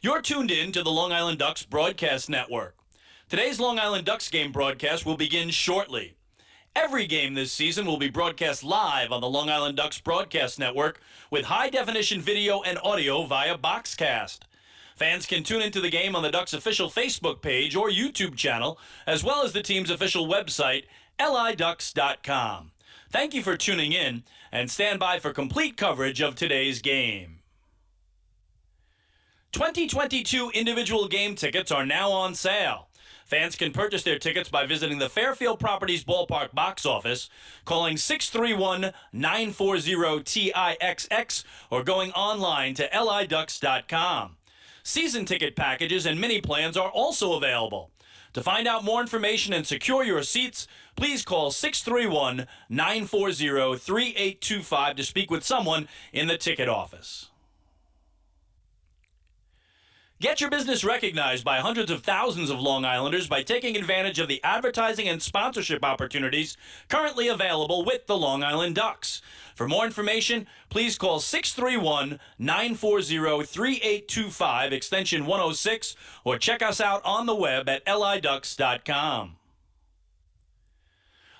You're tuned in to the Long Island Ducks Broadcast Network. Today's Long Island Ducks game broadcast will begin shortly. Every game this season will be broadcast live on the Long Island Ducks Broadcast Network with high-definition video and audio via Boxcast. Fans can tune into the game on the Ducks' official Facebook page or YouTube channel, as well as the team's official website, liducks.com. Thank you for tuning in, and stand by for complete coverage of today's game. 2022 individual game tickets are now on sale. Fans can purchase their tickets by visiting the Fairfield Properties Ballpark box office, calling 631-940-TIXX, or going online to liducks.com. Season ticket packages and mini plans are also available. To find out more information and secure your seats, please call 631-940-3825 to speak with someone in the ticket office. Get your business recognized by hundreds of thousands of Long Islanders by taking advantage of the advertising and sponsorship opportunities currently available with the Long Island Ducks. For more information, please call 631-940-3825, extension 106, or check us out on the web at liducks.com.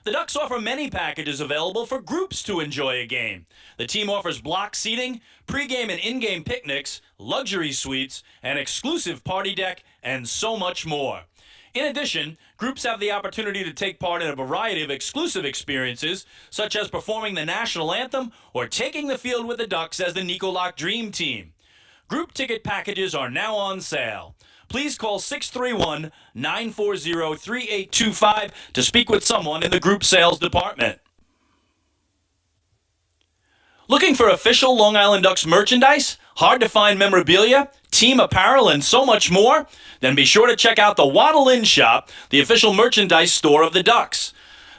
The Ducks offer many packages available for groups to enjoy a game. The team offers block seating, pregame and in-game picnics, luxury suites, an exclusive party deck, and so much more. In addition, groups have the opportunity to take part in a variety of exclusive experiences, such as performing the national anthem or taking the field with the Ducks as the Nicolak Dream Team. Group ticket packages are now on sale. Please call 631-940-3825 to speak with someone in the group sales department. Looking for official Long Island Ducks merchandise, hard-to-find memorabilia, team apparel, and so much more? Then be sure to check out the Waddle Inn Shop, the official merchandise store of the Ducks.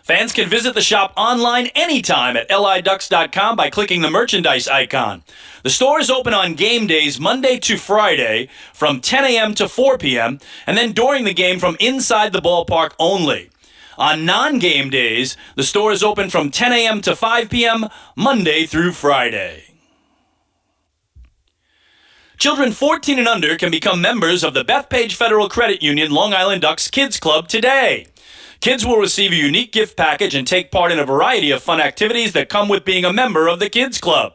Fans can visit the shop online anytime at liducks.com by clicking the merchandise icon. The store is open on game days Monday to Friday from 10 a.m. to 4 p.m. and then during the game from inside the ballpark only. On non-game days, the store is open from 10 a.m. to 5 p.m. Monday through Friday. Children 14 and under can become members of the Bethpage Federal Credit Union Long Island Ducks Kids Club today. Kids will receive a unique gift package and take part in a variety of fun activities that come with being a member of the Kids Club.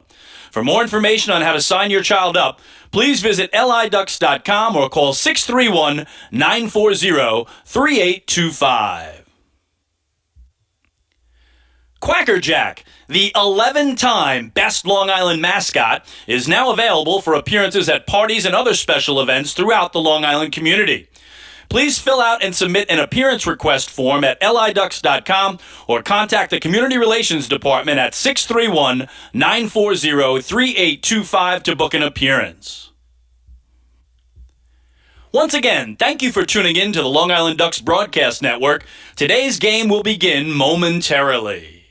For more information on how to sign your child up, please visit liducks.com or call 631-940-3825. Quacker Jack, the 11-time Best Long Island Mascot, is now available for appearances at parties and other special events throughout the Long Island community. Please fill out and submit an appearance request form at liducks.com or contact the Community Relations Department at 631-940-3825 to book an appearance. Once again, thank you for tuning in to the Long Island Ducks Broadcast Network. Today's game will begin momentarily.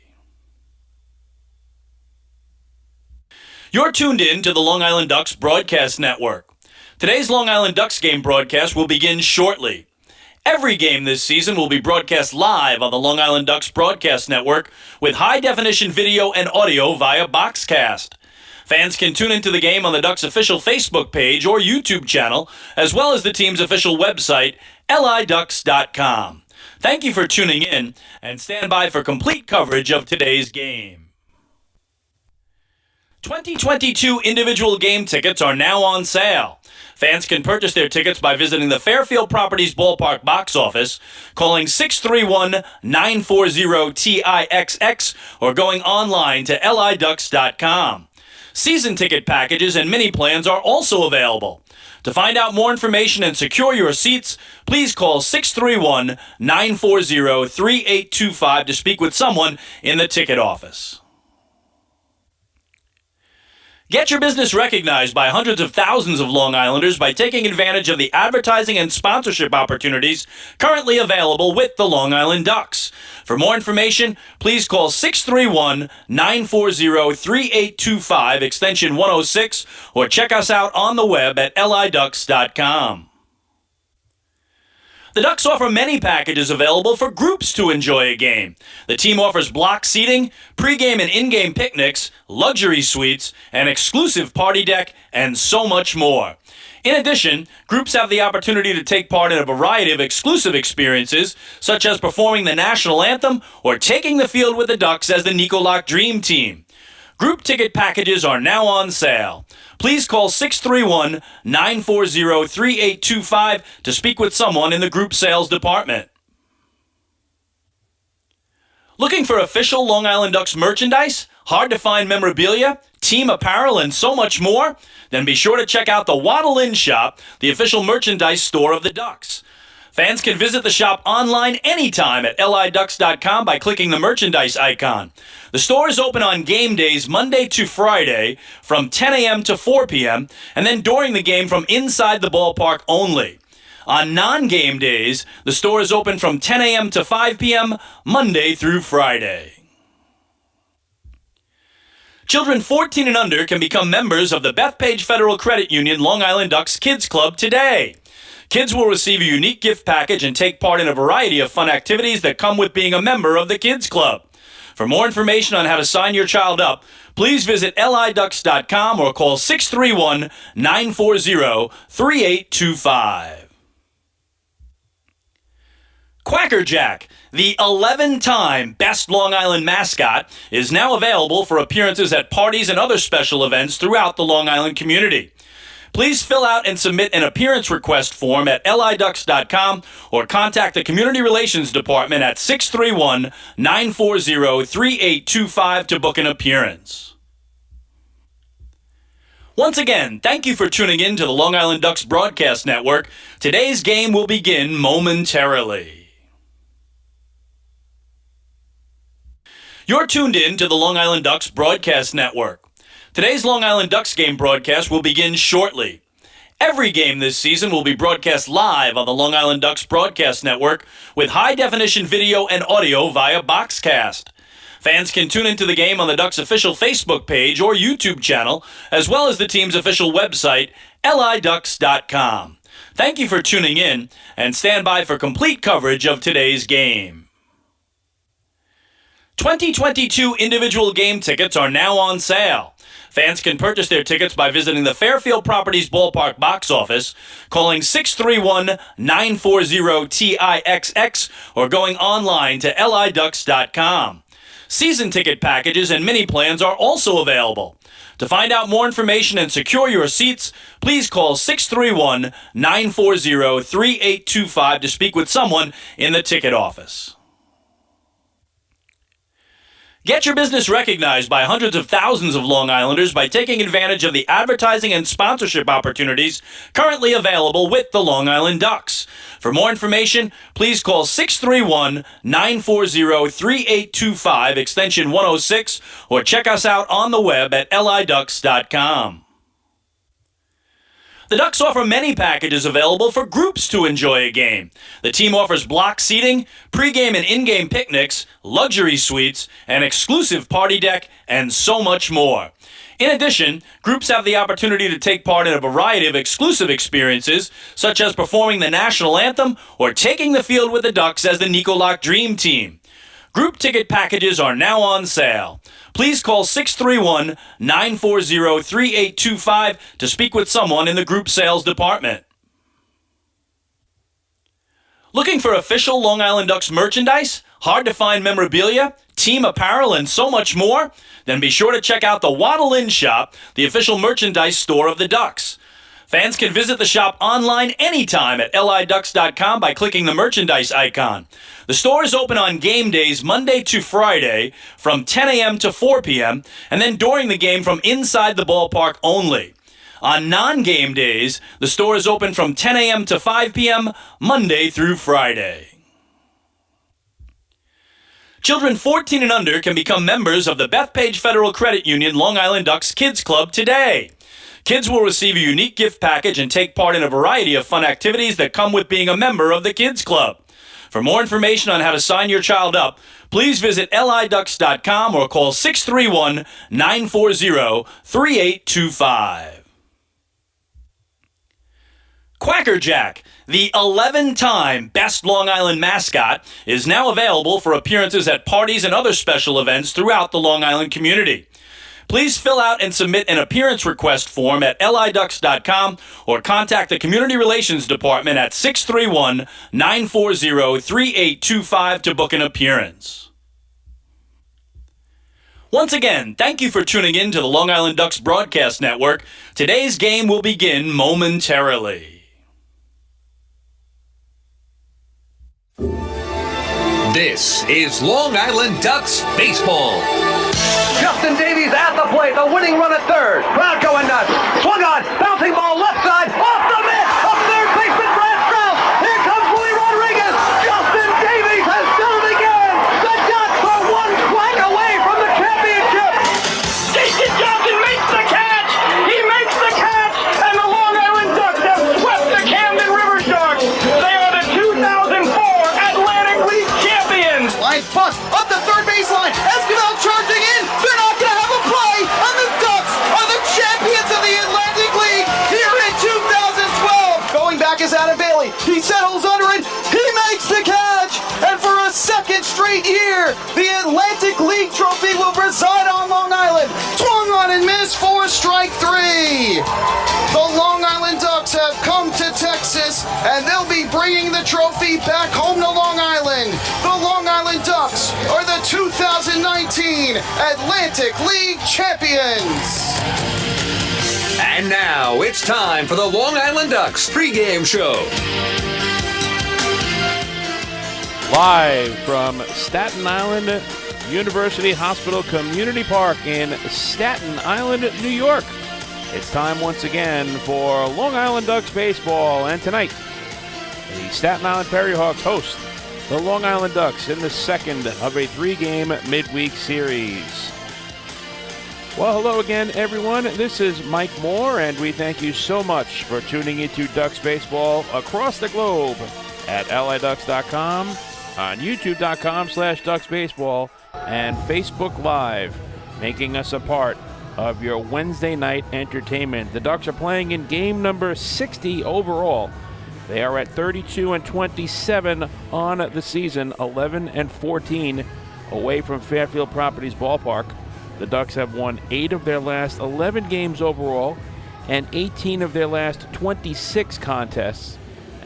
You're tuned in to the Long Island Ducks Broadcast Network. Today's Long Island Ducks game broadcast will begin shortly. Every game this season will be broadcast live on the Long Island Ducks Broadcast Network with high-definition video and audio via Boxcast. Fans can tune into the game on the Ducks' official Facebook page or YouTube channel, as well as the team's official website, liducks.com. Thank you for tuning in, and stand by for complete coverage of today's game. 2022 individual game tickets are now on sale. Fans can purchase their tickets by visiting the Fairfield Properties Ballpark box office, calling 631-940-TIXX, or going online to liducks.com. Season ticket packages and mini plans are also available. To find out more information and secure your seats, please call 631-940-3825 to speak with someone in the ticket office. Get your business recognized by hundreds of thousands of Long Islanders by taking advantage of the advertising and sponsorship opportunities currently available with the Long Island Ducks. For more information, please call 631-940-3825, extension 106, or check us out on the web at liducks.com. The Ducks offer many packages available for groups to enjoy a game. The team offers block seating, pregame and in-game picnics, luxury suites, an exclusive party deck, and so much more. In addition, groups have the opportunity to take part in a variety of exclusive experiences, such as performing the national anthem or taking the field with the Ducks as the Nicolak Dream Team. Group ticket packages are now on sale. Please call 631-940-3825 to speak with someone in the group sales department. Looking for official Long Island Ducks merchandise, hard-to-find memorabilia, team apparel, and so much more? Then be sure to check out the Waddle Inn Shop, the official merchandise store of the Ducks. Fans can visit the shop online anytime at liducks.com by clicking the merchandise icon. The store is open on game days Monday to Friday from 10 a.m. to 4 p.m. and then during the game from inside the ballpark only. On non-game days, the store is open from 10 a.m. to 5 p.m. Monday through Friday. Children 14 and under can become members of the Bethpage Federal Credit Union Long Island Ducks Kids Club today. Kids will receive a unique gift package and take part in a variety of fun activities that come with being a member of the Kids Club. For more information on how to sign your child up, please visit liducks.com or call 631-940-3825. Quacker Jack, the 11-time Best Long Island Mascot, is now available for appearances at parties and other special events throughout the Long Island community. Please fill out and submit an appearance request form at liducks.com or contact the Community Relations Department at 631-940-3825 to book an appearance. Once again, thank you for tuning in to the Long Island Ducks Broadcast Network. Today's game will begin momentarily. You're tuned in to the Long Island Ducks Broadcast Network. Today's Long Island Ducks game broadcast will begin shortly. Every game this season will be broadcast live on the Long Island Ducks Broadcast Network with high-definition video and audio via Boxcast. Fans can tune into the game on the Ducks' official Facebook page or YouTube channel, as well as the team's official website, liducks.com. Thank you for tuning in, and stand by for complete coverage of today's game. 2022 individual game tickets are now on sale. Fans can purchase their tickets by visiting the Fairfield Properties Ballpark box office, calling 631-940-TIXX, or going online to liducks.com. Season ticket packages and mini plans are also available. To find out more information and secure your seats, please call 631-940-3825 to speak with someone in the ticket office. Get your business recognized by hundreds of thousands of Long Islanders by taking advantage of the advertising and sponsorship opportunities currently available with the Long Island Ducks. For more information, please call 631-940-3825, extension 106, or check us out on the web at liducks.com. The Ducks offer many packages available for groups to enjoy a game. The team offers block seating, pregame and in-game picnics, luxury suites, an exclusive party deck, and so much more. In addition, groups have the opportunity to take part in a variety of exclusive experiences, such as performing the national anthem or taking the field with the Ducks as the Nicolak Dream Team. Group ticket packages are now on sale. Please call 631-940-3825 to speak with someone in the group sales department. Looking for official Long Island Ducks merchandise, hard-to-find memorabilia, team apparel, and so much more? Then be sure to check out the Waddle Inn Shop, the official merchandise store of the Ducks. Fans can visit the shop online anytime at liducks.com by clicking the merchandise icon. The store is open on game days Monday to Friday from 10 a.m. to 4 p.m. and then during the game from inside the ballpark only. On non-game days, the store is open from 10 a.m. to 5 p.m. Monday through Friday. Children 14 and under can become members of the Bethpage Federal Credit Union Long Island Ducks Kids Club today. Kids will receive a unique gift package and take part in a variety of fun activities that come with being a member of the Kids Club. For more information on how to sign your child up, please visit liducks.com or call 631-940-3825. Quacker Jack, the 11-time Best Long Island Mascot, is now available for appearances at parties and other special events throughout the Long Island community. Please fill out and submit an appearance request form at liducks.com or contact the Community Relations Department at 631-940-3825 to book an appearance. Once again, thank you for tuning in to the Long Island Ducks Broadcast Network. Today's game will begin momentarily. This is Long Island Ducks Baseball. Justin Davies at the plate, the winning run at third. Crowd going nuts. Swung on, bouncing ball left side, off the mitt, up third baseman Brad Strauss. Here comes Willie Rodriguez. Justin Davies has done it again. The Ducks are one strike away from the championship. Jason Johnson makes the catch. He makes the catch, and the Long Island Ducks have swept the Camden River Sharks. They are the 2004 Atlantic League champions. Line bust up the third baseline. Esquivel charging in. They're not going to have a play, and the Ducks are the champions of the Atlantic League here in 2012. Going back is Adam Bailey. He settles under it. He makes the catch, and for a second straight year, the Atlantic League trophy will reside on Long Island. Swung on and missed for strike three. The Long Island Ducks have come to Texas, and they'll be bringing the trophy back home to Long Island. The Long Island Ducks are the 2019 Atlantic League champions. And now it's time for the Long Island Ducks pregame show. Live from Staten Island University Hospital Community Park in Staten Island, New York. It's time once again for Long Island Ducks baseball, and tonight the Staten Island FerryHawks host the Long Island Ducks in the second of a three-game midweek series. Well, hello again, everyone. This is Mike Moore, and we thank you so much for tuning into Ducks baseball across the globe at liducks.com, on youtube.com/ducksbaseball, and Facebook Live, making us a part of your Wednesday night entertainment. The Ducks are playing in game number 60 overall. They are at 32-27 on the season, 11-14 away from Fairfield Properties Ballpark. The Ducks have won 8 of their last 11 games overall and 18 of their last 26 contests.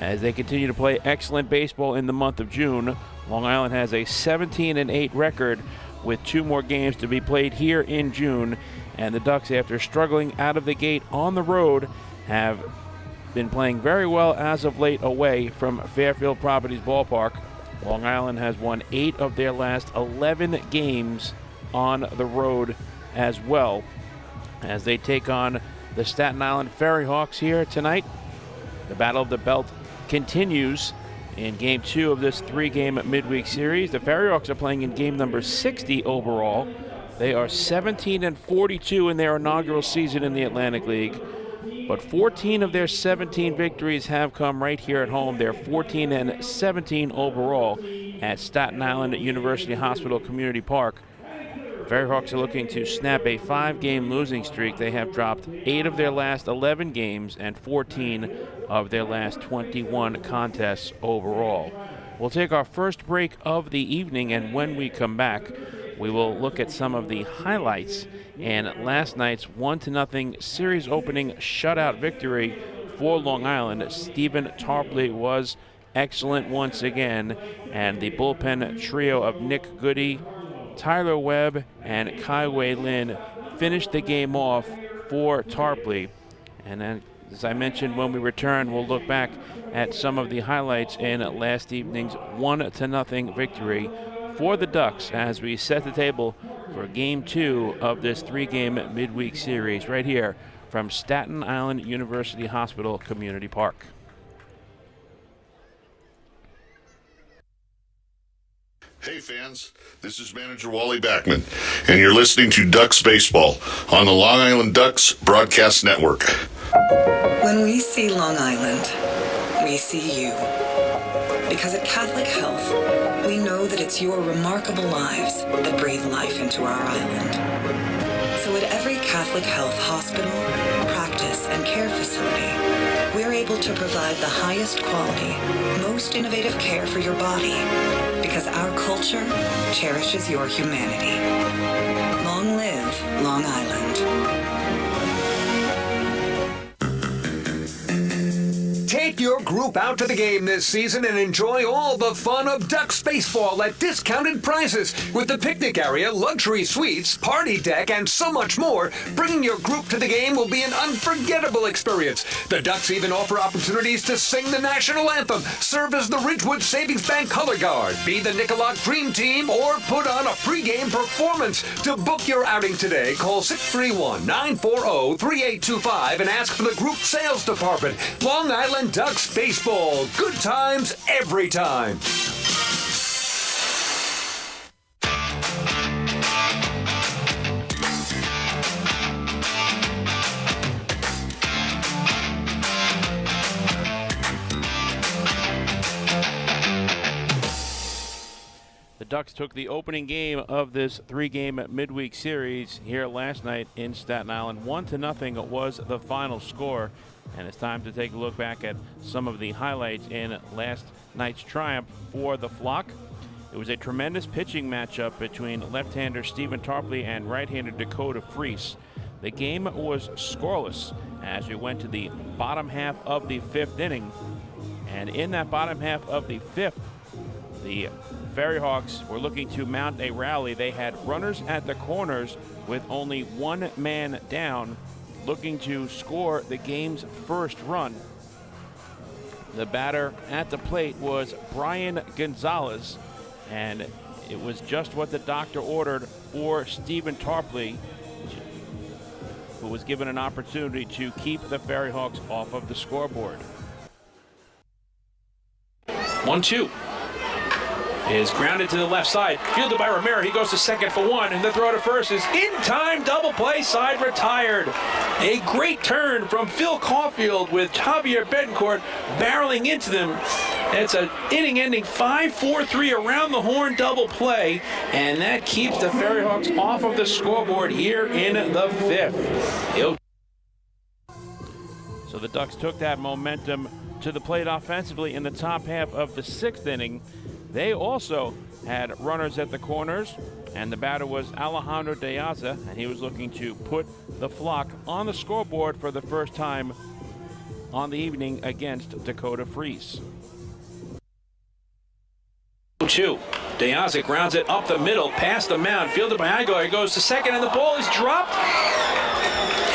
As they continue to play excellent baseball in the month of June, Long Island has a 17-8 record with 2 more games to be played here in June. And the Ducks, after struggling out of the gate on the road, have been playing very well as of late away from Fairfield Properties Ballpark. Long Island has won 8 of their last 11 games on the road as well, as they take on the Staten Island FerryHawks here tonight. The Battle of the Belt continues in Game 2 of this 3-game midweek series. The FerryHawks are playing in game number 60 overall. They are 17-42 in their inaugural season in the Atlantic League, but 14 of their 17 victories have come right here at home. They're 14-17 overall at Staten Island University Hospital Community Park. The FerryHawks are looking to snap a 5-game losing streak. They have dropped 8 of their last 11 games and 14 of their last 21 contests overall. We'll take our first break of the evening, and when we come back, we will look at some of the highlights in last night's 1-0 series opening shutout victory for Long Island. Stephen Tarpley was excellent once again, and the bullpen trio of Nick Goody, Tyler Webb, and Kaiwei Lin finished the game off for Tarpley. And then, as I mentioned, when we return, we'll look back at some of the highlights in last evening's 1-0 victory for the Ducks as we set the table for Game 2 of this 3-game midweek series right here from Staten Island University Hospital Community Park. Hey fans, this is manager Wally Backman, and you're listening to Ducks Baseball on the Long Island Ducks Broadcast Network. When we see Long Island, we see you. Because at Catholic Health, we know that it's your remarkable lives that breathe life into our island. So at every Catholic Health hospital, practice, and care facility, we're able to provide the highest quality, most innovative care for your body because our culture cherishes your humanity. Long live Long Island. Take your group out to the game this season and enjoy all the fun of Ducks baseball at discounted prices with the picnic area, luxury suites, party deck, and so much more. Bringing your group to the game will be an unforgettable experience. The Ducks even offer opportunities to sing the national anthem, serve as the Ridgewood Savings Bank color guard, be the Nicolak Dream Team, or put on a pregame performance. To book your outing today, call 631-940-3825 and ask for the group sales department. Long Island Ducks baseball. Good times every time. The Ducks took the opening game of this three-game midweek series here last night in Staten Island. 1-0 was the final score. And it's time to take a look back at some of the highlights in last night's triumph for the Flock. It was a tremendous pitching matchup between left-hander Stephen Tarpley and right-hander Dakota Freese. The game was scoreless as we went to the bottom half of the fifth inning. And in that bottom half of the fifth, the FerryHawks were looking to mount a rally. They had runners at the corners with only one man down, looking to score the game's first run. The batter at the plate was Brian Gonzalez, and it was just what the doctor ordered for Stephen Tarpley, who was given an opportunity to keep the FerryHawks off of the scoreboard. 1-2 is grounded to the left side, fielded by Romero. He goes to second for one, and the throw to first is in time. Double play, side retired. A great turn from Phil Caulfield with Javier Betancourt barreling into them. It's an inning-ending 5-4-3 around the horn double play, and that keeps the FerryHawks off of the scoreboard here in the fifth. So the Ducks took that momentum to the plate offensively in the top half of the sixth inning. They also had runners at the corners, and the batter was Alejandro De Aza, and he was looking to put the Flock on the scoreboard for the first time on the evening against Dakota Freese. 2. De Aza grounds it up the middle, past the mound, fielded by Aguilar. He goes to second, and the ball is dropped.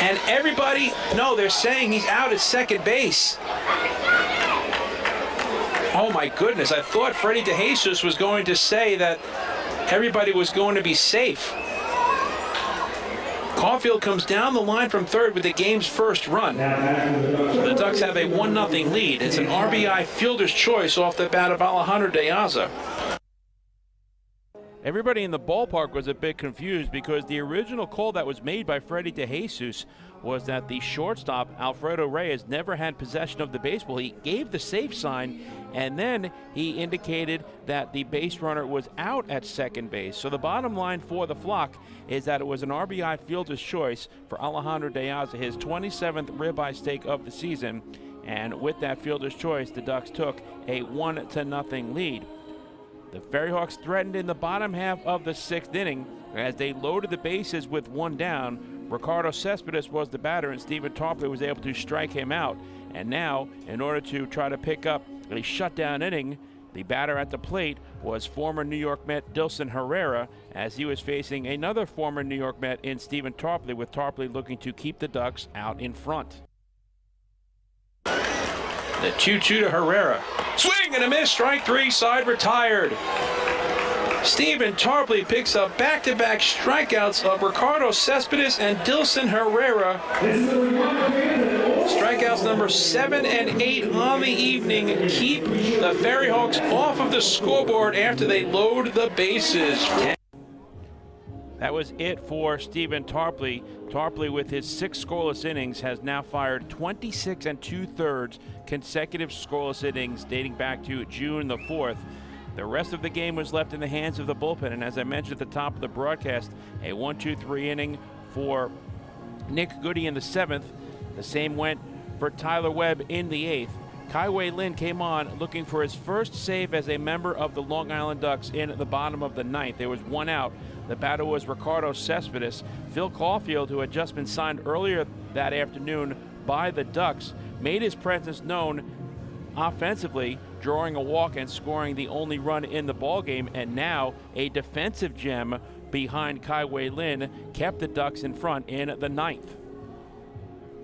And everybody, no, they're saying he's out at second base. Oh my goodness, I thought Freddie DeJesus was going to say that everybody was going to be safe. Caulfield comes down the line from third with the game's first run. The Ducks have a 1-0 lead. It's an RBI fielder's choice off the bat of Alejandro De Aza. Everybody in the ballpark was a bit confused because the original call that was made by Freddie DeJesus was that the shortstop, Alfredo Reyes, never had possession of the baseball. He gave the safe sign, and then he indicated that the base runner was out at second base. So the bottom line for the Flock is that it was an RBI fielder's choice for Alejandro De Aza, his 27th ribeye stake of the season. And with that fielder's choice, the Ducks took a 1-0 lead. The FerryHawks threatened in the bottom half of the sixth inning as they loaded the bases with one down. Ricardo Cespedes was the batter, and Stephen Tarpley was able to strike him out. And now, in order to try to pick up a shutdown inning, the batter at the plate was former New York Met Dilson Herrera, as he was facing another former New York Met in Stephen Tarpley, with Tarpley looking to keep the Ducks out in front. The 2-2 to Herrera. Swing and a miss, strike three, side retired. Stephen Tarpley picks up back-to-back strikeouts of Ricardo Cespedes and Dilson Herrera. Strikeouts number 7 and 8 on the evening keep the FerryHawks off of the scoreboard after they load the bases. That was it for Stephen Tarpley. Tarpley, with his 6 scoreless innings, has now fired 26 2/3 consecutive scoreless innings dating back to June the 4th. The rest of the game was left in the hands of the bullpen, and as I mentioned at the top of the broadcast, a 1-2-3 inning for Nick Goody in the 7th. The same went for Tyler Webb in the 8th. Kaiwei Lin came on looking for his first save as a member of the Long Island Ducks in the bottom of the 9th. There was one out. The batter was Ricardo Cespedes. Phil Caulfield, who had just been signed earlier that afternoon by the Ducks, made his presence known offensively, drawing a walk and scoring the only run in the ballgame. And now a defensive gem behind Kaiwei Lin kept the Ducks in front in the 9th.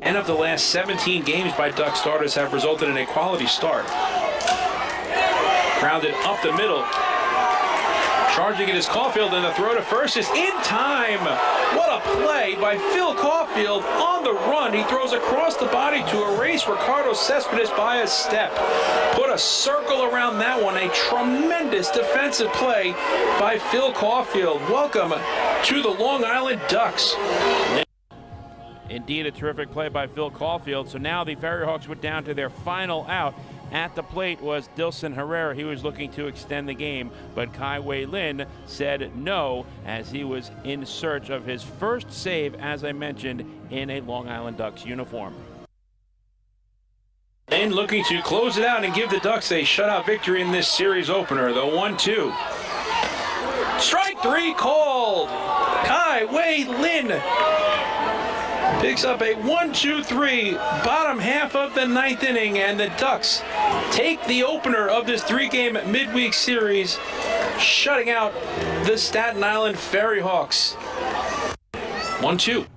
And of the last 17 games by Duck starters have resulted in a quality start. Grounded up the middle. Charging it is Caulfield, and the throw to first is in time. What a play by Phil Caulfield on the run. He throws across the body to erase Ricardo Cespedes by a step. Put a circle around that one. A tremendous defensive play by Phil Caulfield. Welcome to the Long Island Ducks. Indeed, a terrific play by Phil Caulfield. So now the FerryHawks went down to their final out. At the plate was Dilson Herrera. He was looking to extend the game, but Kaiwei Lin said no as he was in search of his first save, as I mentioned, in a Long Island Ducks uniform. Lin looking to close it out and give the Ducks a shutout victory in this series opener. The 1-2. Strike 3 called. Kaiwei Lin picks up a 1-2-3, bottom half of the 9th inning, and the Ducks take the opener of this 3-game midweek series, shutting out the Staten Island FerryHawks. 1-2.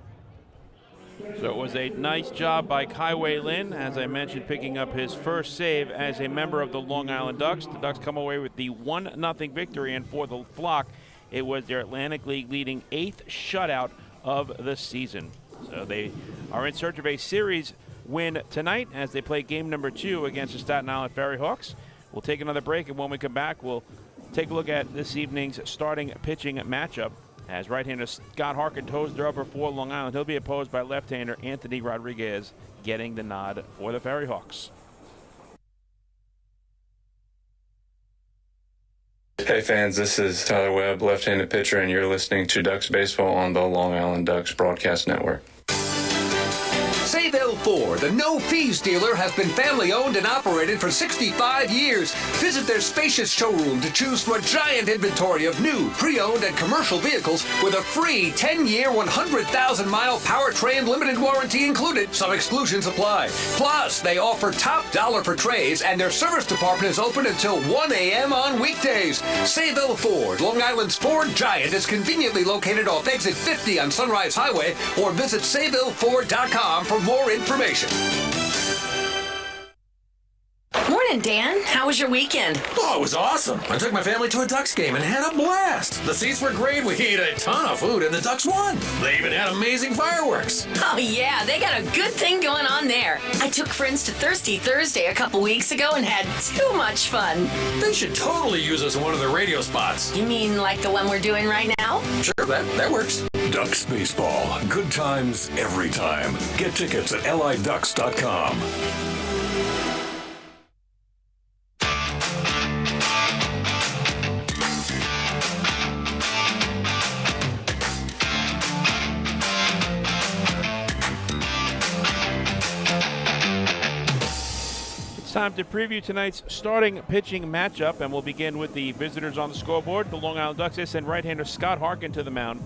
So it was a nice job by Kaiwei Lin, as I mentioned, picking up his first save as a member of the Long Island Ducks. The Ducks come away with the 1-0 victory, and for the Flock, it was their Atlantic League leading 8th shutout of the season. So they are in search of a series win tonight as they play game number 2 against the Staten Island FerryHawks. We'll take another break, and when we come back, we'll take a look at this evening's starting pitching matchup as right-hander Scott Harkin toes the rubber for Long Island. He'll be opposed by left-hander Anthony Rodriguez, getting the nod for the FerryHawks. Hey fans, this is Tyler Webb, left-handed pitcher, and you're listening to Ducks Baseball on the Long Island Ducks Broadcast Network. Sayville Ford, the no-fees dealer, has been family-owned and operated for 65 years. Visit their spacious showroom to choose from a giant inventory of new, pre-owned, and commercial vehicles with a free 10-year, 100,000-mile powertrain limited warranty included. Some exclusions apply. Plus, they offer top dollar for trays, and their service department is open until 1 a.m. on weekdays. Sayville Ford, Long Island's Ford giant, is conveniently located off exit 50 on Sunrise Highway, or visit SayvilleFord.com for more information. Morning, Dan. How was your weekend? Oh, it was awesome. I took my family to a Ducks game and had a blast. The seats were great. We ate a ton of food, and the Ducks won. They even had amazing fireworks. Oh, yeah. They got a good thing going on there. I took friends to Thirsty Thursday a couple weeks ago and had too much fun. They should totally use us in one of their radio spots. You mean like the one we're doing right now? Sure, that works. Ducks Baseball. Good times every time. Get tickets at liducks.com. Time to preview tonight's starting pitching matchup, and we'll begin with the visitors on the scoreboard. The Long Island Ducks send right-hander Scott Harkin to the mound.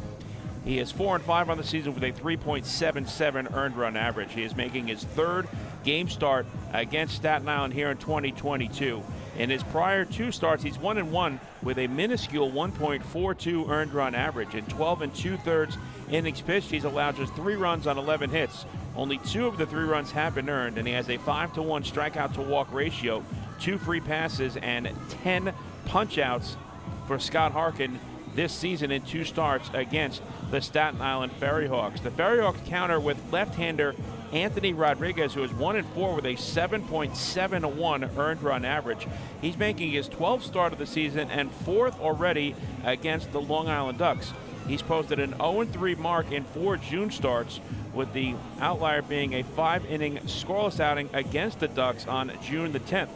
He is 4-5 on the season with a 3.77 earned run average. He is making his 3rd game start against Staten Island here in 2022. In his prior 2 starts, he's 1-1 with a minuscule 1.42 earned run average. In 12 2/3 innings pitched, he's allowed just 3 runs on 11 hits. Only 2 of the 3 runs have been earned, and he has a 5-to-1 strikeout to walk ratio, 2 free passes, and 10 punch-outs for Scott Harkin this season in 2 starts against the Staten Island FerryHawks. The FerryHawks counter with left-hander Anthony Rodriguez, who is 1-4 with a 7.71 earned run average. He's making his 12th start of the season and 4th already against the Long Island Ducks. He's posted an 0-3 mark in 4 June starts, with the outlier being a 5-inning scoreless outing against the Ducks on June the 10th.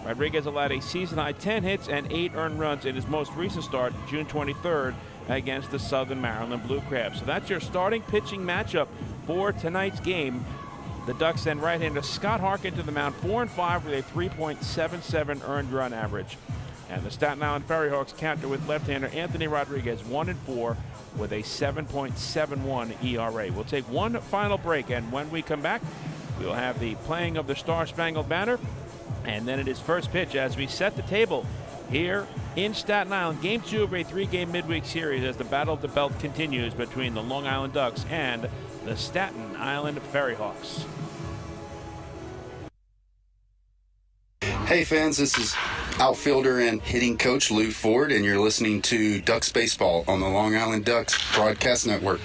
Rodriguez allowed a season-high 10 hits and 8 earned runs in his most recent start, June 23rd, against the Southern Maryland Blue Crabs. So that's your starting pitching matchup for tonight's game. The Ducks send right-hander Scott Harkin to the mound, 4-5 with a 3.77 earned run average. And the Staten Island FerryHawks counter with left-hander Anthony Rodriguez, 1-4 with a 7.71 ERA. We'll take one final break, and when we come back, we'll have the playing of the Star-Spangled Banner, and then it is first pitch as we set the table here in Staten Island. Game 2 of a 3-game midweek series as the Battle of the Belt continues between the Long Island Ducks and the Staten Island FerryHawks. Hey fans, this is outfielder and hitting coach Lou Ford, and you're listening to Ducks Baseball on the Long Island Ducks Broadcast Network.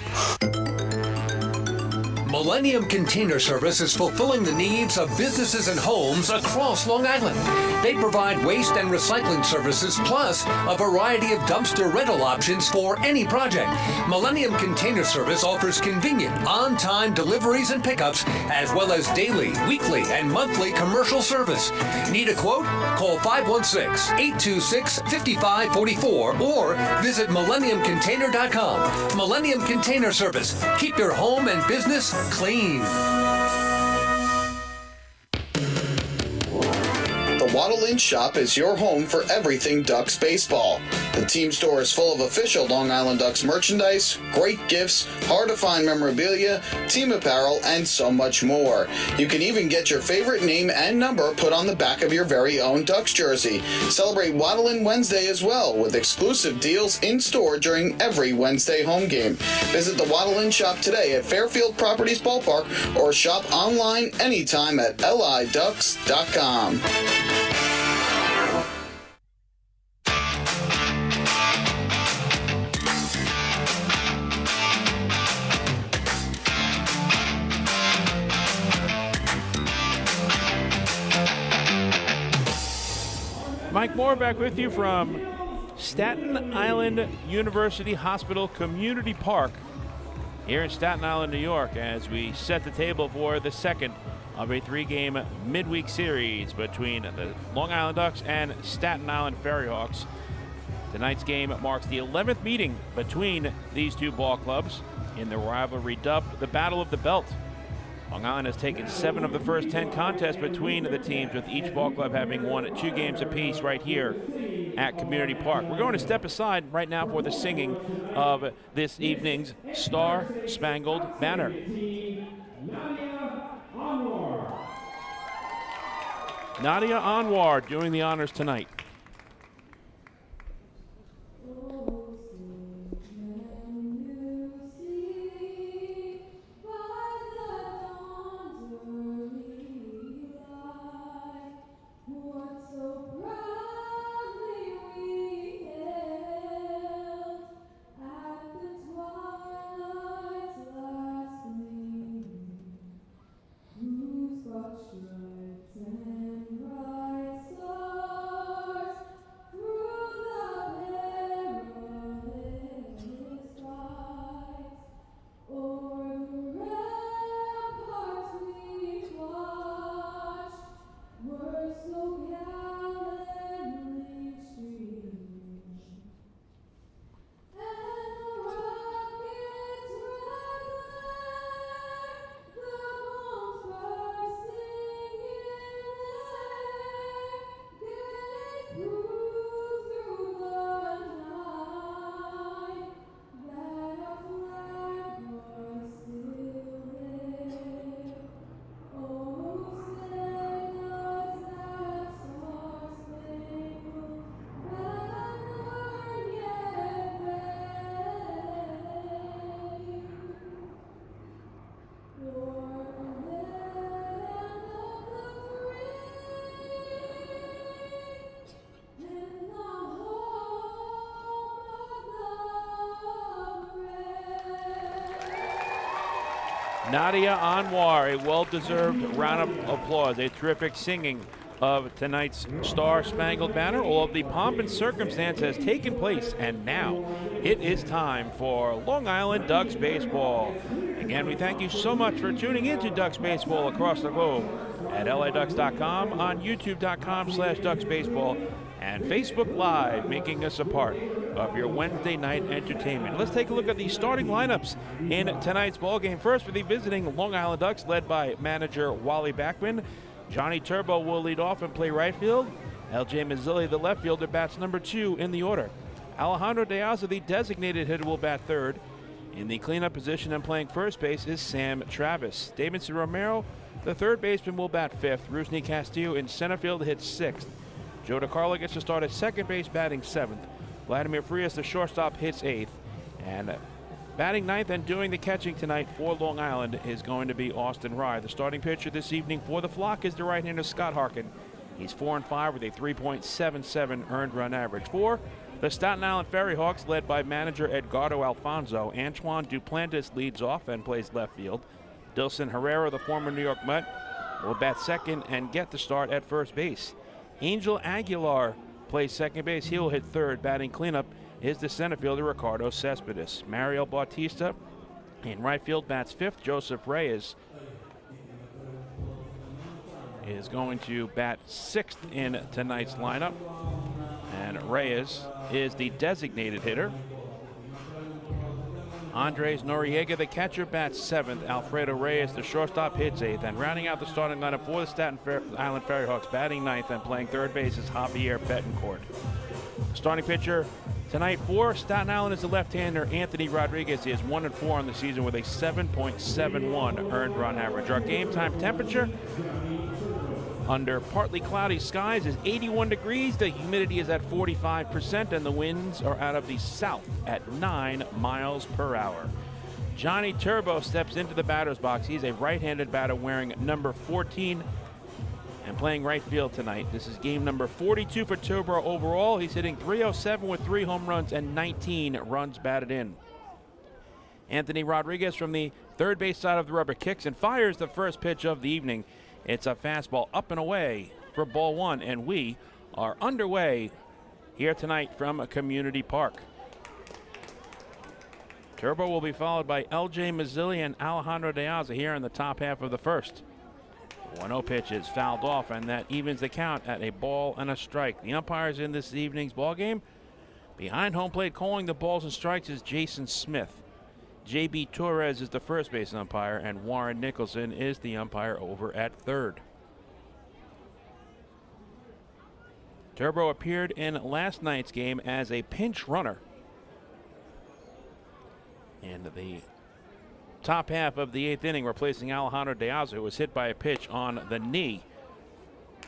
Millennium Container Service is fulfilling the needs of businesses and homes across Long Island. They provide waste and recycling services plus a variety of dumpster rental options for any project. Millennium Container Service offers convenient, on-time deliveries and pickups, as well as daily, weekly, and monthly commercial service. Need a quote? Call 516-826-5544 or visit millenniumcontainer.com. Millennium Container Service. Keep your home and business clean. The Waddle Inn Shop is your home for everything Ducks baseball. The team store is full of official Long Island Ducks merchandise, great gifts, hard-to-find memorabilia, team apparel, and so much more. You can even get your favorite name and number put on the back of your very own Ducks jersey. Celebrate Waddle Inn Wednesday as well, with exclusive deals in-store during every Wednesday home game. Visit the Waddle Inn Shop today at Fairfield Properties Ballpark or shop online anytime at liducks.com. Mike Moore back with you from Staten Island University Hospital Community Park here in Staten Island, New York, as we set the table for the second of a 3-game midweek series between the Long Island Ducks and Staten Island FerryHawks. Tonight's game marks the 11th meeting between these two ball clubs in the rivalry dubbed the Battle of the Belt. Long Island has taken 7 of the first 10 contests between the teams, with each ball club having won 2 games apiece right here at Community Park. We're going to step aside right now for the singing of this evening's Star-Spangled Banner. Nadia Anwar doing the honors tonight. Nadia Anwar, a well-deserved round of applause, a terrific singing of tonight's Star-Spangled Banner. All of the pomp and circumstance has taken place, and now it is time for Long Island Ducks Baseball. Again, we thank you so much for tuning in to Ducks Baseball across the globe at liducks.com, on youtube.com/ducksbaseball, and Facebook Live, making us a part of your Wednesday night entertainment. Let's take a look at the starting lineups in tonight's ballgame. First, for the visiting Long Island Ducks, led by manager Wally Backman. Johnny Turbo will lead off and play right field. L.J. Mazzilli, the left fielder, bats number 2 in the order. Alejandro De Aza, the designated hitter, will bat third. In the cleanup position and playing first base is Sam Travis. Davidson Romero, the third baseman, will bat fifth. Rusney Castillo in center field hits sixth. Joe DeCarlo gets to start at second base, batting seventh. Vladimir Frias, the shortstop, hits eighth. And batting ninth and doing the catching tonight for Long Island is going to be Austin Rye. The starting pitcher this evening for the Flock is the right-hander Scott Harkin. He's 4-5 with a 3.77 earned run average. For the Staten Island FerryHawks, led by manager Edgardo Alfonso, Antoine Duplantis leads off and plays left field. Dilson Herrera, the former New York Met, will bat second and get the start at first base. Angel Aguilar plays second base. He will hit third. Batting cleanup is the center fielder Ricardo Cespedes. Mario Bautista in right field bats fifth. Joseph Reyes is going to bat sixth in tonight's lineup. And Reyes is the designated hitter. Andres Noriega, the catcher, bats seventh. Alfredo Reyes, the shortstop, hits eighth. And rounding out the starting lineup for the Staten Island FerryHawks, batting ninth and playing third base is Javier Betancourt. Starting pitcher tonight for Staten Island is the left-hander Anthony Rodriguez. He is 1-4 on the season with a 7.71 earned run average. Our game time temperature under partly cloudy skies is 81 degrees. The humidity is at 45%, and the winds are out of the south at 9 miles per hour. Johnny Turbo steps into the batter's box. He's a right-handed batter wearing number 14 and playing right field tonight. This is game number 42 for Turbo overall. He's hitting .307 with 3 home runs and 19 runs batted in. Anthony Rodriguez from the third base side of the rubber kicks and fires the first pitch of the evening. It's a fastball up and away for ball one, and we are underway here tonight from Community Park. Turbo will be followed by L.J. Mazzilli and Alejandro De Aza here in the top half of the first. 1-0 pitch is fouled off, and that evens the count at a ball and a strike. The umpires in this evening's ballgame, behind home plate calling the balls and strikes, is Jason Smith. J.B. Torres is the first base umpire, and Warren Nicholson is the umpire over at third. Turbo appeared in last night's game as a pinch runner in the top half of the 8th inning, replacing Alejandro De Aza, who was hit by a pitch on the knee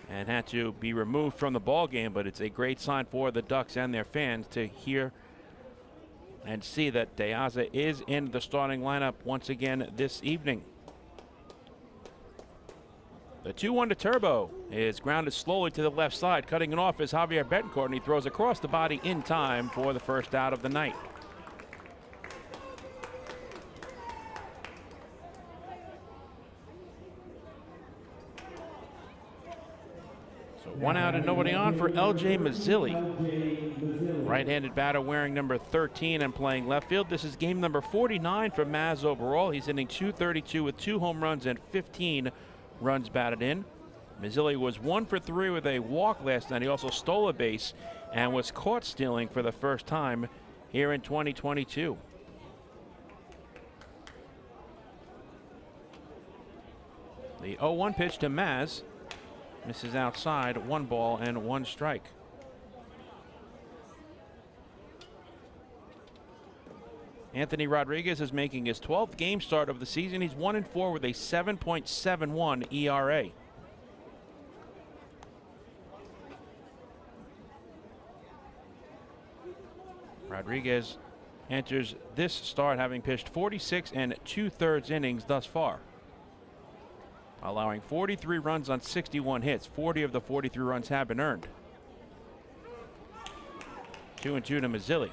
and had to be removed from the ball game. But it's a great sign for the Ducks and their fans to hear and see that De Aza is in the starting lineup once again this evening. The 2-1 to Turbo is grounded slowly to the left side. Cutting it off is Javier Betancourt, and he throws across the body in time for the first out of the night. So 1 out and nobody on for L.J. Mazzilli. Right-handed batter wearing number 13 and playing left field. This is game number 49 for Maz overall. He's hitting .232 with 2 home runs and 15 runs batted in. Mazzilli was 1 for 3 with a walk last night. He also stole a base and was caught stealing for the first time here in 2022. The 0-1 pitch to Maz misses outside, 1 ball and 1 strike. Anthony Rodriguez is making his 12th game start of the season. He's 1-4 with a 7.71 ERA. Rodriguez enters this start having pitched 46 2/3 innings thus far, allowing 43 runs on 61 hits. 40 of the 43 runs have been earned. 2-2 to Mazzilli.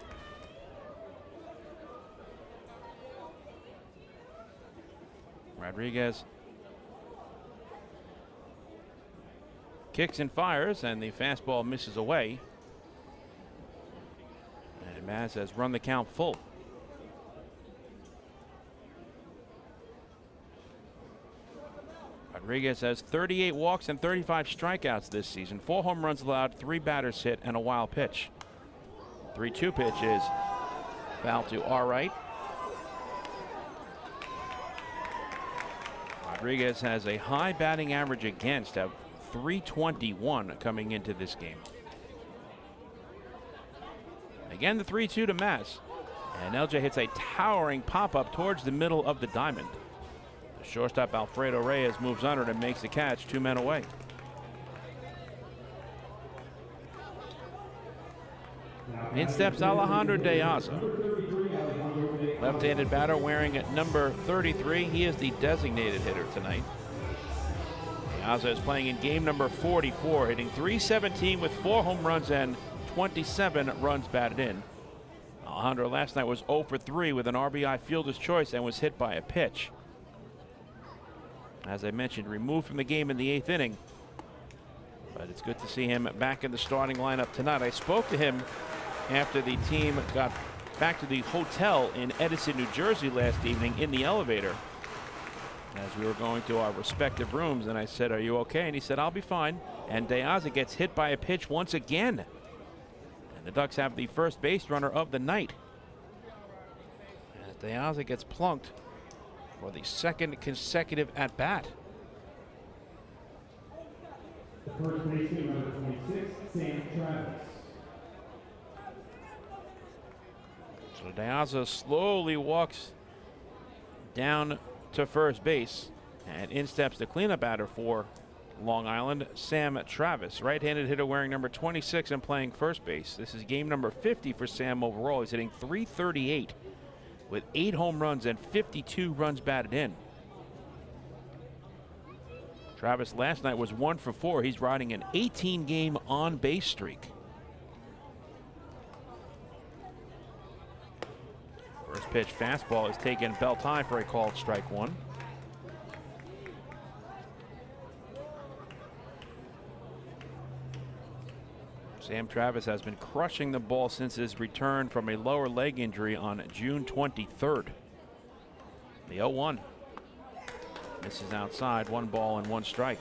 Rodriguez kicks and fires, and the fastball misses away. And Maz has run the count full. Rodriguez has 38 walks and 35 strikeouts this season. 4 home runs allowed, 3 batters hit, and a wild pitch. 3-2 pitch is foul to our right. Rodriguez has a high batting average against of .321 coming into this game. Again, the 3-2 to Mass. And LJ hits a towering pop-up towards the middle of the diamond. The shortstop Alfredo Reyes moves under and makes the catch, 2 men away. In steps Alejandro De Aza. Left-handed batter wearing number 33. He is the designated hitter tonight. De Aza is playing in game number 44, hitting .317 with 4 home runs and 27 runs batted in. Alejandro last night was 0 for 3 with an RBI fielder's choice and was hit by a pitch. As I mentioned, removed from the game in the 8th inning. But it's good to see him back in the starting lineup tonight. I spoke to him after the team got back to the hotel in Edison, New Jersey last evening in the elevator as we were going to our respective rooms, and I said, "Are you okay?" And he said, "I'll be fine." And De Aza gets hit by a pitch once again. And the Ducks have the first base runner of the night, as De Aza gets plunked for the 2nd consecutive at-bat. The first baseman, number 26, Sam Travis. So De Aza slowly walks down to first base, and in steps the cleanup batter for Long Island, Sam Travis, right-handed hitter wearing number 26 and playing first base. This is game number 50 for Sam overall. He's hitting .338 with 8 home runs and 52 runs batted in. Travis last night was 1 for 4. He's riding an 18-game on-base streak. First pitch fastball is taken belt high for a called strike 1. Sam Travis has been crushing the ball since his return from a lower leg injury on June 23rd. The 0-1. This is outside, 1 ball and 1 strike.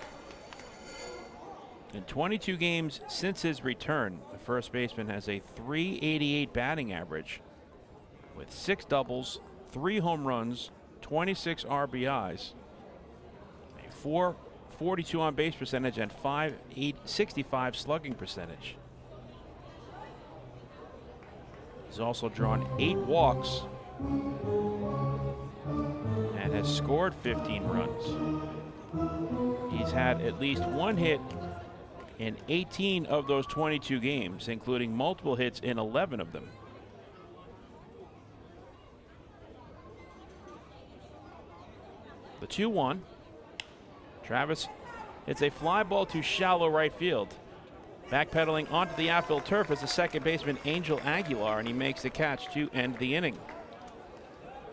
In 22 games since his return, the first baseman has a .388 batting average with 6 doubles, 3 home runs, 26 RBIs, a .442 on base percentage, and .565 slugging percentage. He's also drawn 8 walks and has scored 15 runs. He's had at least 1 hit in 18 of those 22 games, including multiple hits in 11 of them. The 2-1. Travis hits a fly ball to shallow right field. Backpedaling onto the outfield turf is the second baseman Angel Aguilar, and he makes the catch to end the inning.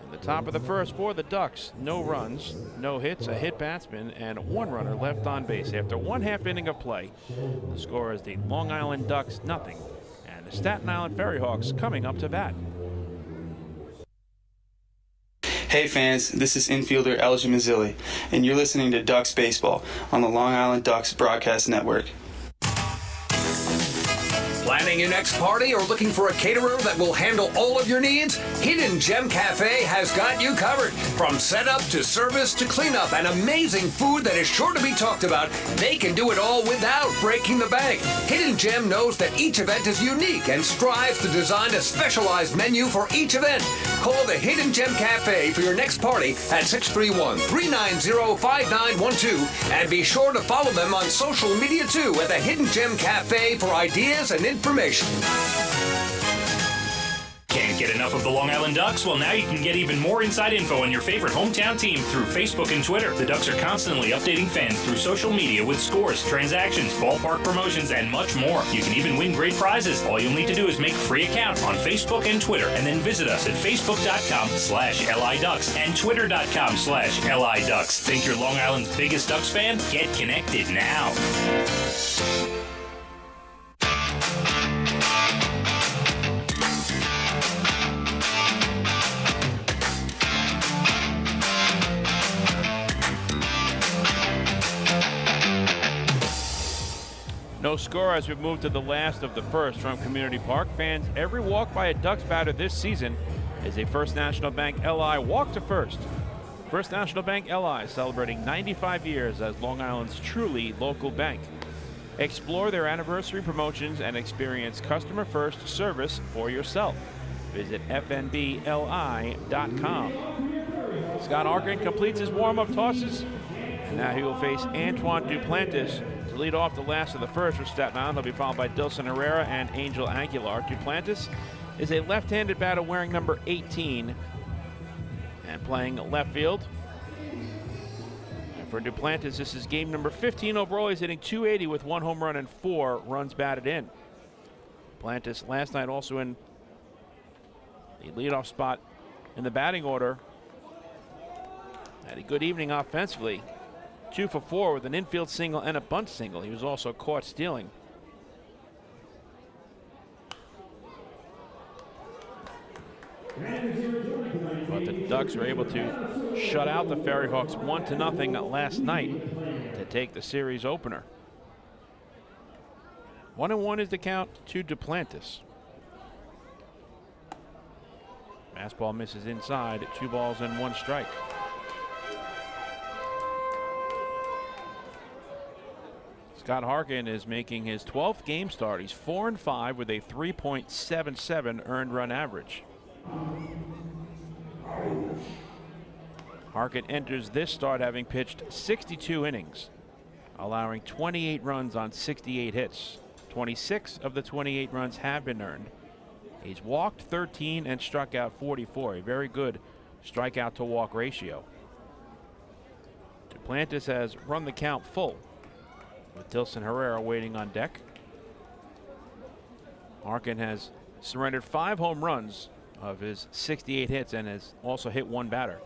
In the top of the first for the Ducks, no runs, no hits, a hit batsman, and 1 runner left on base. After 1/2 inning of play, the score is the Long Island Ducks 0, and the Staten Island FerryHawks coming up to bat. Hey fans, this is infielder Elgin Mazzilli, and you're listening to Ducks Baseball on the Long Island Ducks Broadcast Network. Planning your next party or looking for a caterer that will handle all of your needs? Hidden Gem Cafe has got you covered. From setup to service to cleanup and amazing food that is sure to be talked about, they can do it all without breaking the bank. Hidden Gem knows that each event is unique and strives to design a specialized menu for each event. Call the Hidden Gem Cafe for your next party at 631-390-5912, and be sure to follow them on social media too at the Hidden Gem Cafe for ideas and information. Can't get enough of the Long Island Ducks? Well, now you can get even more inside info on your favorite hometown team through Facebook and Twitter. The Ducks are constantly updating fans through social media with scores, transactions, ballpark promotions, and much more. You can even win great prizes. All you'll need to do is make a free account on Facebook and Twitter, and then visit us at facebook.com/LIDucks and twitter.com/LIDucks. Think you're Long Island's biggest Ducks fan? Get connected now. No score as we move to the last of the first from Community Park. Fans, every walk by a Ducks batter this season is a First National Bank LI walk to first. First National Bank LI celebrating 95 years as Long Island's truly local bank. Explore their anniversary promotions and experience customer first service for yourself. Visit fnbli.com. Scott Harkin completes his warm-up tosses. And now he will face Antoine Duplantis to lead off the last of the first for Staten Island. He'll be followed by Dilson Herrera and Angel Aguilar. Duplantis is a left-handed batter wearing number 18 and playing left field. And for Duplantis, this is game number 15 overall. He's hitting .280 with 1 home run and 4 runs batted in. Duplantis last night also in the leadoff spot in the batting order. Had a good evening offensively. 2 for 4 with an infield single and a bunt single. He was also caught stealing. But the Ducks were able to shut out the FerryHawks 1-0 last night to take the series opener. 1-1 is the count to Duplantis. Fastball misses inside, 2 balls and 1 strike. Scott Harkin is making his 12th game start. He's 4-5 with a 3.77 earned run average. Harkin enters this start having pitched 62 innings, allowing 28 runs on 68 hits. 26 of the 28 runs have been earned. He's walked 13 and struck out 44, a very good strikeout to walk ratio. Duplantis has run the count full, with Dilson Herrera waiting on deck. Harkin has surrendered 5 home runs of his 68 hits and has also hit 1 batter.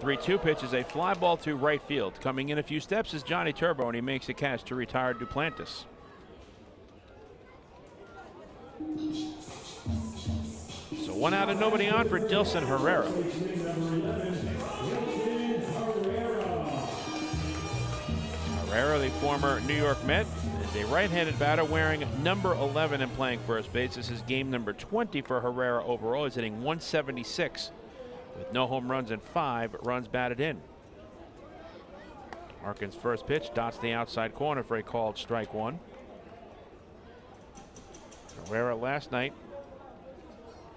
3-2 pitch is a fly ball to right field. Coming in a few steps is Johnny Turbo, and he makes a catch to retire Duplantis. So 1 out and nobody on for Dilson Herrera. Herrera, the former New York Met, is a right-handed batter wearing number 11 and playing first base. This is game number 20 for Herrera overall. He's hitting .176 with no home runs and 5 runs batted in. Harkin's first pitch dots the outside corner for a called strike 1. Herrera last night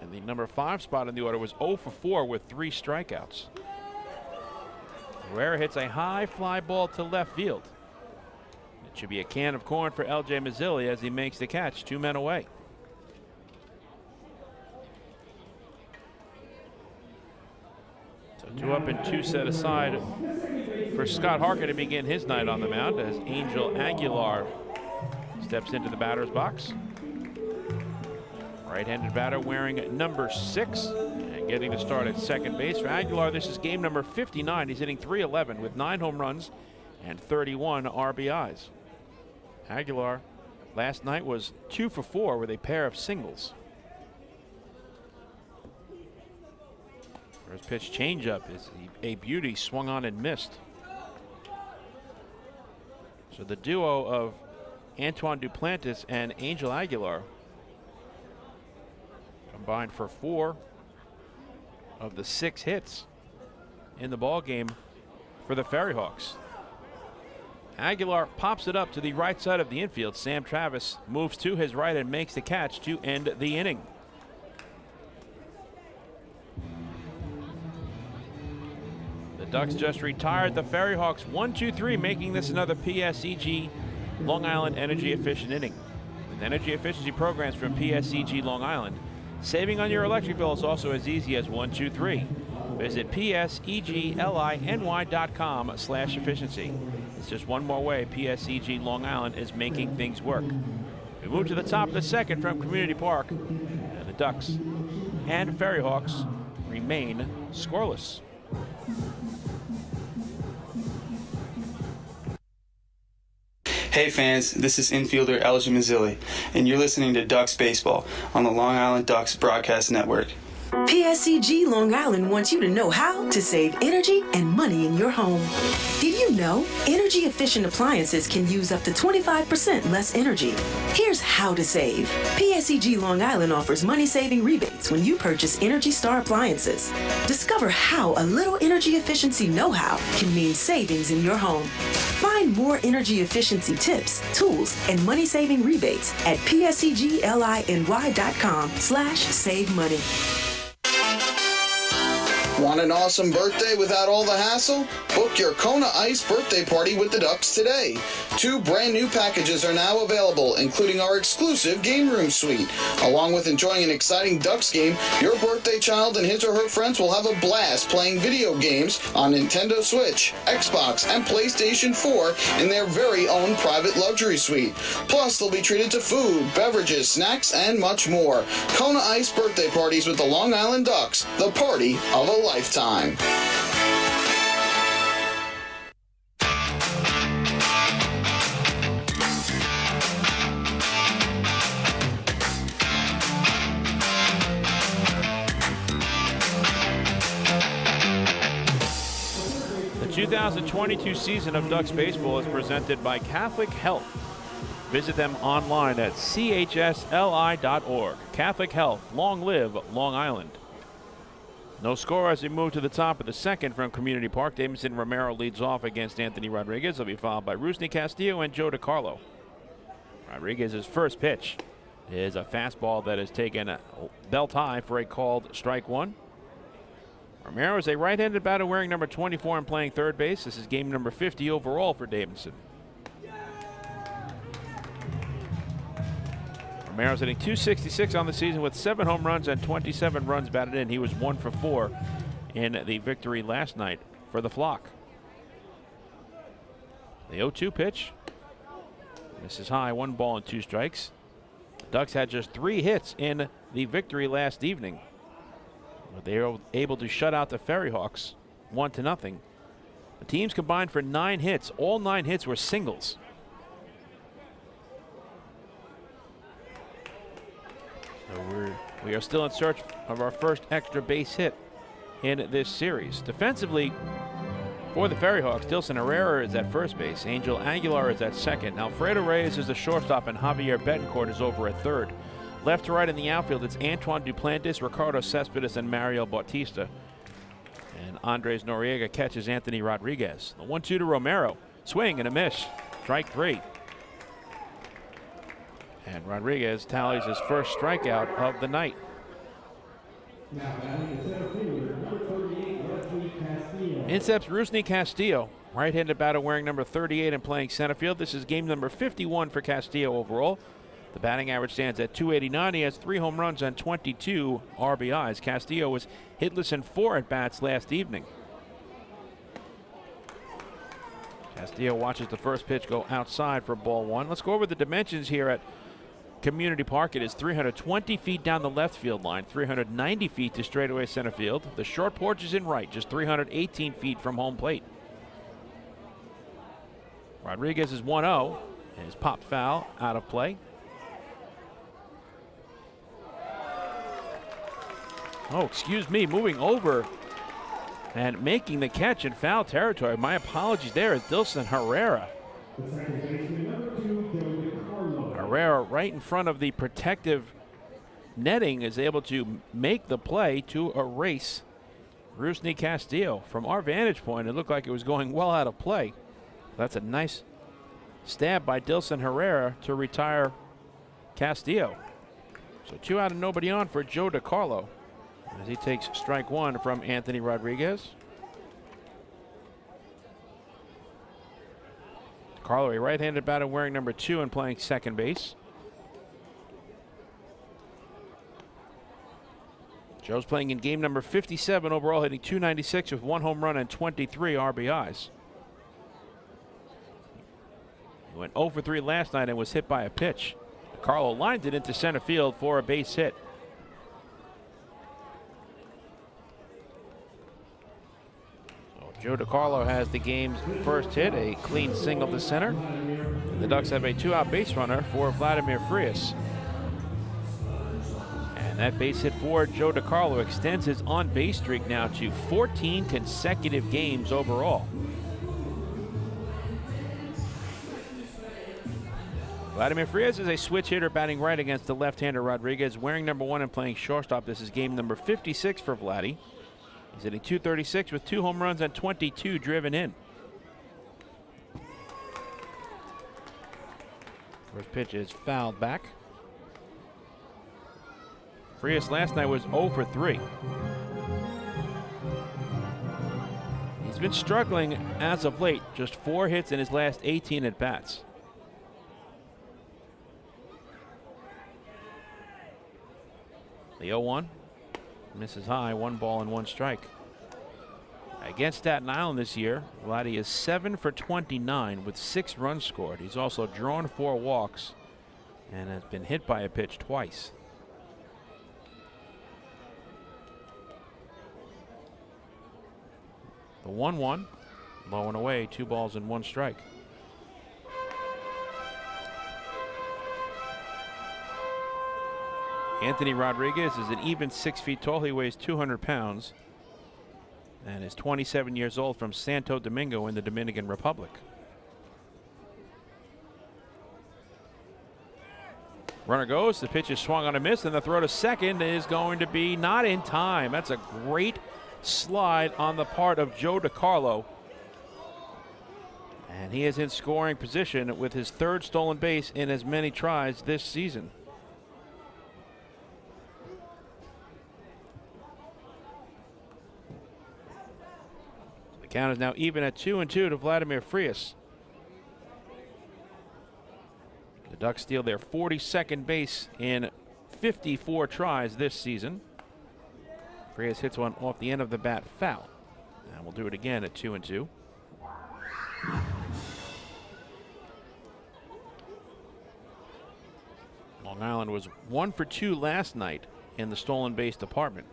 in the number 5 spot in the order was 0 for 4 with 3 strikeouts. Herrera hits a high fly ball to left field. It should be a can of corn for L.J. Mazzilli as he makes the catch, 2 men away. So 2 up and 2 set aside for Scott Harkin to begin his night on the mound as Angel Aguilar steps into the batter's box. Right-handed batter wearing number 6 and getting to start at second base. For Aguilar, this is game number 59. He's hitting .311 with 9 home runs and 31 RBIs. Aguilar last night was 2 for 4 with a pair of singles. First pitch changeup is a beauty, swung on and missed. So the duo of Antoine Duplantis and Angel Aguilar combined for 4 of the 6 hits in the ball game for the FerryHawks. Aguilar pops it up to the right side of the infield. Sam Travis moves to his right and makes the catch to end the inning. The Ducks just retired the FerryHawks 1-2-3, making this another PSEG Long Island energy efficient inning. With energy efficiency programs from PSEG Long Island, saving on your electric bill is also as easy as 1, 2, 3. Visit psegline.com/efficiency. It's just one more way PSEG Long Island is making things work. We move to the top of the second from Community Park, and the Ducks and FerryHawks remain scoreless. Hey fans, this is infielder L.J. Mazzilli, and you're listening to Ducks Baseball on the Long Island Ducks Broadcast Network. PSEG Long Island wants you to know how to save energy and money in your home. Did you know energy-efficient appliances can use up to 25% less energy? Here's how to save. PSEG Long Island offers money-saving rebates when you purchase Energy Star appliances. Discover how a little energy efficiency know-how can mean savings in your home. Find more energy efficiency tips, tools, and money-saving rebates at pseglyny.com/save money. Want an awesome birthday without all the hassle? Book your Kona Ice birthday party with the Ducks today. 2 brand new packages are now available, including our exclusive game room suite. Along with enjoying an exciting Ducks game, your birthday child and his or her friends will have a blast playing video games on Nintendo Switch, Xbox, and PlayStation 4 in their very own private luxury suite. Plus, they'll be treated to food, beverages, snacks, and much more. Kona Ice birthday parties with the Long Island Ducks, the party of a lifetime. The 2022 season of Ducks baseball is presented by Catholic Health. Visit them online at chsli.org. Catholic Health, long live Long Island. No score as we move to the top of the second from Community Park. Davidson Romero leads off against Anthony Rodriguez. He'll be followed by Rusney Castillo and Joe DiCarlo. Rodriguez's first pitch is a fastball that is taken belt high for a called strike one. Romero is a right-handed batter wearing number 24 and playing third base. This is game number 50 overall for Davidson. Romero's hitting .266 on the season with 7 home runs and 27 runs batted in. He was 1 for 4 in the victory last night for the Flock. The 0-2 pitch. This is high, 1 ball and 2 strikes. The Ducks had just 3 hits in the victory last evening, but they were able to shut out the FerryHawks 1-0. The teams combined for 9 hits. All 9 hits were singles. So we are still in search of our first extra base hit in this series. Defensively, for the FerryHawks, Dilson Herrera is at first base. Angel Aguilar is at second. Alfredo Reyes is the shortstop, and Javier Betancourt is over at third. Left to right in the outfield, it's Antoine Duplantis, Ricardo Cespedes, and Mario Bautista. And Andres Noriega catches Anthony Rodriguez. The 1-2 to Romero. Swing and a miss. Strike 3. And Rodriguez tallies his first strikeout of the night. In steps Rusney Castillo, right-handed batter wearing number 38 and playing center field. This is game number 51 for Castillo overall. The batting average stands at .289. He has 3 home runs and 22 RBIs. Castillo was hitless in 4 at-bats last evening. Castillo watches the first pitch go outside for ball 1. Let's go over the dimensions here at Community Park. It is 320 feet down the left field line, 390 feet to straightaway center field. The short porch is in right, just 318 feet from home plate. Rodriguez is 1-0 and is popped foul out of play. Oh, excuse me, moving over and making the catch in foul territory. My apologies there is Dilson Herrera. Herrera, right in front of the protective netting, is able to make the play to erase Rusney Castillo. From our vantage point, it looked like it was going well out of play. That's a nice stab by Dilson Herrera to retire Castillo. So 2 out and nobody on for Joe DiCarlo as he takes strike 1 from Anthony Rodriguez. DiCarlo, a right-handed batter wearing number 2 and playing second base. Joe's playing in game number 57 overall, hitting .296 with 1 home run and 23 RBIs. He went 0 for 3 last night and was hit by a pitch. DiCarlo lined it into center field for a base hit. Joe DiCarlo has the game's first hit, a clean single to center. The Ducks have a 2-out base runner for Vladimir Frias. And that base hit for Joe DiCarlo extends his on-base streak now to 14 consecutive games overall. Vladimir Frias is a switch hitter batting right against the left-hander Rodriguez, wearing number 1 and playing shortstop. This is game number 56 for Vladdy. He's hitting .236 with 2 home runs and 22 driven in. First pitch is fouled back. Frias last night was 0 for 3. He's been struggling as of late, just 4 hits in his last 18 at-bats. The 0-1 misses high, 1 ball and 1 strike. Against Staten Island this year, Vladdy is 7 for 29 with 6 runs scored. He's also drawn 4 walks and has been hit by a pitch twice. The 1-1, low and away, 2 balls and 1 strike. Anthony Rodriguez is an even 6 feet tall. He weighs 200 pounds and is 27 years old, from Santo Domingo in the Dominican Republic. Runner goes, the pitch is swung on a miss, and the throw to second is going to be not in time. That's a great slide on the part of Joe DiCarlo. And he is in scoring position with his 3rd stolen base in as many tries this season. The count is now even at 2-2 to Vladimir Frias. The Ducks steal their 42nd base in 54 tries this season. Frias hits one off the end of the bat foul. And we'll do it again at 2-2. Long Island was 1 for 2 last night in the stolen base department.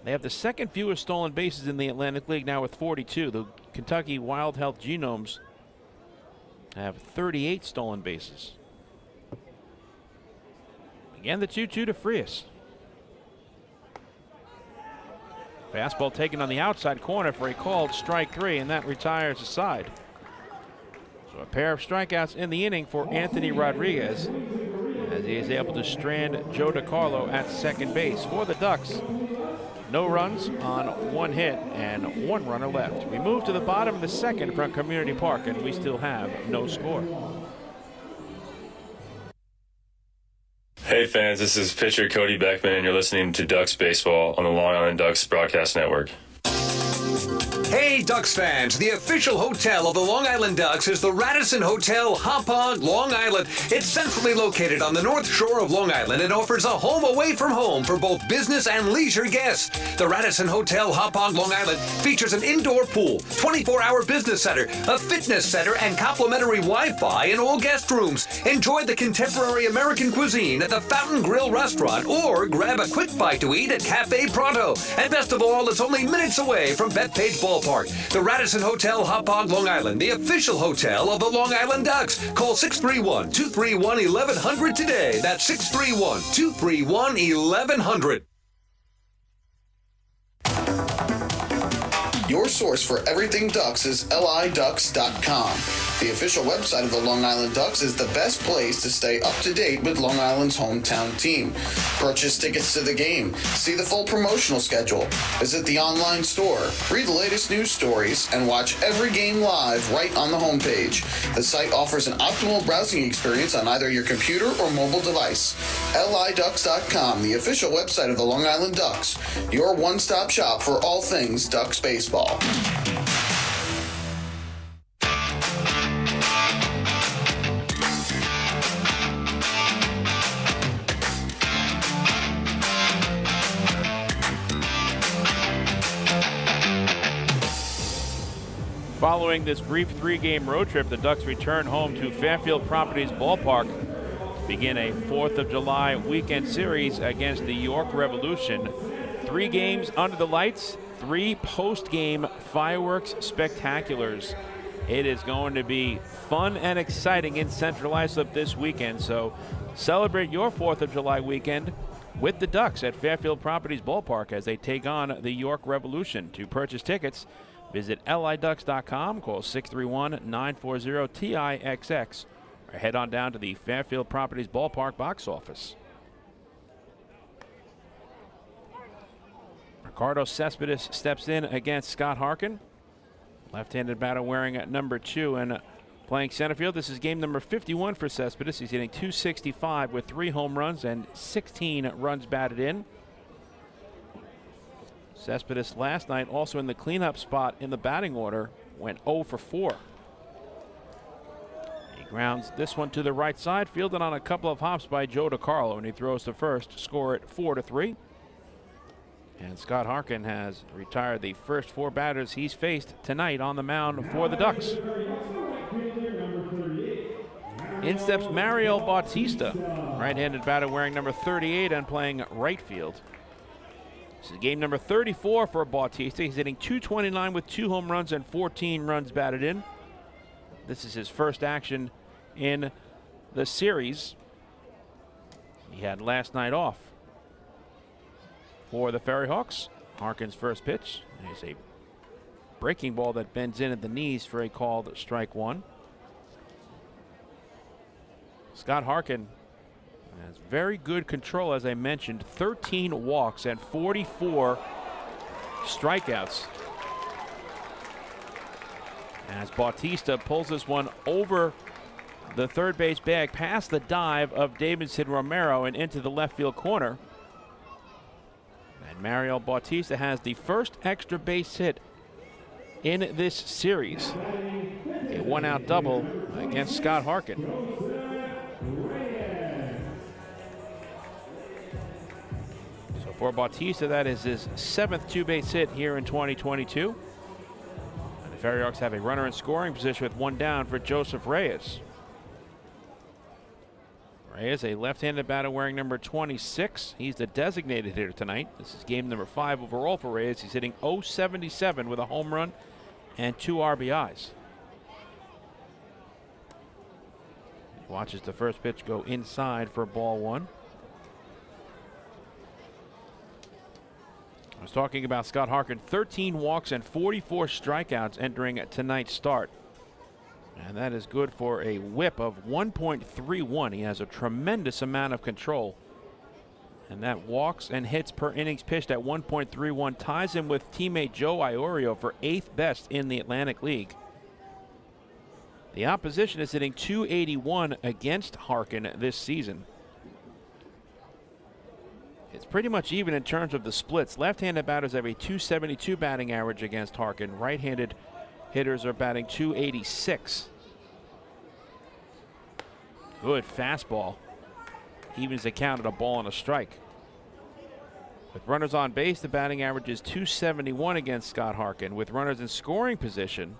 They have the 2nd fewest stolen bases in the Atlantic League now with 42. The Kentucky Wild Health Genomes have 38 stolen bases. Again, the 2-2 to Frias. Fastball taken on the outside corner for a called strike 3, and that retires the side. So a pair of strikeouts in the inning for Anthony Rodriguez, as he is able to strand Joe DiCarlo at second base. For the Ducks, no runs on 1 hit and 1 runner left. We move to the bottom of the 2nd from Community Park, and we still have no score. Hey fans, this is pitcher Cody Beckman, and you're listening to Ducks Baseball on the Long Island Ducks Broadcast Network. Hey Ducks fans, the official hotel of the Long Island Ducks is the Radisson Hotel Hauppauge, Long Island. It's centrally located on the north shore of Long Island and offers a home away from home for both business and leisure guests. The Radisson Hotel Hauppauge, Long Island features an indoor pool, 24-hour business center, a fitness center, and complimentary Wi-Fi in all guest rooms. Enjoy the contemporary American cuisine at the Fountain Grill restaurant, or grab a quick bite to eat at Cafe Pronto. And best of all, it's only minutes away from Bethpage Ballpark. The Radisson Hotel Hauppauge, Long Island, the official hotel of the Long Island Ducks. Call 631-231-1100 today. That's 631-231-1100. Your source for everything Ducks is liducks.com. The official website of the Long Island Ducks is the best place to stay up to date with Long Island's hometown team. Purchase tickets to the game, see the full promotional schedule, visit the online store, read the latest news stories, and watch every game live right on the homepage. The site offers an optimal browsing experience on either your computer or mobile device. liducks.com, the official website of the Long Island Ducks, your one-stop shop for all things Ducks baseball. Following this brief 3-game road trip, the Ducks return home to Fairfield Properties Ballpark to begin a 4th of July weekend series against the York Revolution. 3 games under the lights, 3 post-game fireworks spectaculars It is going to be fun and exciting in Central Islip this weekend. So celebrate your 4th of July weekend with the Ducks at Fairfield Properties Ballpark as they take on the York Revolution. To purchase tickets, visit liducks.com, call 631-940-TIXX, or head on down to the Fairfield Properties Ballpark box office. Ricardo Cespedes steps in against Scott Harkin. Left-handed batter wearing at number 2 and playing center field. This is game number 51 for Cespedes. He's hitting .265 with 3 home runs and 16 runs batted in. Cespedes last night also in the cleanup spot in the batting order went 0 for 4. He grounds this one to the right side, fielded on a couple of hops by Joe DiCarlo, and he throws to first, score it 4-3. And Scott Harkin has retired the first 4 batters he's faced tonight on the mound for the Ducks. In steps Mario Bautista, right-handed batter wearing number 38 and playing right field. This is game number 34 for Bautista. He's hitting .229 with 2 home runs and 14 runs batted in. This is his first action in the series. He had last night off. For the FerryHawks, Harkin's first pitch is a breaking ball that bends in at the knees for a called strike 1. Scott Harkin has very good control, as I mentioned, 13 walks and 44 strikeouts. As Bautista pulls this one over the third base bag past the dive of Davidson Romero and into the left field corner. And Mario Bautista has the first extra base hit in this series. A 1-out double against Scott Harkin. So for Bautista, that is his 7th 2-base hit here in 2022. And the FerryHawks have a runner in scoring position with 1 down for Joseph Reyes. Reyes, a left-handed batter wearing number 26. He's the designated hitter tonight. This is game number 5 overall for Reyes. He's hitting .077 with a home run and 2 RBIs. He watches the first pitch go inside for ball 1. I was talking about Scott Harkin, 13 walks and 44 strikeouts entering tonight's start. And that is good for a whip of 1.31. He has a tremendous amount of control. And that walks and hits per innings pitched at 1.31 ties him with teammate Joe Iorio for 8th best in the Atlantic League. The opposition is hitting .281 against Harkin this season. It's pretty much even in terms of the splits. Left-handed batters have a .272 batting average against Harkin. Right-handed hitters are batting .286. Good fastball. Evens the count at a ball and a strike. With runners on base, the batting average is .271 against Scott Harkin. With runners in scoring position,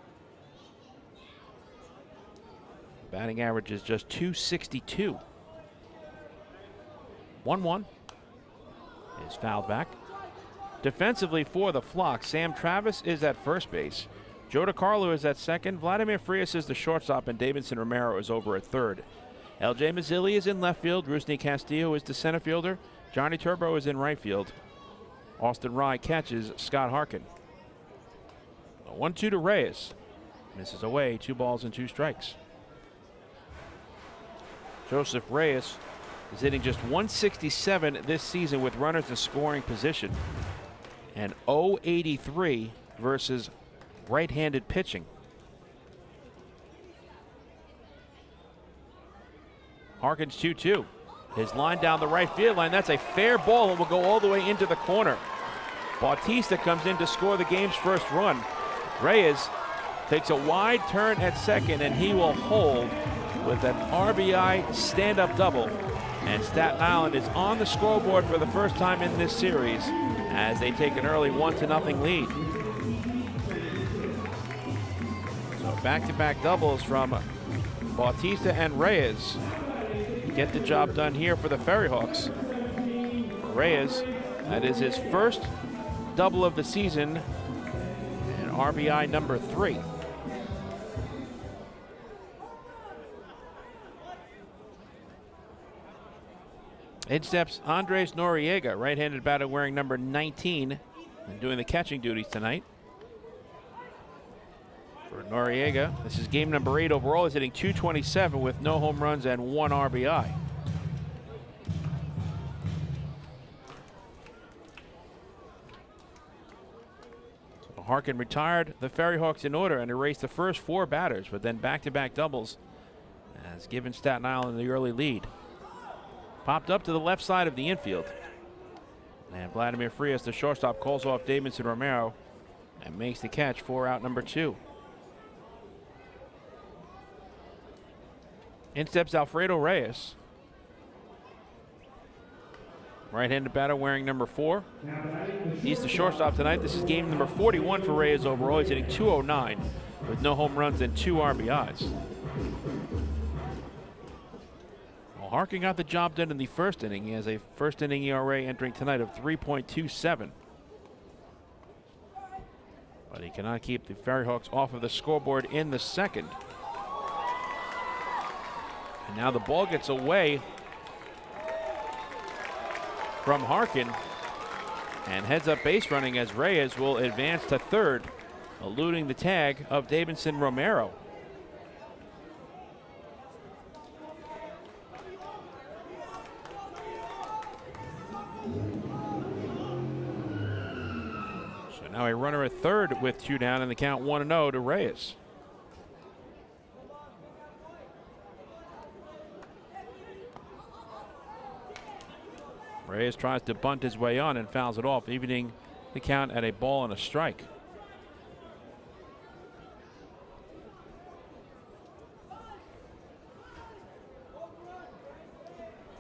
the batting average is just .262. 1-1 is fouled back. Defensively for the Flock, Sam Travis is at first base. Joe DiCarlo is at second. Vladimir Frias is the shortstop, and Davidson Romero is over at third. L.J. Mazzilli is in left field. Rusney Castillo is the center fielder. Johnny Turbo is in right field. Austin Rye catches Scott Harkin. 1-2 to Reyes. Misses away, 2 balls and 2 strikes. Joseph Reyes is hitting just .167 this season with runners in scoring position. And .083 versus right-handed pitching. Harkin's 2-2. His line down the right field line. That's a fair ball and will go all the way into the corner. Bautista comes in to score the game's first run. Reyes takes a wide turn at second, and he will hold with an RBI stand-up double. And Staten Island is on the scoreboard for the first time in this series as they take an early 1-0 lead. So back-to-back doubles from Bautista and Reyes get the job done here for the FerryHawks. Reyes, that is his first double of the season and RBI number 3. In steps Andres Noriega, right-handed batter wearing number 19 and doing the catching duties tonight. For Noriega, this is game number 8 overall. He's hitting .227 with no home runs and 1 RBI. So Harkin retired the FerryHawks in order and erased the first 4 batters, but then back-to-back doubles has given Staten Island the early lead. Popped up to the left side of the infield. And Vladimir Frias, the shortstop, calls off Davidson Romero and makes the catch for out number 2. In steps Alfredo Reyes. Right-handed batter wearing number 4. He's the shortstop tonight. This is game number 41 for Reyes overall. He's hitting .209 with no home runs and 2 RBIs. Well, Harkin got the job done in the first inning. He has a first inning ERA entering tonight of 3.27. But he cannot keep the FerryHawks off of the scoreboard in the second. And now the ball gets away from Harkin and heads up base running as Reyes will advance to third, eluding the tag of Davidson Romero. So now a runner at third with 2 down and the count 1-0 to Reyes. Reyes tries to bunt his way on and fouls it off, evening the count at a ball and a strike.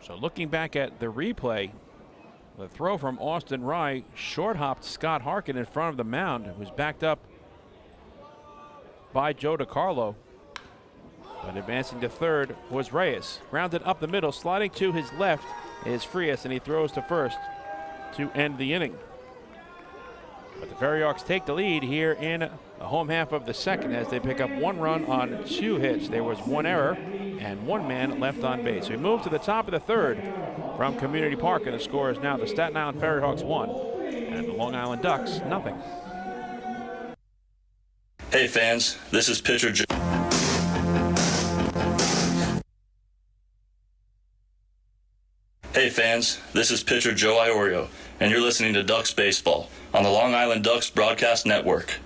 So looking back at the replay, the throw from Austin Rye short-hopped Scott Harkin in front of the mound. It was backed up by Joe DiCarlo. But advancing to third was Reyes. Grounded up the middle, sliding to his left is Frias, and he throws to first to end the inning. But the FerryHawks take the lead here in the home half of the second as they pick up 1 run on 2 hits. There was 1 error and 1 man left on base. We move to the top of the third from Community Park, and the score is now the Staten Island FerryHawks 1 and the Long Island Ducks nothing. Hey fans, this is pitcher Joe. Hey fans, this is pitcher Joe Iorio, and you're listening to Ducks Baseball on the Long Island Ducks Broadcast Network.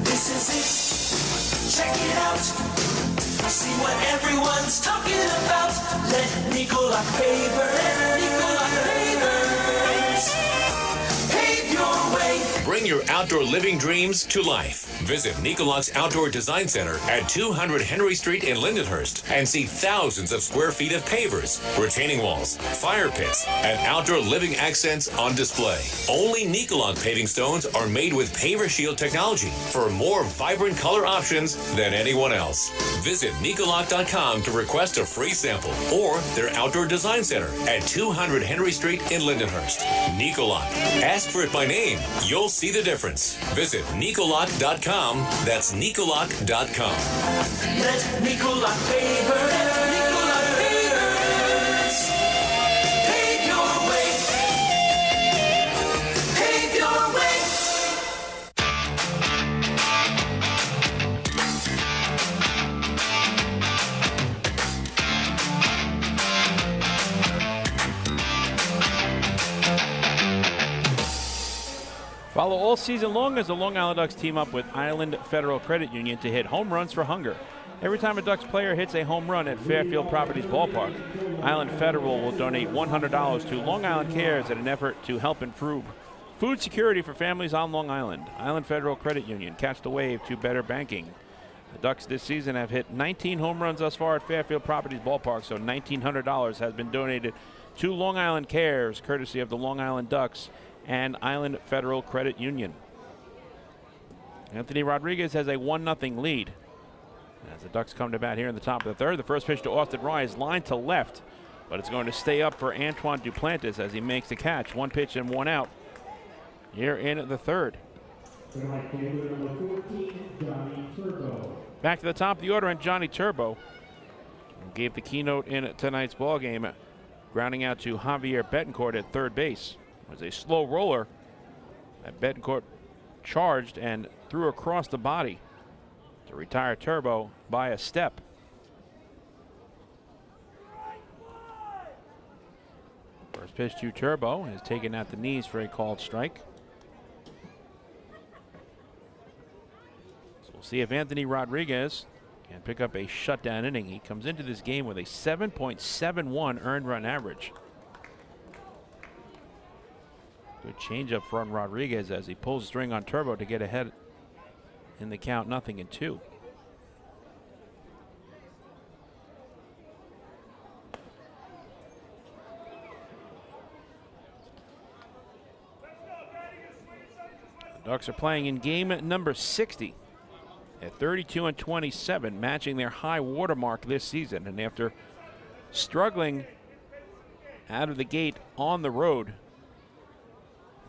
This is it. Check it out. See what everyone's talking about. Let Nicola pave your way. Bring your outdoor living dreams to life. Visit Nicolak's Outdoor Design Center at 200 Henry Street in Lindenhurst and see thousands of square feet of pavers, retaining walls, fire pits, and outdoor living accents on display. Only Nicolak paving stones are made with Paver Shield technology for more vibrant color options than anyone else. Visit Nicolak.com to request a free sample or their Outdoor Design Center at 200 Henry Street in Lindenhurst. Nicolak. Ask for it by name. You'll see the difference. Visit Nicolak.com. That's Nicolak.com. Let Nicolak pave your way. Pave your way. Follow all season long as the Long Island Ducks team up with Island Federal Credit Union to hit home runs for hunger. Every time a Ducks player hits a home run at Fairfield Properties Ballpark, Island Federal will donate $100 to Long Island Cares in an effort to help improve food security for families on Long Island. Island Federal Credit Union, catch the wave to better banking. The Ducks this season have hit 19 home runs thus far at Fairfield Properties Ballpark, so $1,900 has been donated to Long Island Cares, courtesy of the Long Island Ducks and Island Federal Credit Union. Anthony Rodriguez has a 1-0 lead as the Ducks come to bat here in the top of the third. The first pitch to Austin Rye is lined to left, but it's going to stay up for Antoine Duplantis as he makes the catch. 1 pitch and 1 out here in the third. Back to the top of the order and Johnny Turbo. gave the keynote in tonight's ball game, grounding out to Javier Betancourt at third base. It was a slow roller that Betancourt charged and threw across the body to retire Turbo by a step. First pitch to Turbo is taken at the knees for a called strike. So we'll see if Anthony Rodriguez can pick up a shutdown inning. He comes into this game with a 7.71 earned run average. Good changeup from Rodriguez as he pulls the string on Turbo to get ahead in the count, 0-2. The Ducks are playing in game number 60 at 32-27, matching their high watermark this season. And after struggling out of the gate on the road,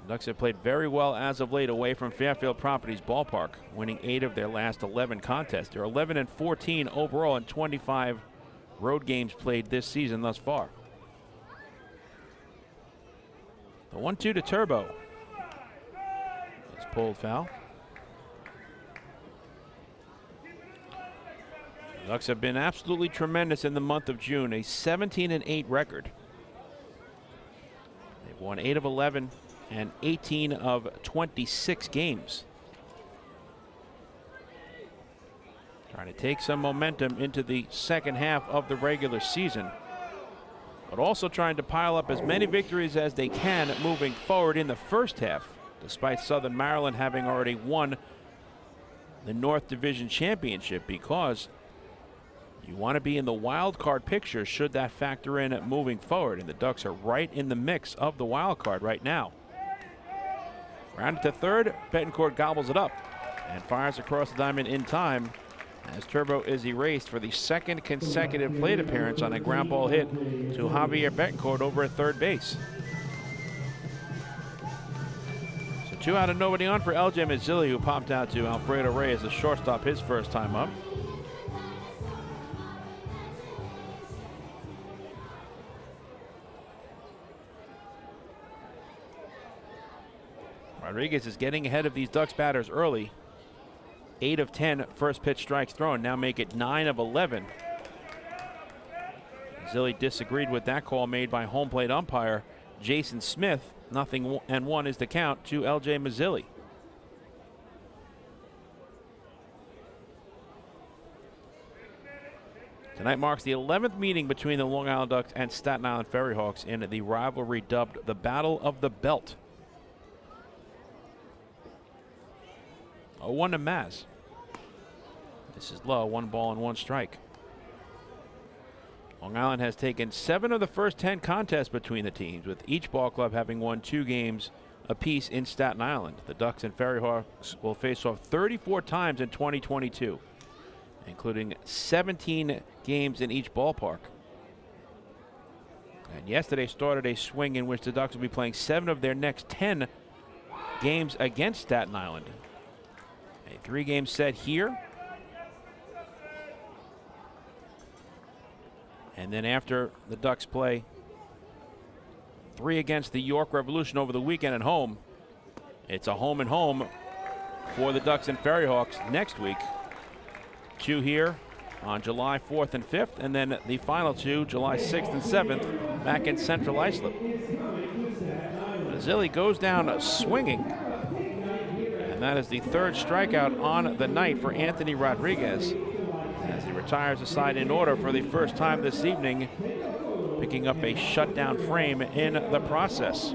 the Ducks have played very well as of late away from Fairfield Properties Ballpark, winning 8 of their last 11 contests. They're 11-14 overall in 25 road games played this season thus far. The 1-2 to Turbo is pulled foul. The Ducks have been absolutely tremendous in the month of June, a 17-8 record. They've won 8 of 11 and 18 of 26 games. Trying to take some momentum into the second half of the regular season, but also trying to pile up as many victories as they can moving forward in the first half, despite Southern Maryland having already won the North Division Championship, because you want to be in the wild card picture should that factor in moving forward, and the Ducks are right in the mix of the wild card right now. Rounded to third, Betancourt gobbles it up and fires across the diamond in time as Turbo is erased for the second consecutive plate appearance on a ground ball hit to Javier Betancourt over at third base. So 2 out and nobody on for LJ Mazzilli, who popped out to Alfredo Reyes, the shortstop, his first time up. Rodriguez is getting ahead of these Ducks batters early. 8 of 10 first pitch strikes thrown, now make it 9 of 11. Zilli disagreed with that call made by home plate umpire Jason Smith. 0-1 is the count to LJ Mazzilli. Tonight marks the 11th meeting between the Long Island Ducks and Staten Island FerryHawks in the rivalry dubbed the Battle of the Belt. 0-1 to Maz. This is low, 1 ball and 1 strike. Long Island has taken 7 of the first 10 contests between the teams, with each ball club having won 2 games apiece in Staten Island. The Ducks and FerryHawks will face off 34 times in 2022, including 17 games in each ballpark. And yesterday started a swing in which the Ducks will be playing 7 of their next 10 games against Staten Island. A 3-game set here. And then after the Ducks play 3 against the York Revolution over the weekend at home, it's a home and home for the Ducks and FerryHawks next week. 2 here on July 4th and 5th, and then the final 2, July 6th and 7th, back in Central Islip. Mazzilli goes down swinging. And that is the 3rd strikeout on the night for Anthony Rodriguez, as he retires the side in order for the first time this evening, picking up a shutdown frame in the process.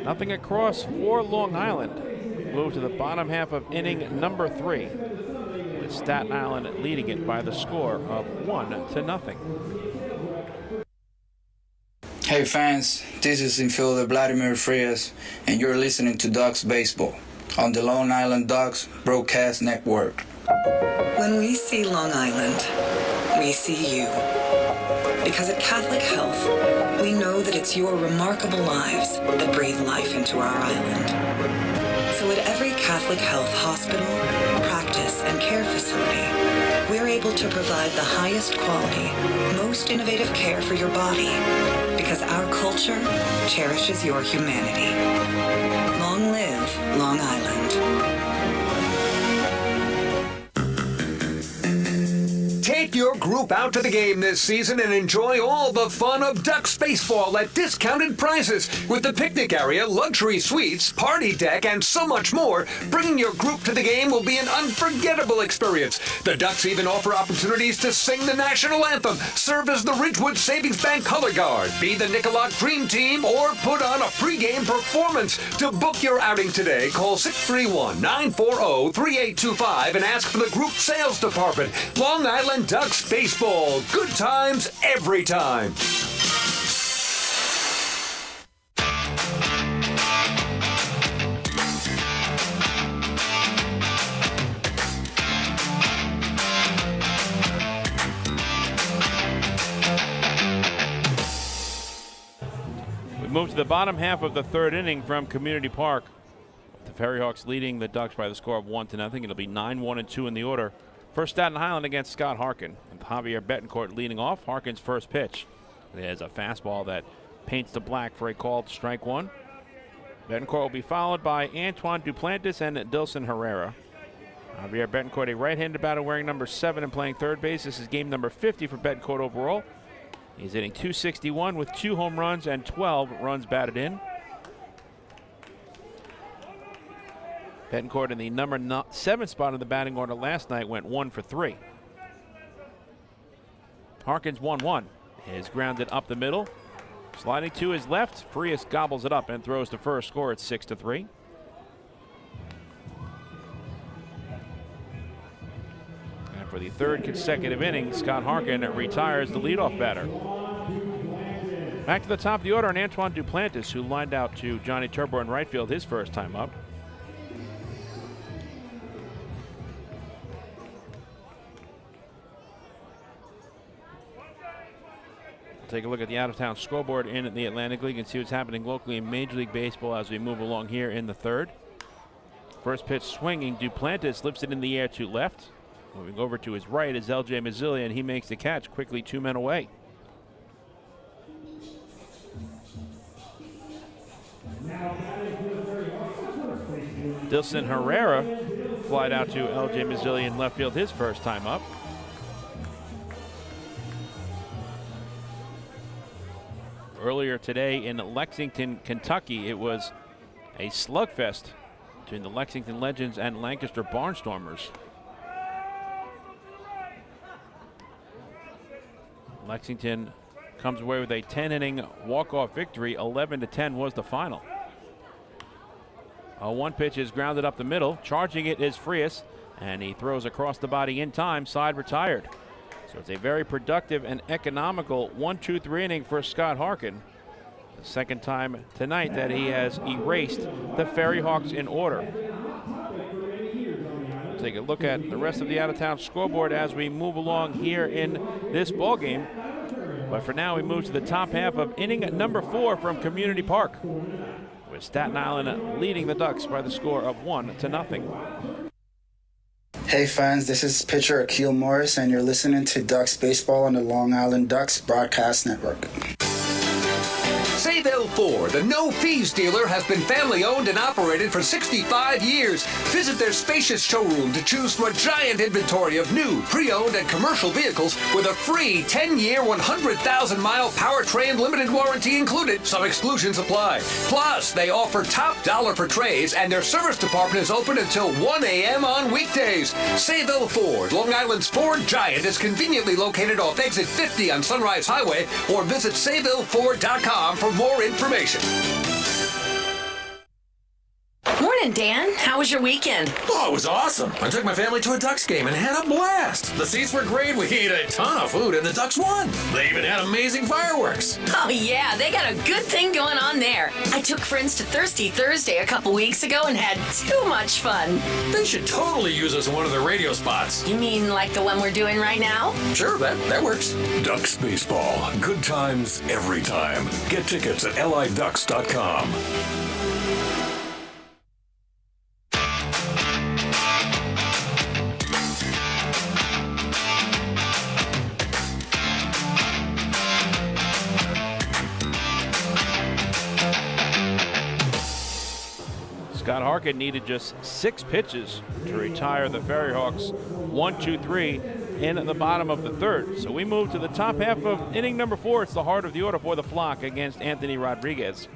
Nothing across for Long Island. Move to the bottom half of inning number 3, with Staten Island leading it by the score of 1-0. Hey fans, this is infielder Vladimir Frias, and you're listening to Ducks Baseball on the Long Island Ducks Broadcast Network. When we see Long Island, we see you. Because at Catholic Health, we know that it's your remarkable lives that breathe life into our island. So at every Catholic Health hospital, practice, and care facility, we're able to provide the highest quality, most innovative care for your body because our culture cherishes your humanity. Long live Long Island. Take your group out to the game this season and enjoy all the fun of Ducks baseball at discounted prices with the picnic area, luxury suites, party deck, and so much more. Bringing your group to the game will be an unforgettable experience. The Ducks even offer opportunities to sing the national anthem, serve as the Ridgewood Savings Bank color guard, be the Nicolot Dream Team, or put on a pregame performance. To book your outing today, call 631-940-3825 and ask for the group sales department. Long Island Ducks baseball. Good times every time. We move to the bottom half of the third inning from Community Park. The FerryHawks leading the Ducks by the score of 1-0. It'll be 9-1-2 in the order. First Staten Island against Scott Harkin. With Javier Betancourt leading off. Harkin's first pitch. There's a fastball that paints the black for a called strike one. Betancourt will be followed by Antoine Duplantis and Dilson Herrera. Javier Betancourt, a right-handed batter wearing number 7 and playing third base. This is game number 50 for Betancourt overall. He's hitting .261 with 2 home runs and 12 runs batted in. Betancourt in the number 7 spot in the batting order last night went 1 for 3. Harkins 1-1 is grounded up the middle. Sliding to his left, Frias gobbles it up and throws to first. Score at 6-3. And for the third consecutive inning, Scott Harkin retires the leadoff batter. Back to the top of the order, and Antoine Duplantis, who lined out to Johnny Turbo in right field his first time up. Take a look at the out-of-town scoreboard in the Atlantic League and see what's happening locally in Major League Baseball as we move along here in the third. First pitch swinging, Duplantis lifts it in the air to left. Moving over to his right is LJ Mazzilli, and he makes the catch quickly, 2 men away. Dilson Herrera flied out to LJ Mazzilli in left field his first time up. Earlier today in Lexington, Kentucky, it was a slugfest between the Lexington Legends and Lancaster Barnstormers. Lexington comes away with a 10-inning walk-off victory. 11-10 was the final. One pitch is grounded up the middle. Charging it is Frias, and he throws across the body in time. Side retired. So it's a very productive and economical 1-2-3 inning for Scott Harkin. The second time tonight that he has erased the FerryHawks in order. We'll take a look at the rest of the out-of-town scoreboard as we move along here in this ballgame. But for now, we move to the top half of inning number 4 from Community Park, with Staten Island leading the Ducks by the score of 1-0. Hey fans, this is pitcher Akil Morris, and you're listening to Ducks Baseball on the Long Island Ducks Broadcast Network. Sayville Ford, the no-fees dealer, has been family-owned and operated for 65 years. Visit their spacious showroom to choose from a giant inventory of new, pre-owned, and commercial vehicles with a free 10-year, 100,000-mile powertrain limited warranty included. Some exclusions apply. Plus, they offer top dollar for trays, and their service department is open until 1 a.m. on weekdays. Sayville Ford, Long Island's Ford giant, is conveniently located off exit 50 on Sunrise Highway, or visit SayvilleFord.com for more information. Morning, Dan. How was your weekend? Oh, it was awesome. I took my family to a Ducks game and had a blast. The seats were great. We ate a ton of food, and the Ducks won. They even had amazing fireworks. Oh, yeah. They got a good thing going on there. I took friends to Thirsty Thursday a couple weeks ago and had too much fun. They should totally use us in one of their radio spots. You mean like the one we're doing right now? Sure, that works. Ducks Baseball. Good times every time. Get tickets at liducks.com. Scott Harkin needed just 6 pitches to retire the FerryHawks 1-2-3 in the bottom of the third. So we move to the top half of inning number 4. It's the heart of the order for the Flock against Anthony Rodriguez.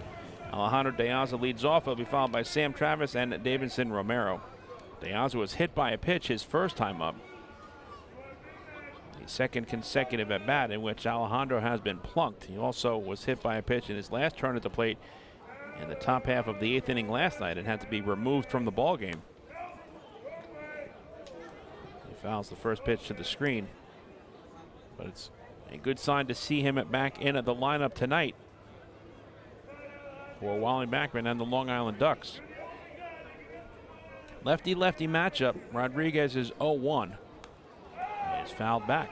Alejandro De Aza leads off. He'll be followed by Sam Travis and Davidson Romero. De Aza was hit by a pitch his first time up. The second consecutive at bat in which Alejandro has been plunked. He also was hit by a pitch in his last turn at the plate in the top half of the 8th inning last night and had to be removed from the ball game. He fouls the first pitch to the screen, but it's a good sign to see him back in at the lineup tonight for Wally Backman and the Long Island Ducks. Lefty-lefty matchup. Rodriguez is 0-1. He is fouled back.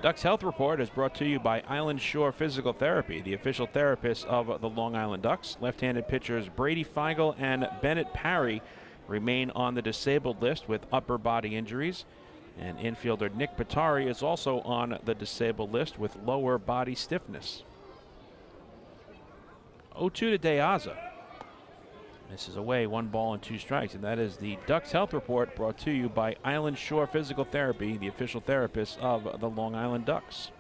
Ducks Health Report is brought to you by Island Shore Physical Therapy, the official therapist of the Long Island Ducks. Left-handed pitchers Brady Feigl and Bennett Parry remain on the disabled list with upper body injuries. And infielder Nick Pittari is also on the disabled list with lower body stiffness. 0-2 to De Aza. Misses away, 1 ball and 2 strikes, and that is the Ducks Health Report brought to you by Island Shore Physical Therapy, the official therapist of the Long Island Ducks.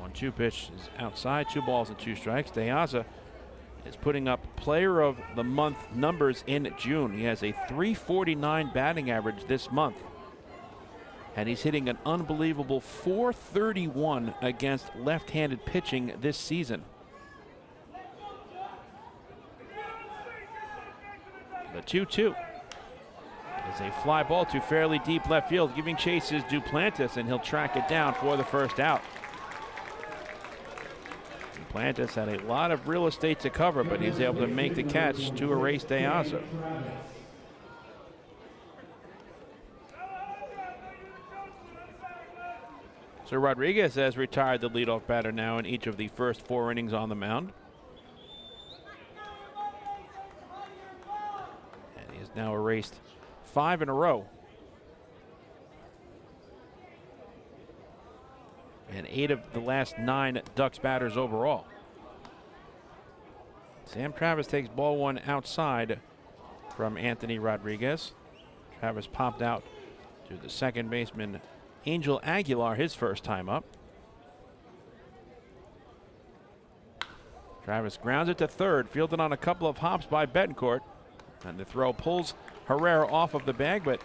One-two pitch is outside, 2 balls and 2 strikes. De Aza is putting up Player of the Month numbers in June. He has a .349 batting average this month. And he's hitting an unbelievable .431 against left-handed pitching this season. The 2-2 is a fly ball to fairly deep left field. Giving chase is Duplantis, and he'll track it down for the first out. Duplantis had a lot of real estate to cover, but he's able to make the catch to erase De Aza. So Rodriguez has retired the leadoff batter now in each of the first 4 innings on the mound. And he has now erased 5 in a row. And 8 of the last 9 Ducks batters overall. Sam Travis takes ball 1 outside from Anthony Rodriguez. Travis popped out to the second baseman Angel Aguilar, his first time up. Travis grounds it to third, fielded on a couple of hops by Betancourt. And the throw pulls Herrera off of the bag, but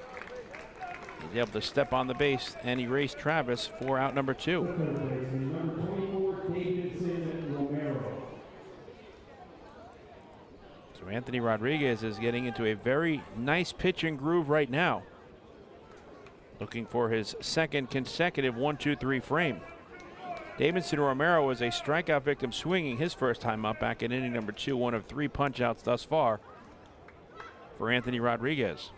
he's able to step on the base and erase Travis for out number 2. So Anthony Rodriguez is getting into a very nice pitching groove right now, looking for his second consecutive 1-2-3 frame. Davidson Romero was a strikeout victim swinging his first time up back in inning number 2, one of 3 punch-outs thus far for Anthony Rodriguez.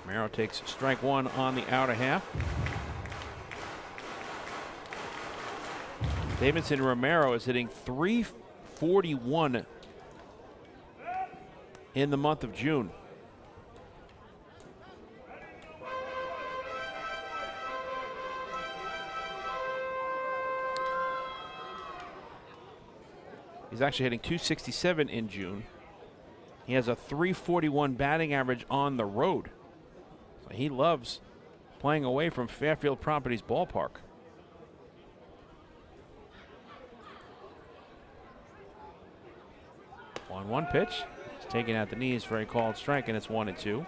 Romero takes strike 1 on the outer half. Davidson Romero is hitting .341 in the month of June. He's actually hitting .267 in June. He has a .341 batting average on the road. So he loves playing away from Fairfield Properties Ballpark. One pitch. He's taken at the knees for a called strike, and it's 1-2.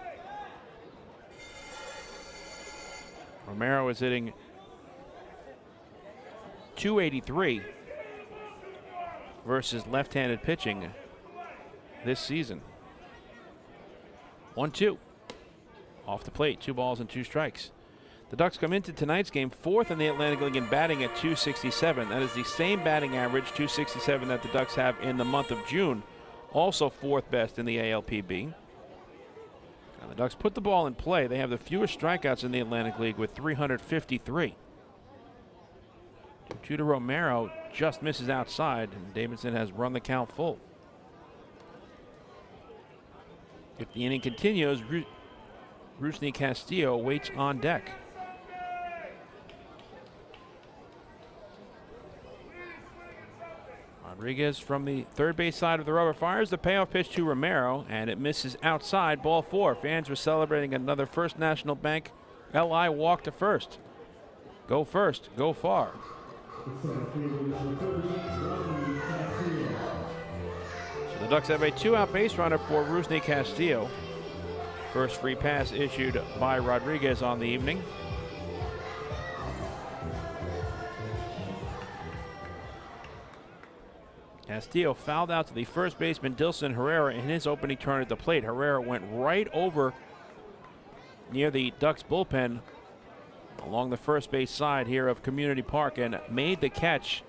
Romero is hitting .283 versus left-handed pitching this season. 1-2. Off the plate, 2 balls and 2 strikes. The Ducks come into tonight's game 4th in the Atlantic League in batting at .267. That is the same batting average, .267, that the Ducks have in the month of June. Also 4th best in the ALPB. Now the Ducks put the ball in play. They have the fewest strikeouts in the Atlantic League with 353. 2 to Romero, just misses outside, and Davidson has run the count full. If the inning continues, Rusney Castillo waits on deck. Rodriguez from the third base side of the rubber fires the payoff pitch to Romero, and it misses outside, ball 4. Fans were celebrating another First National Bank LI walk to first. Go first, go far. So the Ducks have a 2-out base runner for Rusney Castillo. First free pass issued by Rodriguez on the evening. Castillo fouled out to the first baseman Dilson Herrera in his opening turn at the plate. Herrera went right over near the Ducks bullpen along the first base side here of Community Park and made the catch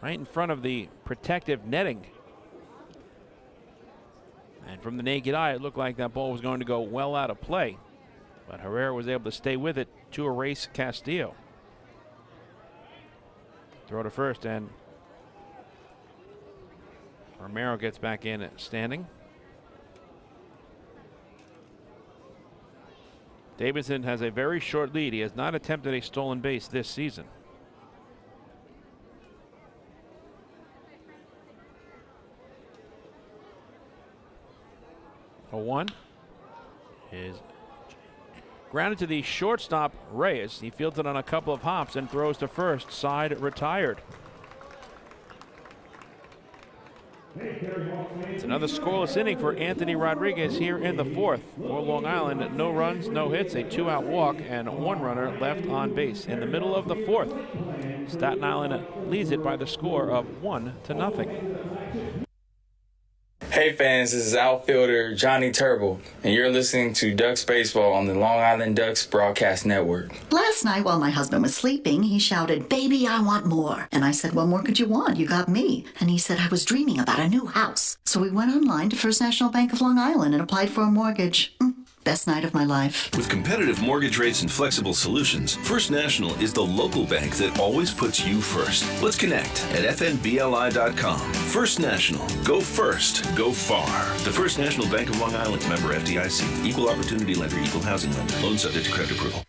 right in front of the protective netting. And from the naked eye, it looked like that ball was going to go well out of play. But Herrera was able to stay with it to erase Castillo. Throw to first, and Romero gets back in standing. Davidson has a very short lead. He has not attempted a stolen base this season. 0-1 is grounded to the shortstop Reyes. He fields it on a couple of hops and throws to first. Side retired. It's another scoreless inning for Anthony Rodriguez here in the 4th. For Long Island, no runs, no hits, a 2-out walk, and 1 runner left on base. In the middle of the 4th, Staten Island leads it by the score of 1-0. Hey fans, this is outfielder Johnny Turble, and you're listening to Ducks Baseball on the Long Island Ducks Broadcast Network. Last night while my husband was sleeping, he shouted, "Baby, I want more." And I said, "What more could you want? You got me." And he said, "I was dreaming about a new house." So we went online to First National Bank of Long Island and applied for a mortgage. Best night of my life. With competitive mortgage rates and flexible solutions, First National is the local bank that always puts you first. Let's connect at fnbli.com. First National. Go first. Go far. The First National Bank of Long Island. Member FDIC. Equal opportunity lender. Equal housing lender. Loan subject to credit approval.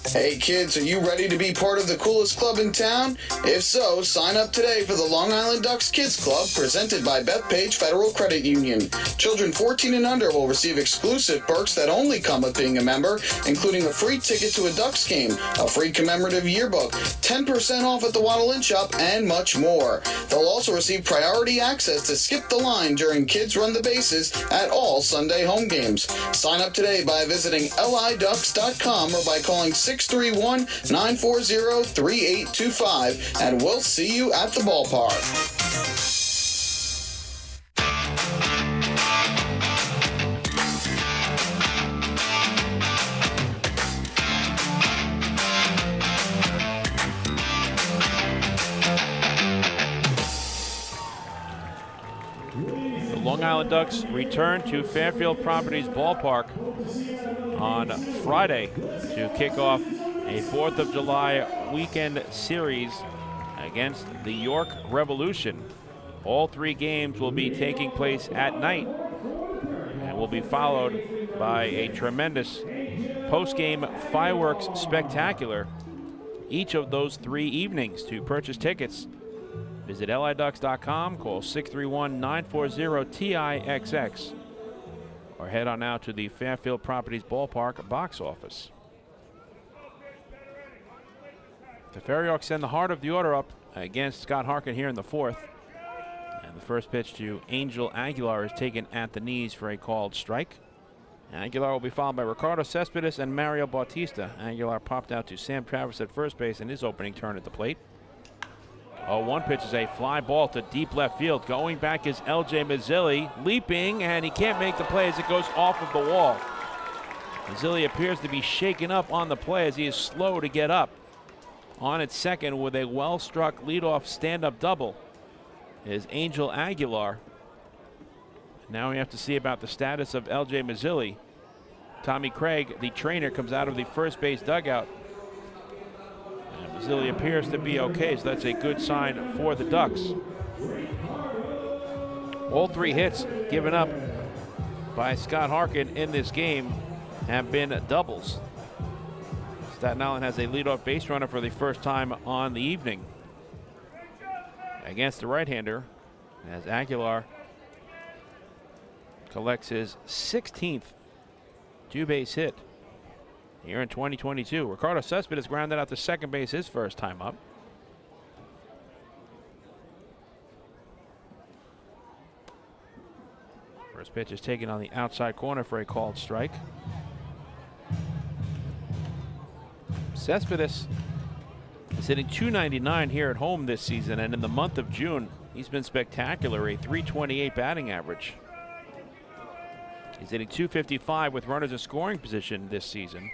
Hey kids, are you ready to be part of the coolest club in town? If so, sign up today for the Long Island Ducks Kids Club presented by Bethpage Federal Credit Union. Children 14 and under will receive exclusive perks that only come with being a member, including a free ticket to a Ducks game, a free commemorative yearbook, 10% off at the Waddle Inn Shop, and much more. They'll also receive priority access to skip the line during Kids Run the Bases at all Sunday home games. Sign up today by visiting liducks.com or by calling 631-940-3825, and we'll see you at the ballpark. The Long Island Ducks return to Fairfield Properties Ballpark on Friday to kick off a 4th of July weekend series against the York Revolution. All 3 games will be taking place at night and will be followed by a tremendous post-game fireworks spectacular each of those 3 evenings. To purchase tickets, visit liducks.com, call 631-940-TIXX, or head on out to the Fairfield Properties Ballpark box office. The FerryHawks send the heart of the order up against Scott Harkin here in the 4th. And the first pitch to Angel Aguilar is taken at the knees for a called strike. Aguilar will be followed by Ricardo Cespedes and Mario Bautista. Aguilar popped out to Sam Travis at first base in his opening turn at the plate. 0-1 pitch is a fly ball to deep left field. Going back is LJ Mazzilli, leaping, and he can't make the play as it goes off of the wall. Mazzilli appears to be shaken up on the play as he is slow to get up. On at second with a well-struck leadoff stand-up double is Angel Aguilar. Now we have to see about the status of LJ Mazzilli. Tommy Craig, the trainer, comes out of the first base dugout. And Mazzilli appears to be okay, so that's a good sign for the Ducks. All 3 hits given up by Scott Harkin in this game have been doubles. Staten Island has a leadoff base runner for the first time on the evening against the right-hander as Aguilar collects his 16th two-base hit here in 2022. Ricardo Cespedes grounded out to second base his first time up. First pitch is taken on the outside corner for a called strike. Cespedes is hitting .299 here at home this season, and in the month of June, he's been spectacular, a .328 batting average. He's hitting .255 with runners in scoring position this season,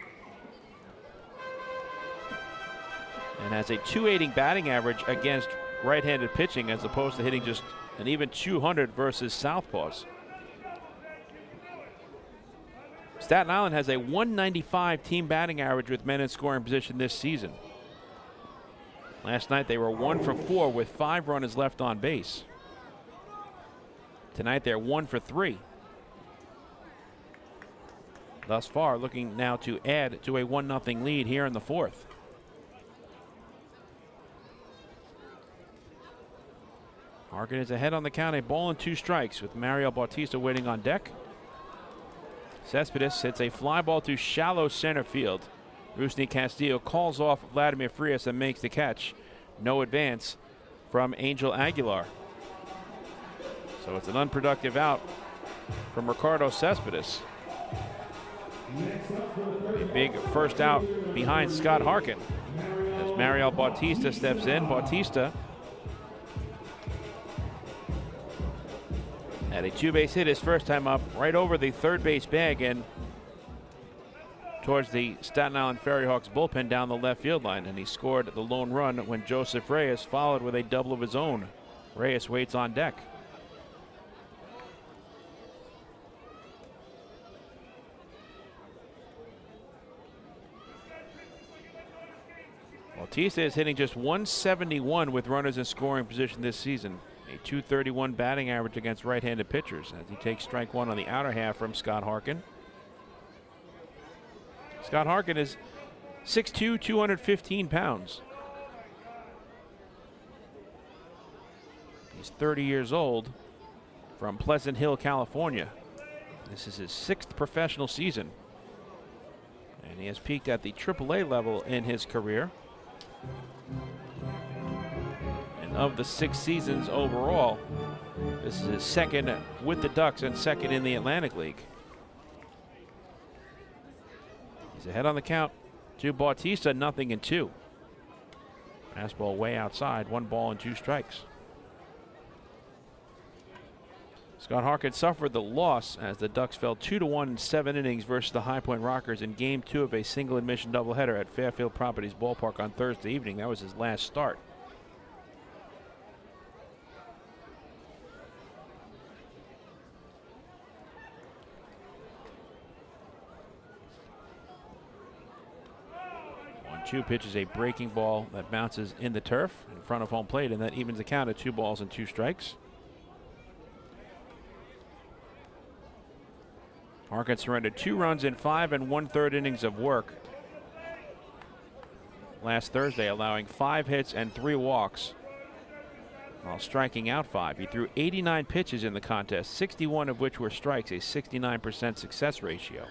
and has a .280 batting average against right-handed pitching as opposed to hitting just an even .200 versus southpaws. Staten Island has a .195 team batting average with men in scoring position this season. Last night they were 1 for 4 with 5 runners left on base. Tonight they're 1 for 3. Thus far, looking now to add to a 1-0 lead here in the fourth. Harkin is ahead on the count, a ball and 2 strikes with Mario Bautista waiting on deck. Cespedes hits a fly ball to shallow center field. Rusney Castillo calls off Vladimir Frias and makes the catch. No advance from Angel Aguilar. So it's an unproductive out from Ricardo Cespedes. A big first out behind Scott Harkin as Mario Bautista steps in. Bautista had a 2-base hit his first time up right over the third base bag and towards the Staten Island FerryHawks bullpen down the left field line, and he scored the lone run when Joseph Reyes followed with a double of his own. Reyes waits on deck. Bautista is hitting just .171 with runners in scoring position this season. A .231 batting average against right-handed pitchers as he takes strike one on the outer half from Scott Harkin. Scott Harkin is 6'2", 215 pounds. He's 30 years old from Pleasant Hill, California. This is his 6th professional season, and he has peaked at the AAA level in his career. And of the 6 seasons overall, this is his 2nd with the Ducks and 2nd in the Atlantic League. He's ahead on the count to Bautista, 0-2. Fastball way outside, 1 ball and 2 strikes. Scott Harkin suffered the loss as the Ducks fell 2-1 in 7 innings versus the High Point Rockers in Game 2 of a single admission doubleheader at Fairfield Properties Ballpark on Thursday evening. That was his last start. Two pitches a breaking ball that bounces in the turf in front of home plate, and that evens the count at 2 balls and 2 strikes. Harkin surrendered 2 runs in 5 1/3 innings of work last Thursday, allowing 5 hits and 3 walks while striking out 5. He threw 89 pitches in the contest, 61 of which were strikes, a 69% success ratio.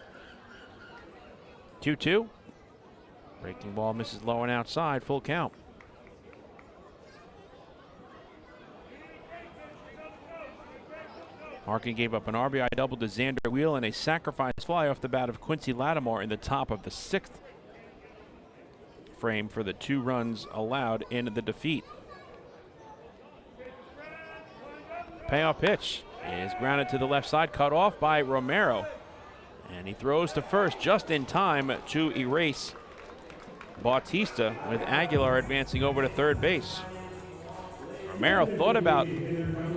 2-2. Breaking ball misses low and outside, full count. Harkin gave up an RBI double to Xander Wheel and a sacrifice fly off the bat of Quincy Lattimore in the top of the 6th frame for the 2 runs allowed in the defeat. Payoff pitch is grounded to the left side, cut off by Romero. And he throws to first just in time to erase Bautista, with Aguilar advancing over to third base. Romero thought about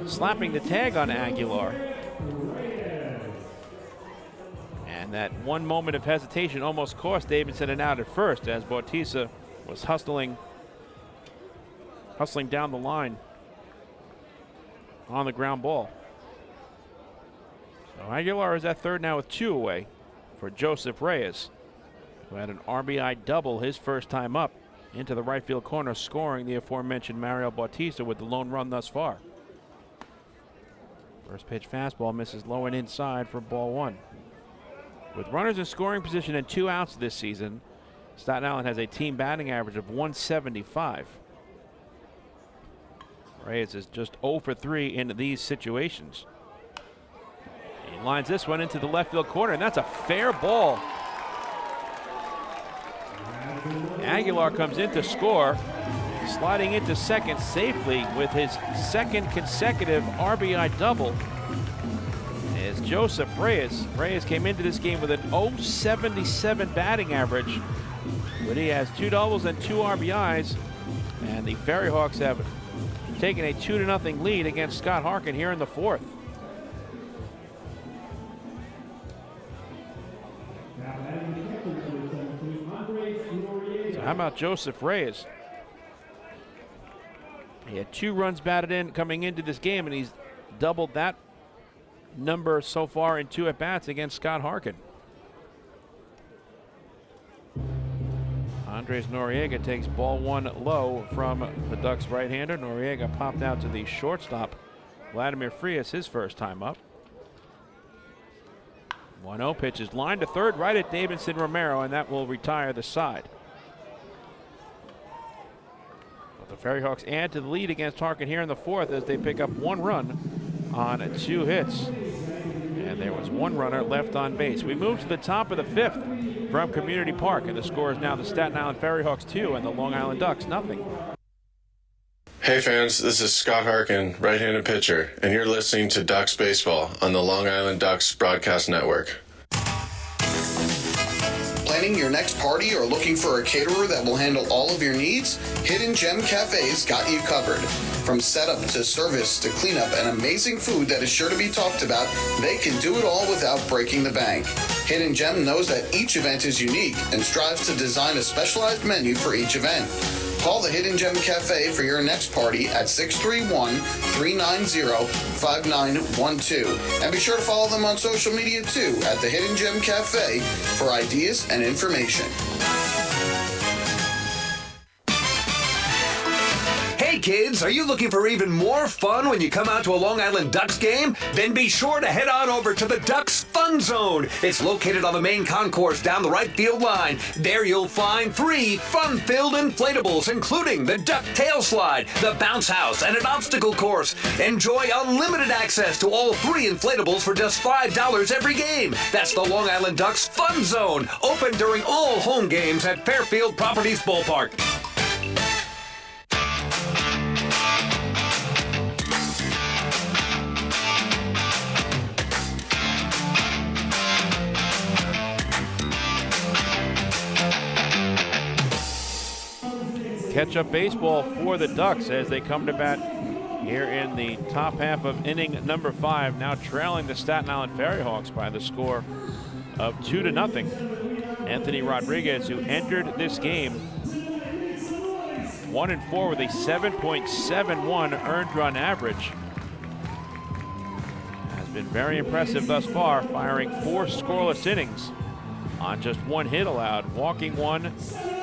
slapping the tag on Aguilar, and that one moment of hesitation almost cost Davidson an out at first as Bautista was hustling down the line on the ground ball. So Aguilar is at third now with 2 away for Joseph Reyes, who had an RBI double his first time up into the right field corner, scoring the aforementioned Mario Bautista with the lone run thus far. First pitch fastball misses low and inside for ball 1. With runners in scoring position and 2 outs this season, Staten Island has a team batting average of 175. Reyes is just 0 for 3 in these situations. He lines this one into the left field corner, and that's a fair ball. Aguilar comes in to score, sliding into second safely with his second consecutive RBI double is Joseph Reyes. Reyes came into this game with an .077 batting average, but he has 2 doubles and 2 RBIs, and the FerryHawks have taken a 2-0 lead against Scott Harkin here in the 4th. So how about Joseph Reyes? He had 2 runs batted in coming into this game, and he's doubled that number so far in 2 at-bats against Scott Harkin. Andres Noriega takes ball 1 low from the Ducks right-hander. Noriega popped out to the shortstop, Vladimir Frias, his first time up. 1-0 pitch is lined to third right at Davidson Romero, and that will retire the side. But the FerryHawks add to the lead against Harkin here in the 4th as they pick up 1 run on 2 hits. And there was 1 runner left on base. We move to the top of the 5th from Community Park, and the score is now the Staten Island FerryHawks 2 and the Long Island Ducks 0. Hey fans, this is Scott Harkin, right-handed pitcher, and you're listening to Ducks Baseball on the Long Island Ducks Broadcast Network. Planning your next party or looking for a caterer that will handle all of your needs? Hidden Gem Cafe's got you covered. From setup to service to cleanup and amazing food that is sure to be talked about, they can do it all without breaking the bank. Hidden Gem knows that each event is unique and strives to design a specialized menu for each event. Call the Hidden Gem Cafe for your next party at 631-390-5912. And be sure to follow them on social media too at the Hidden Gem Cafe for ideas and information. Hey kids, are you looking for even more fun when you come out to a Long Island Ducks game? Then be sure to head on over to the Ducks Fun Zone. It's located on the main concourse down the right field line. There you'll find 3 fun-filled inflatables, including the Duck Tail Slide, the Bounce House, and an obstacle course. Enjoy unlimited access to all 3 inflatables for just $5 every game. That's the Long Island Ducks Fun Zone, open during all home games at Fairfield Properties Ballpark. Catch-up baseball for the Ducks as they come to bat here in the top half of inning number 5, now trailing the Staten Island FerryHawks by the score of 2-0. Anthony Rodriguez, who entered this game 1-4 with a 7.71 earned run average, has been very impressive thus far, firing 4 scoreless innings on just 1 hit allowed, walking 1,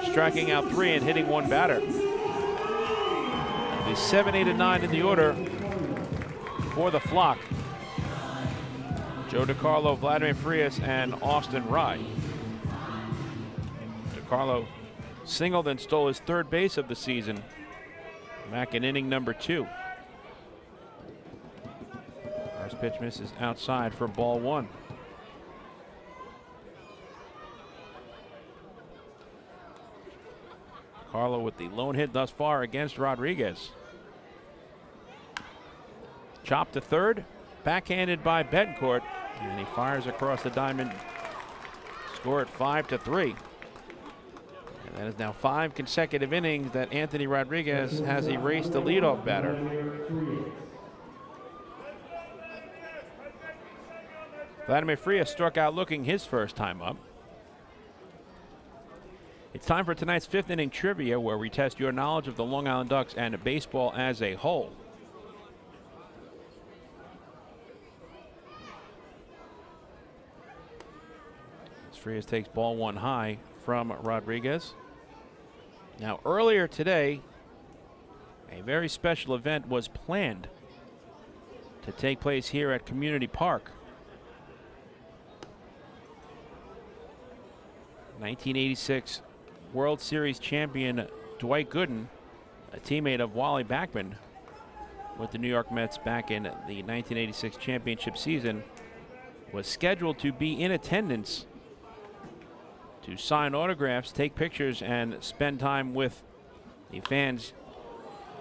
striking out 3, and hitting 1 batter. The 7, 8, and 9 in the order for the flock: Joe DiCarlo, Vladimir Frias, and Austin Rye. DiCarlo singled and stole his 3rd base of the season back in inning number 2. First pitch misses outside for ball 1. Carlo with the lone hit thus far against Rodriguez. Chopped to third, backhanded by Betancourt, and he fires across the diamond. Score at 5-3. And that is now 5 consecutive innings that Anthony Rodriguez has erased the leadoff batter. Vladimir Frias struck out looking his first time up. It's time for tonight's 5th inning trivia, where we test your knowledge of the Long Island Ducks and baseball as a whole. Frias takes ball one high from Rodriguez. Now, earlier today, a very special event was planned to take place here at Community Park. 1986 World Series champion Dwight Gooden, a teammate of Wally Backman with the New York Mets back in the 1986 championship season, was scheduled to be in attendance to sign autographs, take pictures, and spend time with the fans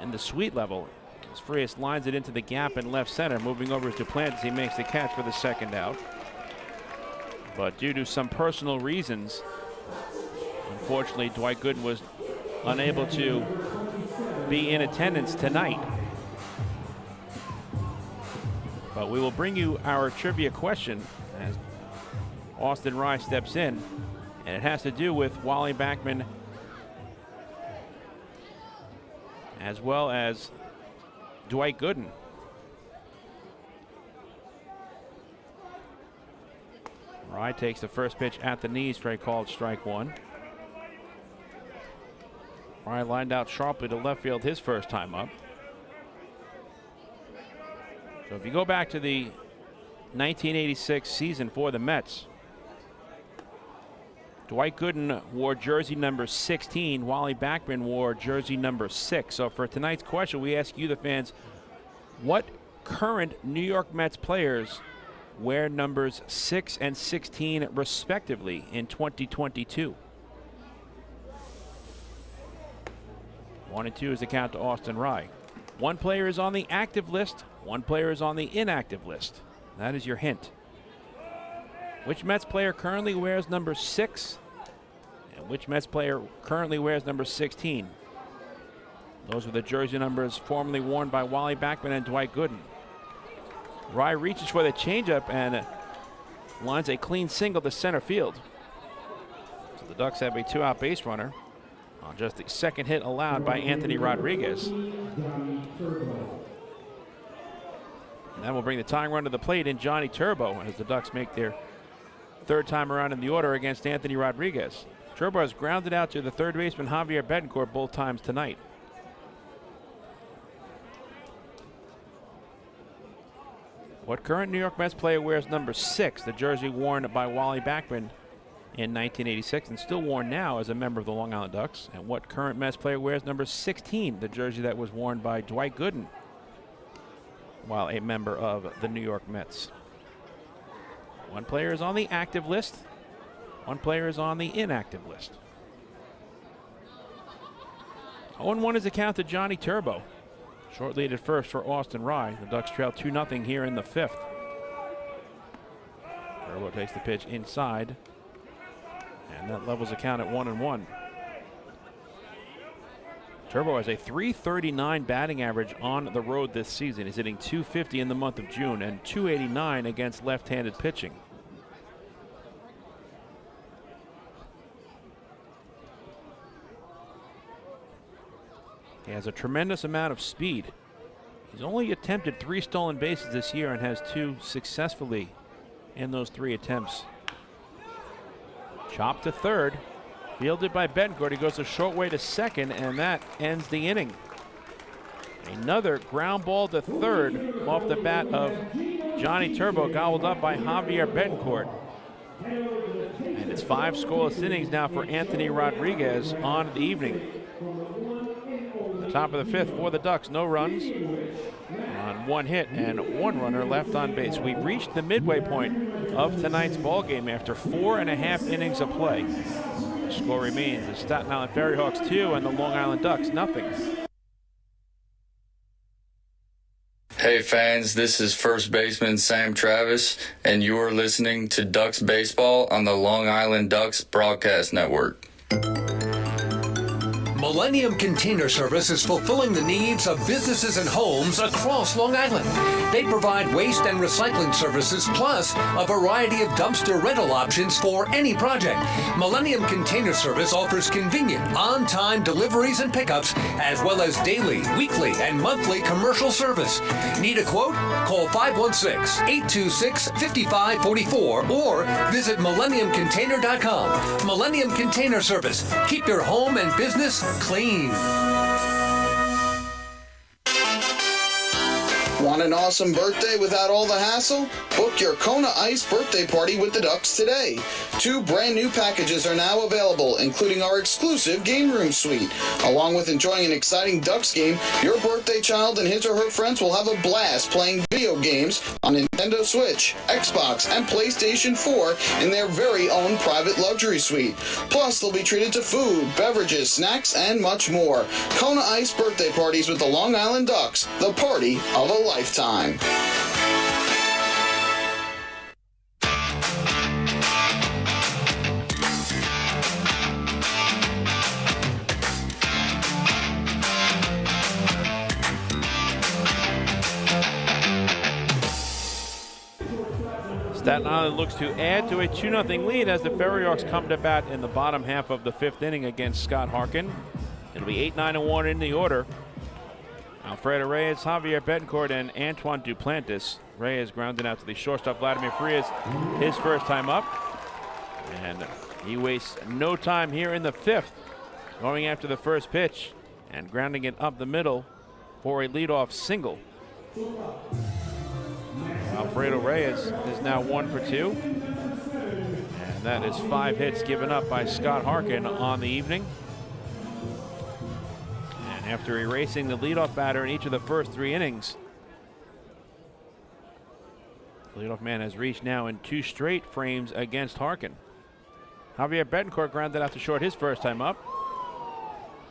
in the suite level. As Frias lines it into the gap in left center, moving over to Duplantis. He makes the catch for the second out. But due to some personal reasons, unfortunately, Dwight Gooden was unable to be in attendance tonight. But we will bring you our trivia question as Austin Rye steps in, and it has to do with Wally Backman as well as Dwight Gooden. Rye takes the first pitch at the knees, straight called strike one. Rye lined out sharply to left field his first time up. So if you go back to the 1986 season for the Mets, Dwight Gooden wore jersey number 16. Wally Backman wore jersey number 6. So for tonight's question, we ask you, the fans, what current New York Mets players wear numbers 6 and 16 respectively in 2022? 1-2 is the count to Austin Rye. One player is on the active list, one player is on the inactive list. That is your hint. Which Mets player currently wears number 6? And which Mets player currently wears number 16? Those are the jersey numbers formerly worn by Wally Backman and Dwight Gooden. Rye reaches for the changeup and lines a clean single to center field. So the Ducks have a 2-out base runner on just the second hit allowed by Anthony Rodriguez. And that will bring the tying run to the plate in Johnny Turbo as the Ducks make their third time around in the order against Anthony Rodriguez. Turbo has grounded out to the third baseman Javier Betancourt both times tonight. What current New York Mets player wears number 6, the jersey worn by Wally Backman in 1986 and still worn now as a member of the Long Island Ducks? And what current Mets player wears number 16, the jersey that was worn by Dwight Gooden while a member of the New York Mets? One player is on the active list, one player is on the inactive list. 0-1 is the count to Johnny Turbo. Short lead at first for Austin Rye. The Ducks trail 2-0 here in the 5th. Turbo takes the pitch inside, and that levels the count at 1-1. Turbo has a .339 batting average on the road this season. He's hitting .250 in the month of June and .289 against left-handed pitching. He has a tremendous amount of speed. He's only attempted 3 stolen bases this year and has 2 successfully in those 3 attempts. Chopped to third. Fielded by Betancourt. He goes a short way to second, and that ends the inning. Another ground ball to third off the bat of Johnny Turbo, gobbled up by Javier Betancourt. And it's 5 scoreless innings now for Anthony Rodriguez on the evening. The top of the 5th for the Ducks, no runs on 1 hit and 1 runner left on base. We've reached the midway point of tonight's ball game after 4.5 innings of play. The score remains the Staten Island FerryHawks 2 and the Long Island Ducks 0. Hey fans, this is first baseman Sam Travis, and you are listening to Ducks Baseball on the Long Island Ducks Broadcast Network. Millennium Container Service is fulfilling the needs of businesses and homes across Long Island. They provide waste and recycling services plus a variety of dumpster rental options for any project. Millennium Container Service offers convenient, on-time deliveries and pickups, as well as daily, weekly, and monthly commercial service. Need a quote? Call 516-826-5544 or visit MillenniumContainer.com. Millennium Container Service. Keep your home and business clean. Want an awesome birthday without all the hassle? Book your Kona Ice birthday party with the Ducks today. 2 brand new packages are now available, including our exclusive game room suite. Along with enjoying an exciting Ducks game, your birthday child and his or her friends will have a blast playing video games on Nintendo Switch, Xbox, and PlayStation 4 in their very own private luxury suite. Plus, they'll be treated to food, beverages, snacks, and much more. Kona Ice birthday parties with the Long Island Ducks, the party of a lifetime. Staten Island looks to add to a 2-0 lead as the FerryHawks come to bat in the bottom half of the 5th inning against Scott Harkin. It'll be 8-9-1 in the order. Alfredo Reyes, Javier Betancourt, and Antoine Duplantis. Reyes grounded out to the shortstop Vladimir Frias, his first time up. And he wastes no time here in the 5th, going after the first pitch and grounding it up the middle for a leadoff single. Alfredo Reyes is now 1 for 2. And that is 5 hits given up by Scott Harkin on the evening. And after erasing the leadoff batter in each of the first 3 innings, the leadoff man has reached now in 2 straight frames against Harkin. Javier Betancourt grounded out to short his first time up.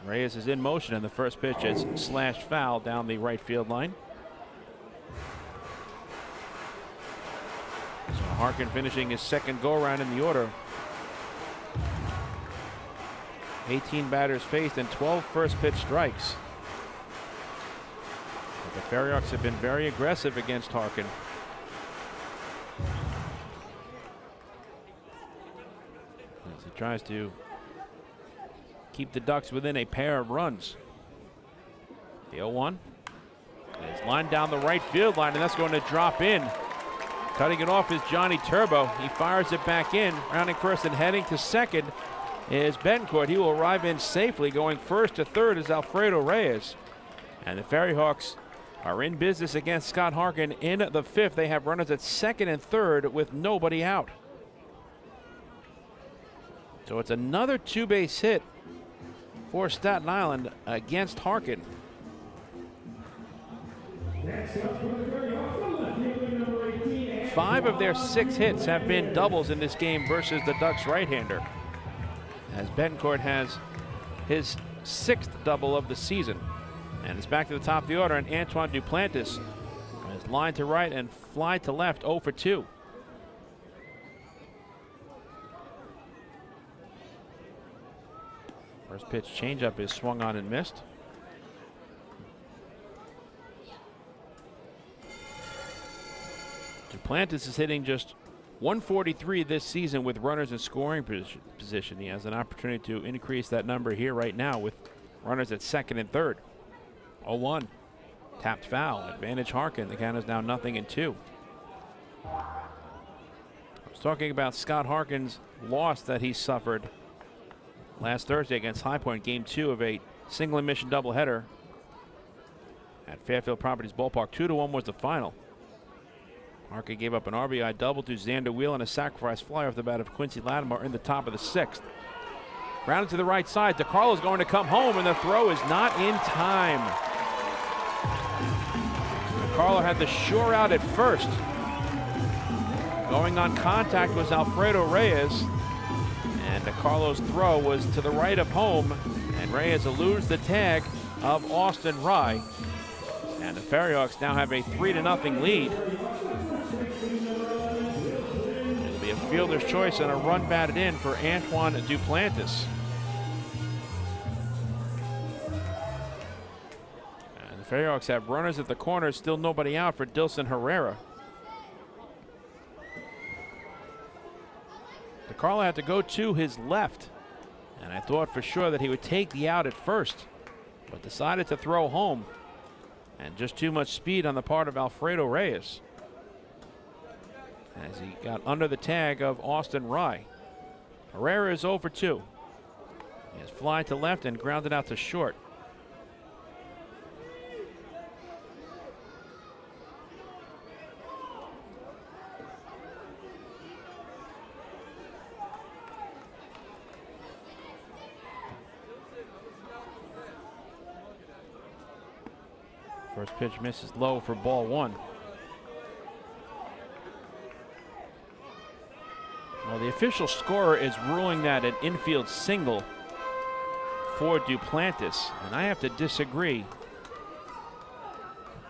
Reyes is in motion, and the first pitch is slashed foul down the right field line. So Harkin finishing his second go-around in the order. 18 batters faced and 12 first-pitch strikes. But the FerryHawks have been very aggressive against Harkin. As he tries to keep the Ducks within a pair of runs. The 0-1. It's lined down the right field line, and that's going to drop in. Cutting it off is Johnny Turbo. He fires it back in, rounding first and heading to second is Betancourt. He will arrive in safely. Going first to third is Alfredo Reyes. And the FerryHawks are in business against Scott Harkin in the 5th. They have runners at second and third with nobody out. So it's another 2-base hit for Staten Island against Harkin. Next up for the FerryHawks, number 18. 5 of their 6 hits have been doubles in this game versus the Ducks right-hander, as Betancourt has his 6th double of the season. And it's back to the top of the order, and Antoine Duplantis is lined to right and fly to left, 0 for 2. First pitch changeup is swung on and missed. Duplantis is hitting just .143 this season with runners in scoring position. He has an opportunity to increase that number here right now with runners at second and third. 0-1. Tapped foul. Advantage Harkin. The count is now 0-2. I was talking about Scott Harkin's loss that he suffered last Thursday against High Point, game 2 of a single admission doubleheader at Fairfield Properties Ballpark. 2-1 was the final. Harkin gave up an RBI double to Xander Wheel and a sacrifice fly off the bat of Quincy Latimer in the top of the 6th. Grounded to the right side. DeCarlo's going to come home, and the throw is not in time. DeCarlo had the shore out at first. Going on contact was Alfredo Reyes, and DeCarlo's throw was to the right of home, and Reyes eludes the tag of Austin Rye. And the FerryHawks now have a 3-0 lead. It'll be a fielder's choice and a run batted in for Antoine Duplantis. And the FerryHawks have runners at the corners, still nobody out for Dilson Herrera. DeCarlo had to go to his left, and I thought for sure that he would take the out at first, but decided to throw home. And just too much speed on the part of Alfredo Reyes, as he got under the tag of Austin Rye. Herrera is 0 for 2. He has fly to left and grounded out to short. First pitch misses low for ball 1. Well, the official scorer is ruling that an infield single for Duplantis, and I have to disagree.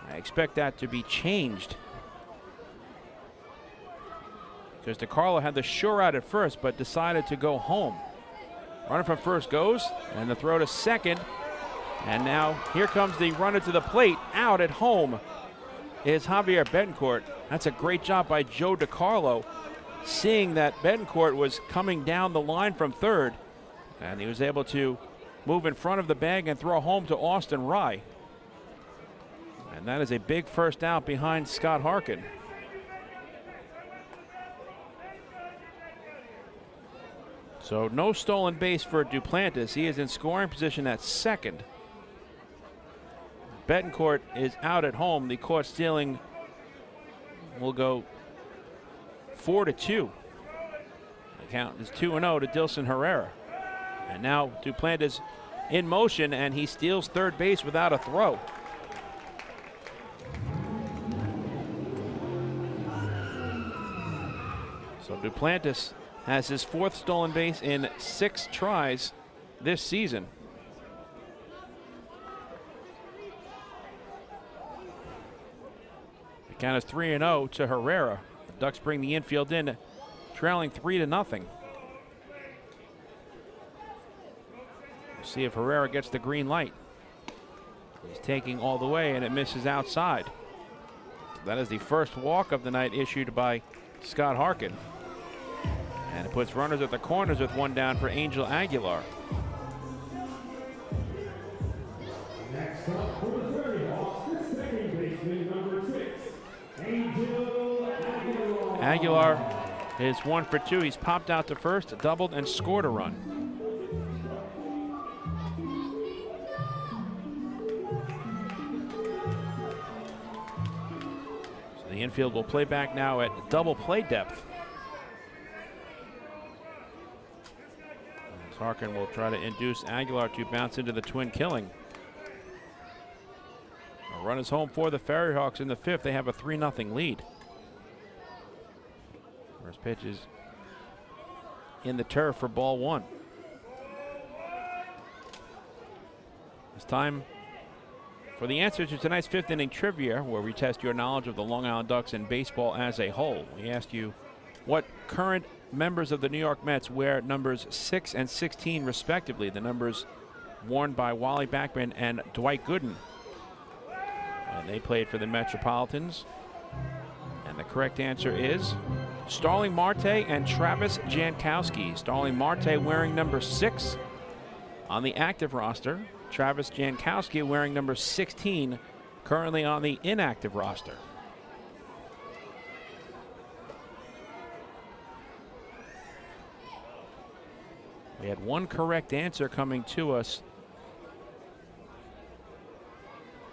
I expect that to be changed, because DeCarlo had the sure out at first but decided to go home. Runner from first goes, and the throw to second. And now here comes the runner to the plate. Out at home is Javier Betancourt. That's a great job by Joe DeCarlo, seeing that Betancourt was coming down the line from third, and he was able to move in front of the bag and throw home to Austin Rye. And that is a big first out behind Scott Harkin. So no stolen base for Duplantis. He is in scoring position at second. Betancourt is out at home. The caught stealing will go 4-2. The count is 2-0 to Dilson Herrera. And now Duplantis in motion, and he steals third base without a throw. So Duplantis has his 4th stolen base in 6 tries this season. The count is 3-0 to Herrera. The Ducks bring the infield in, trailing 3-0. We'll see if Herrera gets the green light. He's taking all the way, and it misses outside. That is the first walk of the night issued by Scott Harkin. And it puts runners at the corners with one down for Angel Aguilar. Next up for the FerryHawks, the second baseman, number 6, Angel Aguilar. Aguilar is 1 for 2. He's popped out to first, doubled, and scored a run. So the infield will play back now at double play depth. Harkin will try to induce Aguilar to bounce into the twin killing. A run is home for the FerryHawks in the 5th. They have a 3-0 lead. First pitch is in the turf for ball 1. It's time for the answer to tonight's 5th inning trivia, where we test your knowledge of the Long Island Ducks and baseball as a whole. We ask you what current members of the New York Mets wear numbers 6 and 16 respectively, the numbers worn by Wally Backman and Dwight Gooden. And they played for the Metropolitans. And the correct answer is Starling Marte and Travis Jankowski. Starling Marte wearing number 6 on the active roster. Travis Jankowski wearing number 16 currently on the inactive roster. We had one correct answer coming to us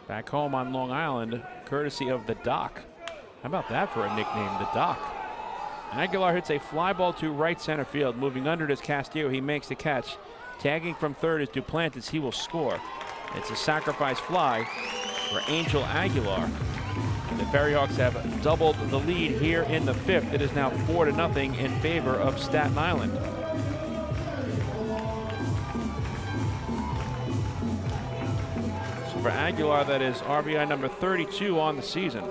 back home on Long Island, courtesy of the Doc. How about that for a nickname, the Doc? Aguilar hits a fly ball to right center field. Moving under it is Castillo. He makes the catch. Tagging from third is Duplantis. He will score. It's a sacrifice fly for Angel Aguilar. And the FerryHawks have doubled the lead here in the 5th. It is now 4-0 in favor of Staten Island. For Aguilar, that is RBI number 32 on the season.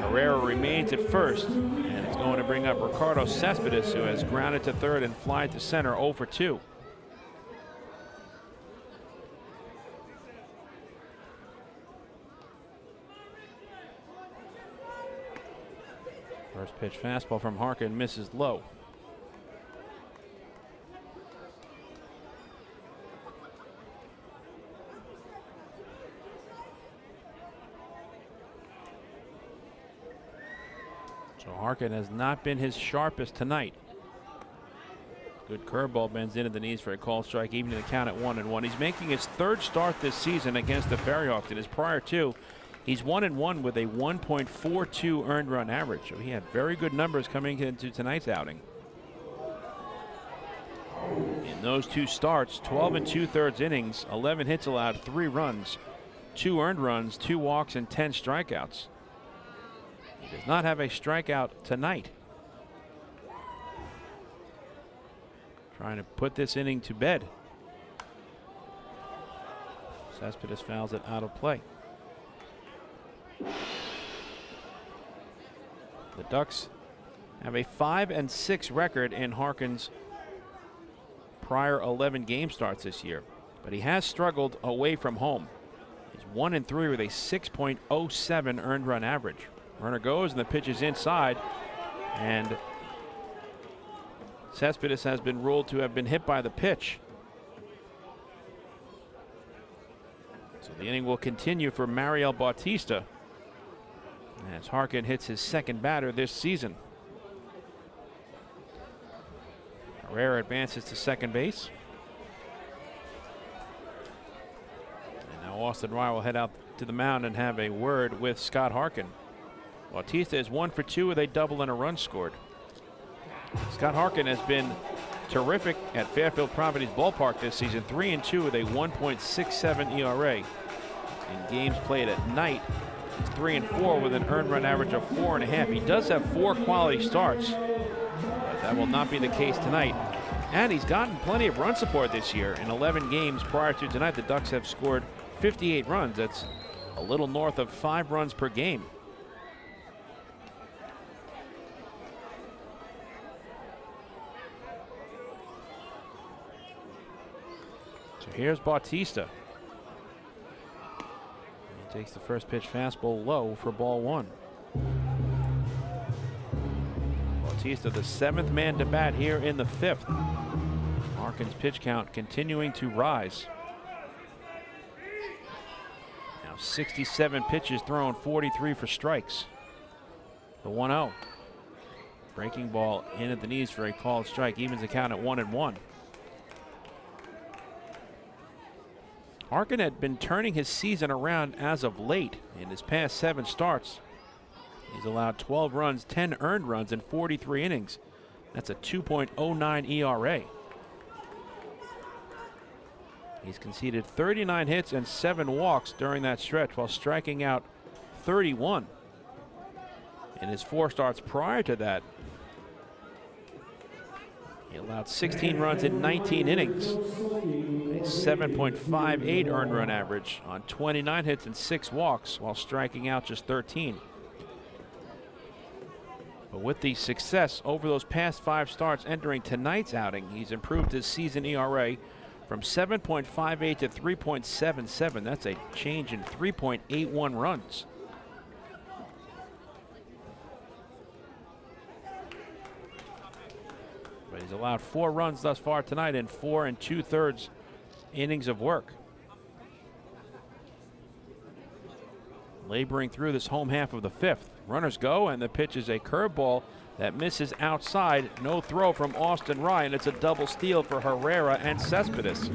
Herrera remains at first, and it's going to bring up Ricardo Cespedes, who has grounded to third and fly to center 0 for 2. First pitch fastball from Harkin misses low. So Harkin has not been his sharpest tonight. Good curveball bends into the knees for a called strike, evening the count at 1-1. He's making his third start this season against the FerryHawks. In his prior two, he's 1-1 with a 1.42 earned run average. So he had very good numbers coming into tonight's outing. In those two starts, 12 2/3 innings, 11 hits allowed, 3 runs, 2 earned runs, 2 walks, and 10 strikeouts. He does not have a strikeout tonight. Trying to put this inning to bed. Cespedes fouls it out of play. The Ducks have a 5-6 record in Harkin's prior 11 game starts this year, but he has struggled away from home. He's 1-3 with a 6.07 earned run average. Runner goes and the pitch is inside, and Cespedes has been ruled to have been hit by the pitch. So the inning will continue for Mariel Bautista as Harkin hits his second batter this season. Herrera advances to second base. And now Austin Rye will head out to the mound and have a word with Scott Harkin. Bautista is 1 for 2 with a double and a run scored. Scott Harkin has been terrific at Fairfield Properties Ballpark this season, 3-2 with a 1.67 ERA. In games played at night, he's 3-4 with an earned run average of 4.5. He does have 4 quality starts, but that will not be the case tonight. And he's gotten plenty of run support this year. In 11 games prior to tonight, the Ducks have scored 58 runs. That's a little north of 5 runs per game. So here's Bautista. He takes the first pitch fastball low for ball 1. Bautista, the 7th man to bat here in the 5th. Harkin's pitch count continuing to rise. Now 67 pitches thrown, 43 for strikes. The 1-0. Breaking ball in at the knees for a called strike, evens the count at 1-1. Harkin had been turning his season around as of late. In his past 7 starts, he's allowed 12 runs, 10 earned runs in 43 innings. That's a 2.09 ERA. He's conceded 39 hits and 7 walks during that stretch while striking out 31. In his 4 starts prior to that, he allowed 16 runs in 19 innings. A 7.58 earned run average on 29 hits and 6 walks while striking out just 13. But with the success over those past 5 starts entering tonight's outing, he's improved his season ERA from 7.58 to 3.77. That's a change in 3.81 runs. But he's allowed 4 runs thus far tonight in 4 2/3 innings of work. Laboring through this home half of the 5th. Runners go, and the pitch is a curveball that misses outside. No throw from Austin Rye, and it's a double steal for Herrera and Cespedes.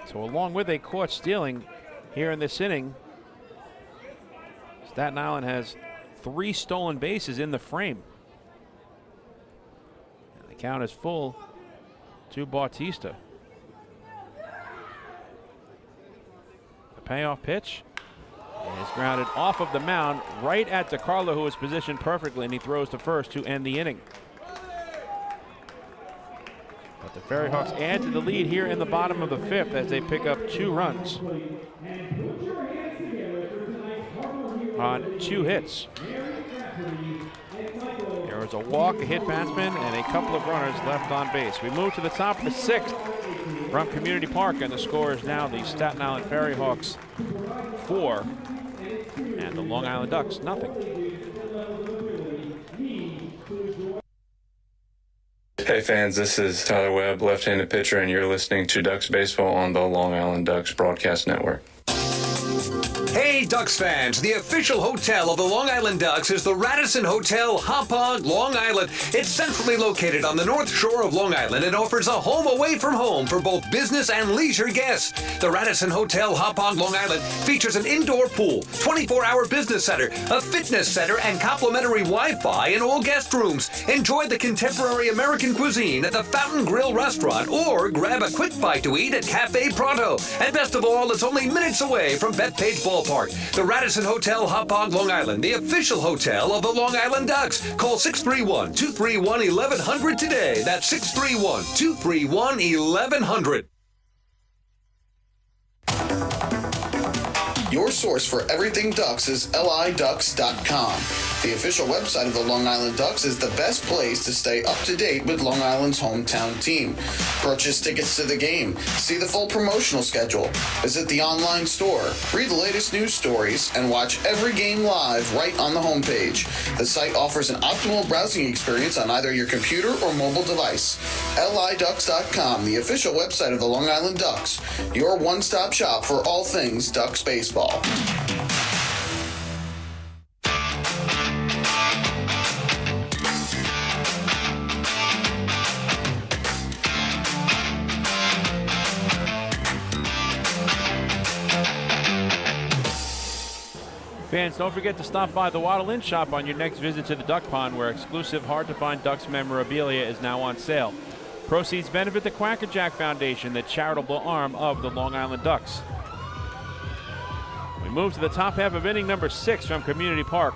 So along with a caught stealing here in this inning, Staten Island has 3 stolen bases in the frame. And the count is full to Bautista. The payoff pitch is grounded off of the mound right at DeCarlo, who is positioned perfectly, and he throws to first to end the inning. But the FerryHawks add to the lead here in the bottom of the 5th as they pick up 2 runs on 2 hits. There was a walk, a hit batsman, and a couple of runners left on base. We move to the top of the 6th from Community Park, and the score is now the Staten Island FerryHawks 4 and the Long Island Ducks nothing. Hey Hey fans, this is Tyler Webb, left-handed pitcher, and you're listening to Ducks Baseball on the Long Island Ducks Broadcast Network. Hey Ducks fans, the official hotel of the Long Island Ducks is the Radisson Hotel, Hauppauge, Long Island. It's centrally located on the north shore of Long Island and offers a home away from home for both business and leisure guests. The Radisson Hotel, Hauppauge, Long Island features an indoor pool, 24-hour business center, a fitness center, and complimentary Wi-Fi in all guest rooms. Enjoy the contemporary American cuisine at the Fountain Grill restaurant or grab a quick bite to eat at Cafe Pronto. And best of all, it's only minutes away from Bethpage Ballpark. The Radisson Hotel, Hauppauge, Long Island, the official hotel of the Long Island Ducks. Call 631-231-1100 today. That's 631-231-1100. Your source for everything Ducks is liducks.com. The official website of the Long Island Ducks is the best place to stay up to date with Long Island's hometown team. Purchase tickets to the game, see the full promotional schedule, visit the online store, read the latest news stories, and watch every game live right on the homepage. The site offers an optimal browsing experience on either your computer or mobile device. liducks.com, the official website of the Long Island Ducks, your one-stop shop for all things Ducks baseball. Fans, don't forget to stop by the Waddle Inn shop on your next visit to the Duck Pond, where exclusive, hard-to-find Ducks memorabilia is now on sale. Proceeds benefit the Quacker Jack Foundation, the charitable arm of the Long Island Ducks. We move to the top half of inning number 6 from Community Park,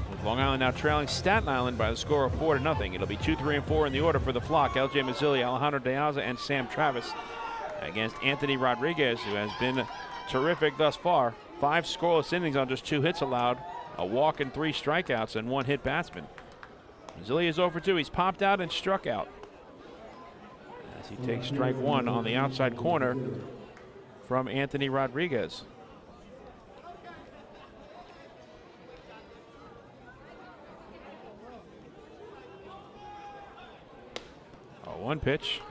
with Long Island now trailing Staten Island by the score of 4-0. It'll be 2, 3, and 4 in the order for the flock. L.J. Mazzilli, Alejandro De Alza, and Sam Travis against Anthony Rodriguez, who has been terrific thus far. 5 scoreless innings on just 2 hits allowed, a walk and 3 strikeouts, and 1 hit batsman. Mazzilli is 0 for 2. He's popped out and struck out as he takes strike 1 on the outside corner from Anthony Rodriguez. One pitch.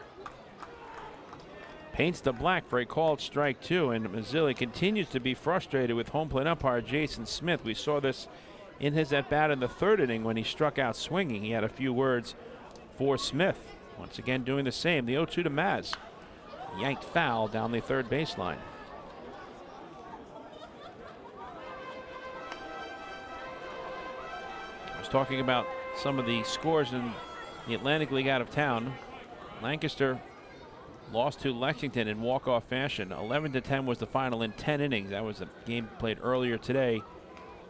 Paints the black for a called strike 2, and Mazzilli continues to be frustrated with home plate umpire Jason Smith. We saw this in his at-bat in the 3rd inning when he struck out swinging. He had a few words for Smith. Once again doing the same. The 0-2 to Maz. Yanked foul down the 3rd baseline. I was talking about some of the scores in the Atlantic League out of town. Lancaster lost to Lexington in walk-off fashion. 11-10 was the final in 10 innings. That was a game played earlier today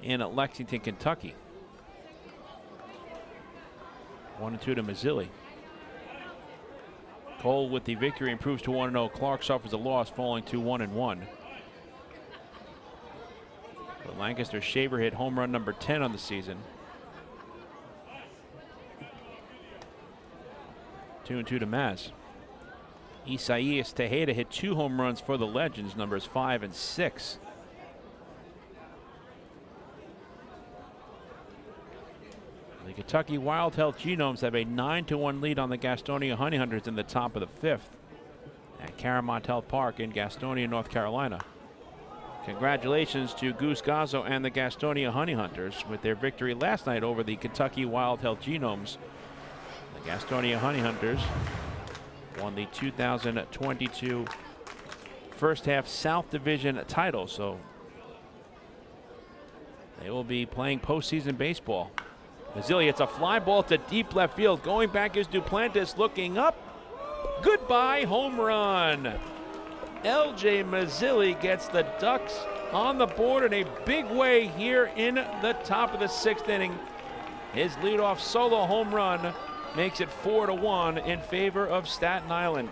in Lexington, Kentucky. 1-2 to Mazzilli. Cole with the victory improves to 1-0. Clark suffers a loss, falling to 1-1. But Lancaster Shaver hit home run number 10 on the season. 2-2 to Maz. Isaias Tejeda hit 2 home runs for the Legends, numbers 5 and 6. The Kentucky Wild Health Genomes have a 9-1 lead on the Gastonia Honey Hunters in the top of the 5th at Caramont Health Park in Gastonia, North Carolina. Congratulations to Goose Gazzo and the Gastonia Honey Hunters with their victory last night over the Kentucky Wild Health Genomes. The Gastonia Honey Hunters won the 2022 first half South Division title, so they will be playing postseason baseball. Mazzilli hits a fly ball to deep left field. Going back is Duplantis, looking up. Goodbye, home run. L.J. Mazzilli gets the Ducks on the board in a big way here in the top of the 6th inning. His leadoff solo home run makes it 4-1 in favor of Staten Island.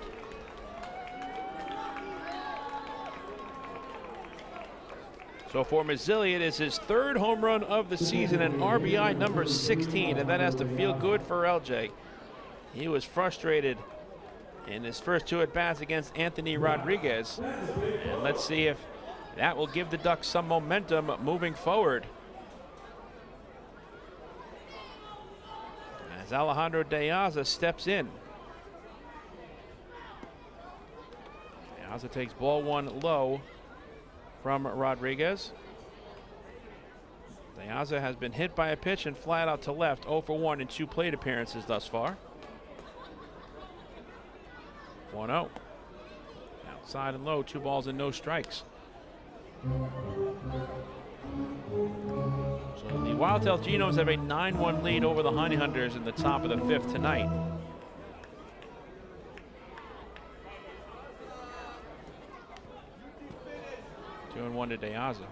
So for Mazzilli, it is his 3rd home run of the season and RBI number 16, and that has to feel good for LJ. He was frustrated in his first 2 at-bats against Anthony Rodriguez, and let's see if that will give the Ducks some momentum moving forward. As as Alejandro De Aza steps in. De Aza takes ball one low from Rodriguez. De Aza has been hit by a pitch and flat out to left, 0 for 1 in 2 plate appearances thus far. 1-0. Outside and low, 2 balls and no strikes. So the Wildtail Genomes have a 9-1 lead over the Honey Hunters in the top of the 5th tonight. Two and 1 to De Aza.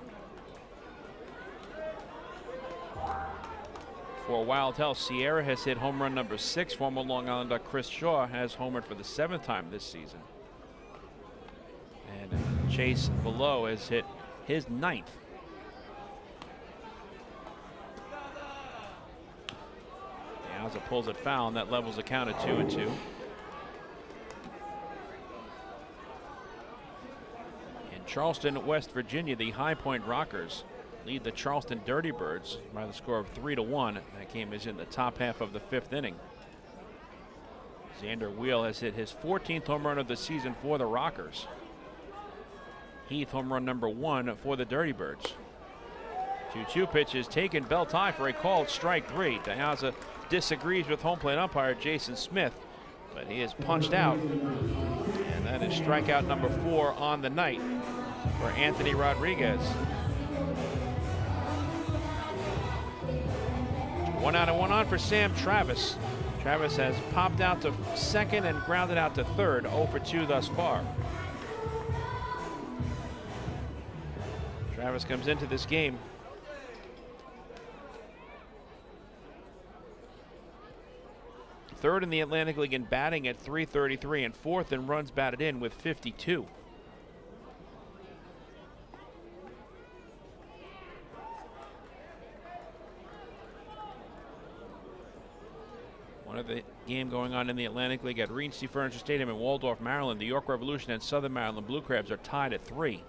For Wildtail, Sierra has hit home run number 6. Former Long Island Duck Chris Shaw has homered for the 7th time this season. And Chase Below has hit his 9th. De Aza pulls it foul, and that levels the count at 2-2. In Charleston, West Virginia, the High Point Rockers lead the Charleston Dirty Birds by the score of 3-1. That game is in the top half of the 5th inning. Xander Wheel has hit his 14th home run of the season for the Rockers. Heath home run number 1 for the Dirty Birds. 2-2 pitches taken, belt high for a called strike 3. De Aza disagrees with home plate umpire Jason Smith, but he is punched out. And that is strikeout number 4 on the night for Anthony Rodriguez. 1 out and 1 on for Sam Travis. Travis has popped out to second and grounded out to third, 0 for 2 thus far. Travis comes into this game third in the Atlantic League in batting at .333 and 4th in runs batted in with 52. One of the game going on in the Atlantic League at Regency Furniture Stadium in Waldorf, Maryland. The York Revolution and Southern Maryland Blue Crabs are tied at 3.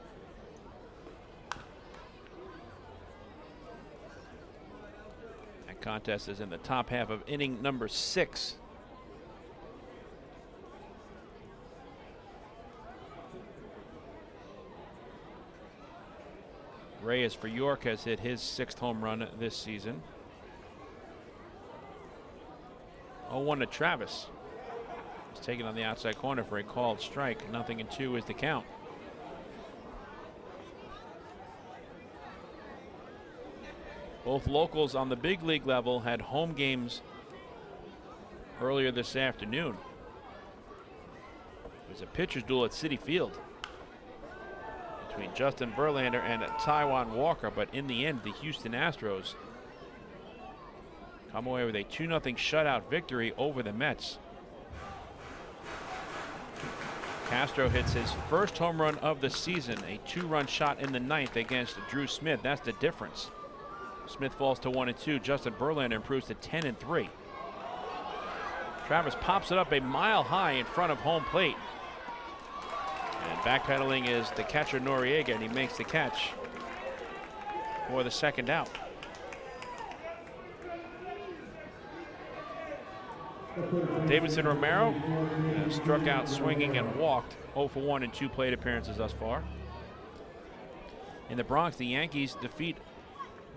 That contest is in the top half of inning number 6. Reyes for York has hit his 6th home run this season. 0-1 to Travis. He's taken on the outside corner for a called strike. 0-2 is the count. Both locals on the big league level had home games earlier this afternoon. It was a pitcher's duel at Citi Field between Justin Verlander and Taijuan Walker, but in the end, the Houston Astros come away with a 2-0 shutout victory over the Mets. Castro hits his first home run of the season, a 2-run shot in the 9th against Drew Smith. That's the difference. Smith falls to 1-2. Justin Verlander improves to 10-3. Travis pops it up a mile high in front of home plate. And backpedaling is the catcher Noriega, and he makes the catch for the second out. Davidson Romero struck out swinging and walked, 0 for 1 in 2 plate appearances thus far. In the Bronx, the Yankees defeat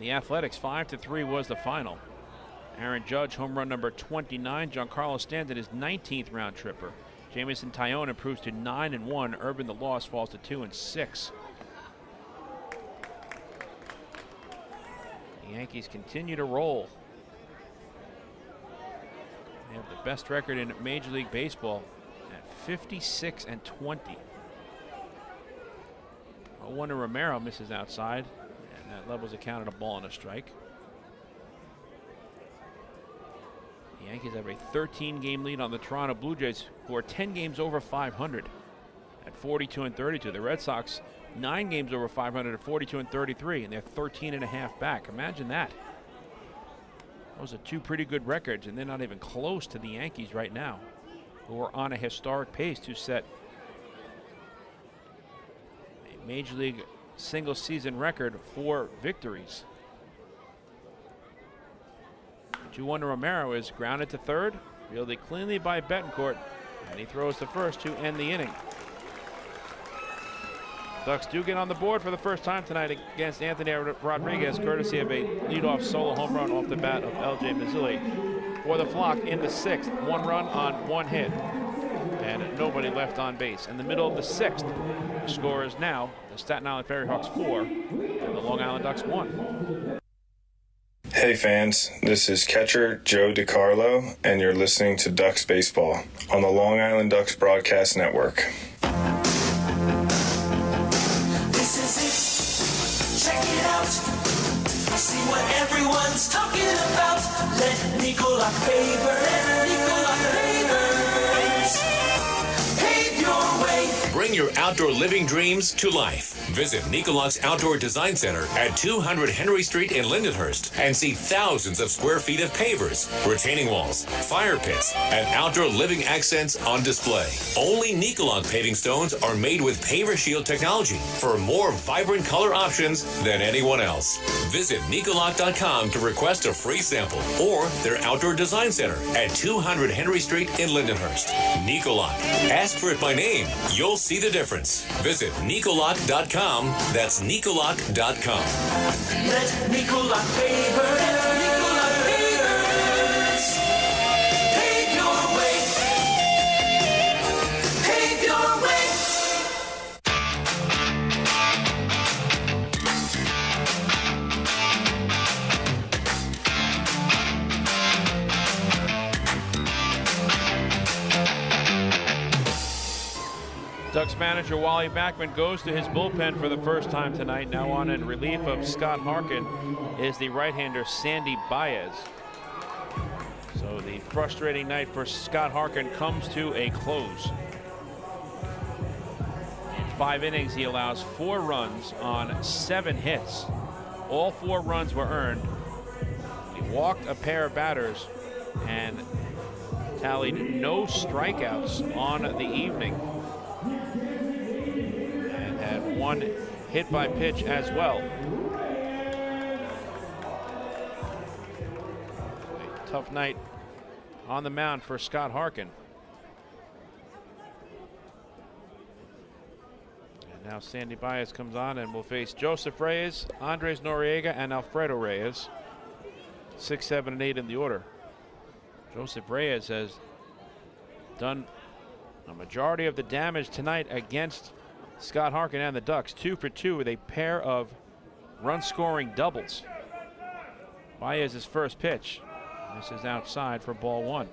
the Athletics 5-3 was the final. Aaron Judge home run number 29. Giancarlo Stanton his 19th round tripper. Jamison Tyone improves to 9-1. Urban the loss falls to 2-6. The Yankees continue to roll. They have the best record in Major League Baseball at 56-20. 0-1 to Romero, misses outside, and that levels the count at a ball and a strike. The Yankees have a 13-game lead on the Toronto Blue Jays, who are 10 games over 500 at 42-32. The Red Sox 9 games over 500 at 42-33, and they're 13.5 back. Imagine that. Those are 2 pretty good records, and they're not even close to the Yankees right now, who are on a historic pace to set a Major League single-season record for victories. 2-1 Romero is grounded to third, fielded cleanly by Betancourt, and he throws the first to end the inning. Ducks do get on the board for the first time tonight against Anthony Rodriguez, courtesy of a leadoff solo home run off the bat of L.J. Mazzilli. For the Flock in the 6th, 1 run on 1 hit, and nobody left on base. In the middle of the 6th, the score is now the Staten Island FerryHawks 4 and the Long Island Ducks 1. Hey fans, this is catcher Joe DiCarlo, and you're listening to Ducks Baseball on the Long Island Ducks Broadcast Network. This is it. Check it out. See what everyone's talking about. Let Nicolak pave your way. Bring your outdoor living dreams to life. Visit Nicolak's Outdoor Design Center at 200 Henry Street in Lindenhurst and see thousands of square feet of pavers, retaining walls, fire pits, and outdoor living accents on display. Only Nicolak paving stones are made with Paver Shield technology for more vibrant color options than anyone else. Visit Nicolak.com to request a free sample or their Outdoor Design Center at 200 Henry Street in Lindenhurst. Nicolak. Ask for it by name. You'll see the difference. Visit Nicolak.com. That's Nicolak.com. Let Nicolak pave your way. Pave your way. Ducks manager Wally Backman goes to his bullpen for the first time tonight. Now on in relief of Scott Harkin is the right-hander Sandy Baez. So the frustrating night for Scott Harkin comes to a close. In 5 innings, he allows 4 runs on 7 hits. All 4 runs were earned. He walked a pair of batters and tallied no strikeouts on the evening. And had 1 hit by pitch as well. A tough night on the mound for Scott Harkin. And now Sandy Baez comes on and will face Joseph Reyes, Andres Noriega, and Alfredo Reyes. 6, 7, and 8 in the order. Joseph Reyes has done a majority of the damage tonight against Scott Harkin and the Ducks. 2 for 2 with a pair of run-scoring doubles. Baez's first pitch. This is outside for ball 1.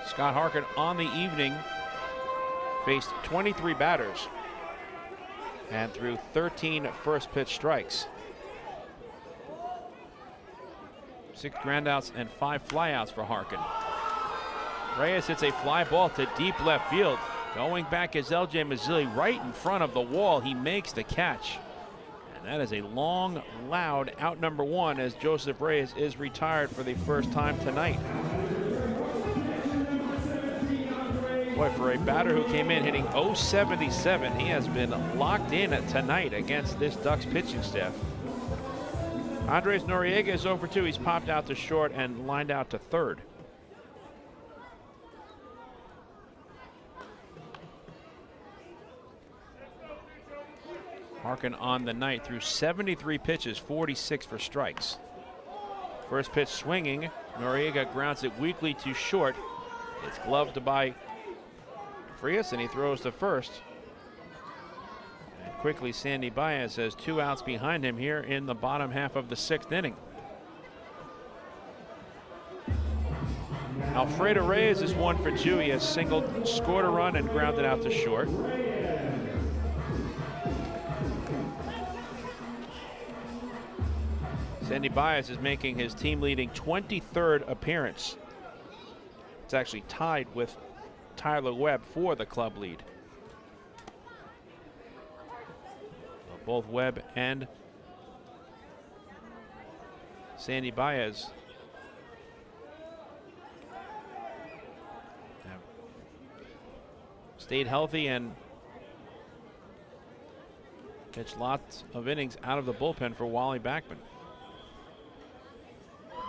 Scott Harkin on the evening faced 23 batters and threw 13 first pitch strikes. 6 groundouts and 5 flyouts for Harkin. Reyes hits a fly ball to deep left field. Going back is L.J. Mazzilli right in front of the wall. He makes the catch. And that is a long, loud out number 1 as Joseph Reyes is retired for the first time tonight. Boy, for a batter who came in hitting .077, he has been locked in tonight against this Ducks pitching staff. Andres Noriega is 0 for 2. He's popped out to short and lined out to third. Harkin on the night threw 73 pitches, 46 for strikes. First pitch swinging. Noriega grounds it weakly to short. It's gloved by Frias, and he throws to first. And quickly, Sandy Baez has 2 outs behind him here in the bottom half of the 6th inning. Alfredo Reyes is 1 for 2. He has singled, scored a run, and grounded out to short. Sandy Baez is making his team-leading 23rd appearance. It's actually tied with Tyler Webb for the club lead. So both Webb and Sandy Baez have stayed healthy and pitched lots of innings out of the bullpen for Wally Backman.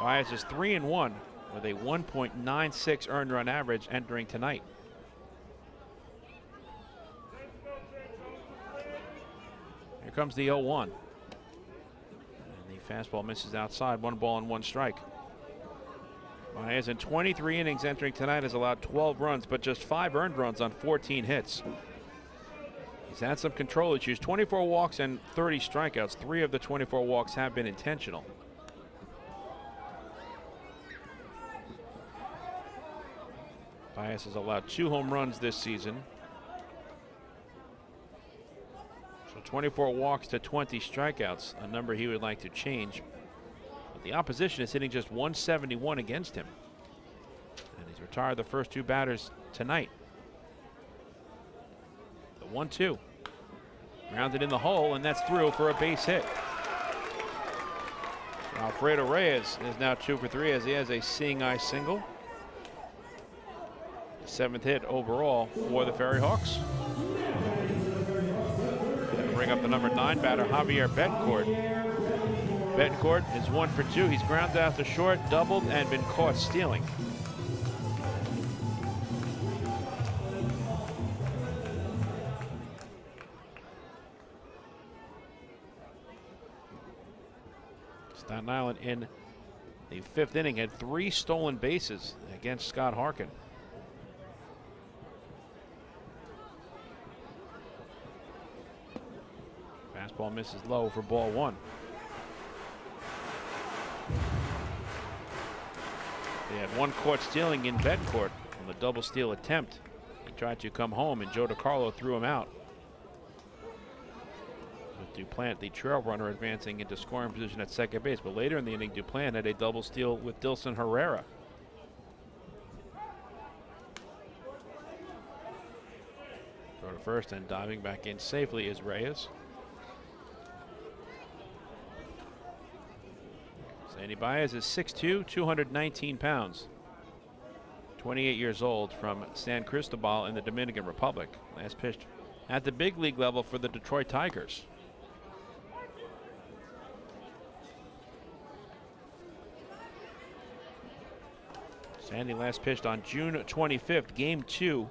Baez is 3-1 with a 1.96 earned run average entering tonight. Here comes the 0-1. And the fastball misses outside, 1 ball and 1 strike. Baez in 23 innings entering tonight has allowed 12 runs, but just 5 earned runs on 14 hits. He's had some control issues, 24 walks and 30 strikeouts. 3 of the 24 walks have been intentional. Baez has allowed 2 home runs this season. So 24 walks to 20 strikeouts, a number he would like to change. But the opposition is hitting just 171 against him. And he's retired the first 2 batters tonight. The 1-2. Grounded in the hole, and that's through for a base hit. Alfredo Reyes is now 2 for 3 as he has a seeing eye single. 7th hit overall for the FerryHawks. Bring up the number 9 batter, Javier Betancourt. Betancourt is 1 for 2. He's grounded out to short, doubled, and been caught stealing. Staten Island in the 5th inning had 3 stolen bases against Scott Harkin. Fastball misses low for ball 1. They had 1 caught stealing in Betancourt on the double steal attempt. He tried to come home and Joe DiCarlo threw him out. With Duplant, the trail runner, advancing into scoring position at second base. But later in the inning, Duplant had a double steal with Dilson Herrera. Throw to first and diving back in safely is Reyes. Sandy Baez is 6'2", 219 pounds. 28 years old from San Cristobal in the Dominican Republic. Last pitched at the big league level for the Detroit Tigers. Sandy last pitched on June 25th, game 2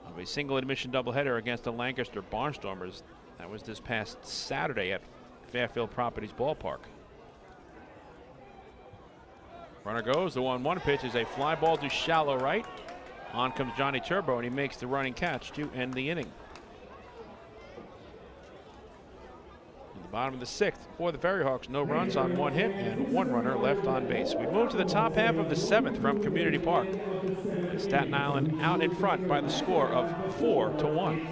of a single admission doubleheader against the Lancaster Barnstormers. That was this past Saturday at Fairfield Properties Ballpark. Runner goes, the 1-1 pitch is a fly ball to shallow right. On comes Johnny Turbo, and he makes the running catch to end the inning. In the bottom of the 6th for the FerryHawks, no runs on 1 hit and 1 runner left on base. We move to the top half of the 7th from Community Park. Staten Island out in front by the score of 4-1.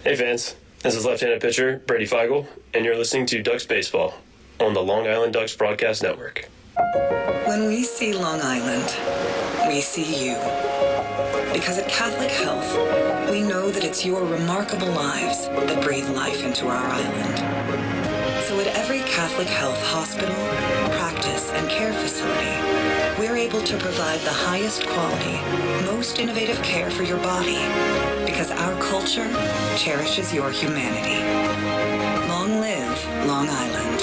Hey fans, this is left-handed pitcher Brady Feigl, and you're listening to Ducks Baseball on the Long Island Ducks Broadcast Network. When we see Long Island, we see you. Because at Catholic Health, we know that it's your remarkable lives that breathe life into our island. So at every Catholic Health hospital, practice, and care facility, we're able to provide the highest quality, most innovative care for your body, because our culture cherishes your humanity. Long live Long Island.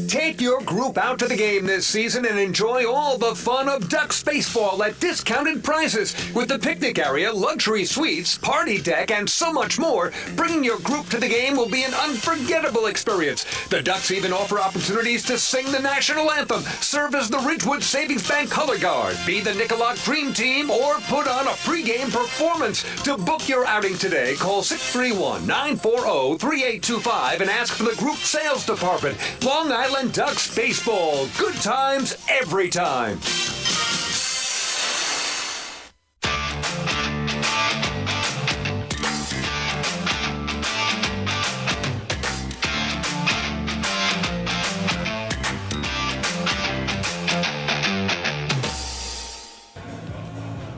Take your group out to the game this season and enjoy all the fun of Ducks baseball at discounted prices with the picnic area, luxury suites, party deck, and so much more. Bringing your group to the game will be an unforgettable experience. The Ducks even offer opportunities to sing the national anthem, serve as the Ridgewood Savings Bank color guard, be the Nicolak Dream Team, or put on a pregame performance. To book your outing today, call 631-940-3825 and ask for the group sales department. Long Island Ducks baseball. Good times every time.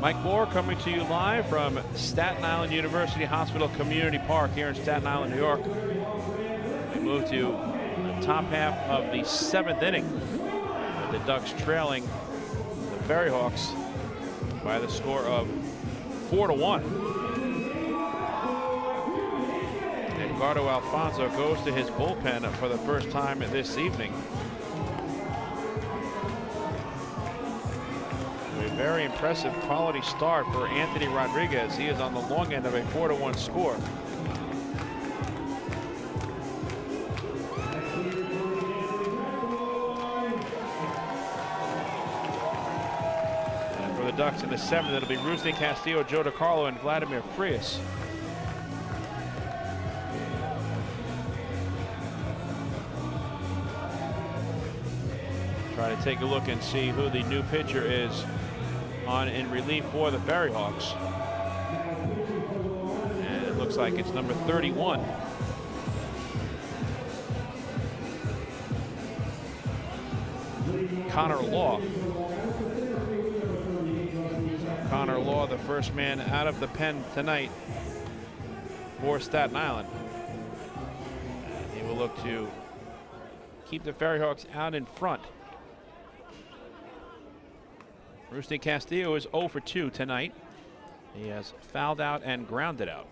Mike Moore coming to you live from Staten Island University Hospital Community Park here in Staten Island, New York. We move to the top half of the 7th inning, with the Ducks trailing the FerryHawks by the score of 4-1. Edgardo Alfonso goes to his bullpen for the first time this evening. A very impressive quality start for Anthony Rodriguez. He is on the long end of a 4-1 score. And for the Ducks in the 7th, it'll be Rusney Castillo, Joe DiCarlo, and Vladimir Frias. Try to take a look and see who the new pitcher is on in relief for the FerryHawks. And it looks like it's number 31. Connor Law. Connor Law, the first man out of the pen tonight for Staten Island. And he will look to keep the FerryHawks out in front. Rusney Castillo is 0 for 2 tonight. He has fouled out and grounded out.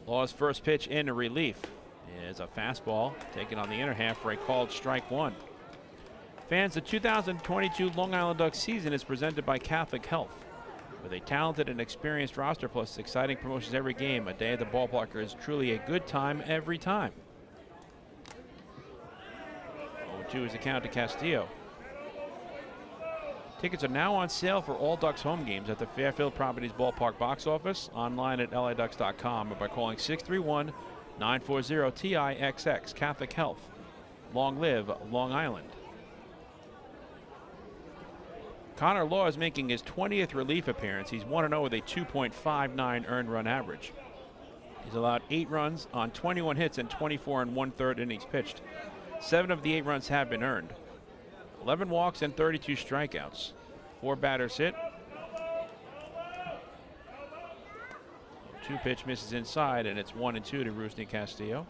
Law's first pitch in relief is a fastball taken on the inner half for a called strike one. Fans, the 2022 Long Island Ducks season is presented by Catholic Health. With a talented and experienced roster plus exciting promotions every game, a day at the ballpark is truly a good time every time. 0-2 is the count to Castillo. Tickets are now on sale for all Ducks home games at the Fairfield Properties Ballpark box office, online at liducks.com, or by calling 631-940-TIXX. Catholic Health. Long live Long Island. Connor Law is making his 20th relief appearance. He's 1-0 with a 2.59 earned run average. He's allowed 8 runs on 21 hits and 24 1/3 innings pitched. 7 of the 8 runs have been earned. 11 walks and 32 strikeouts. 4 batters hit. 2 pitch misses inside, and it's 1-2 to Rusney Castillo.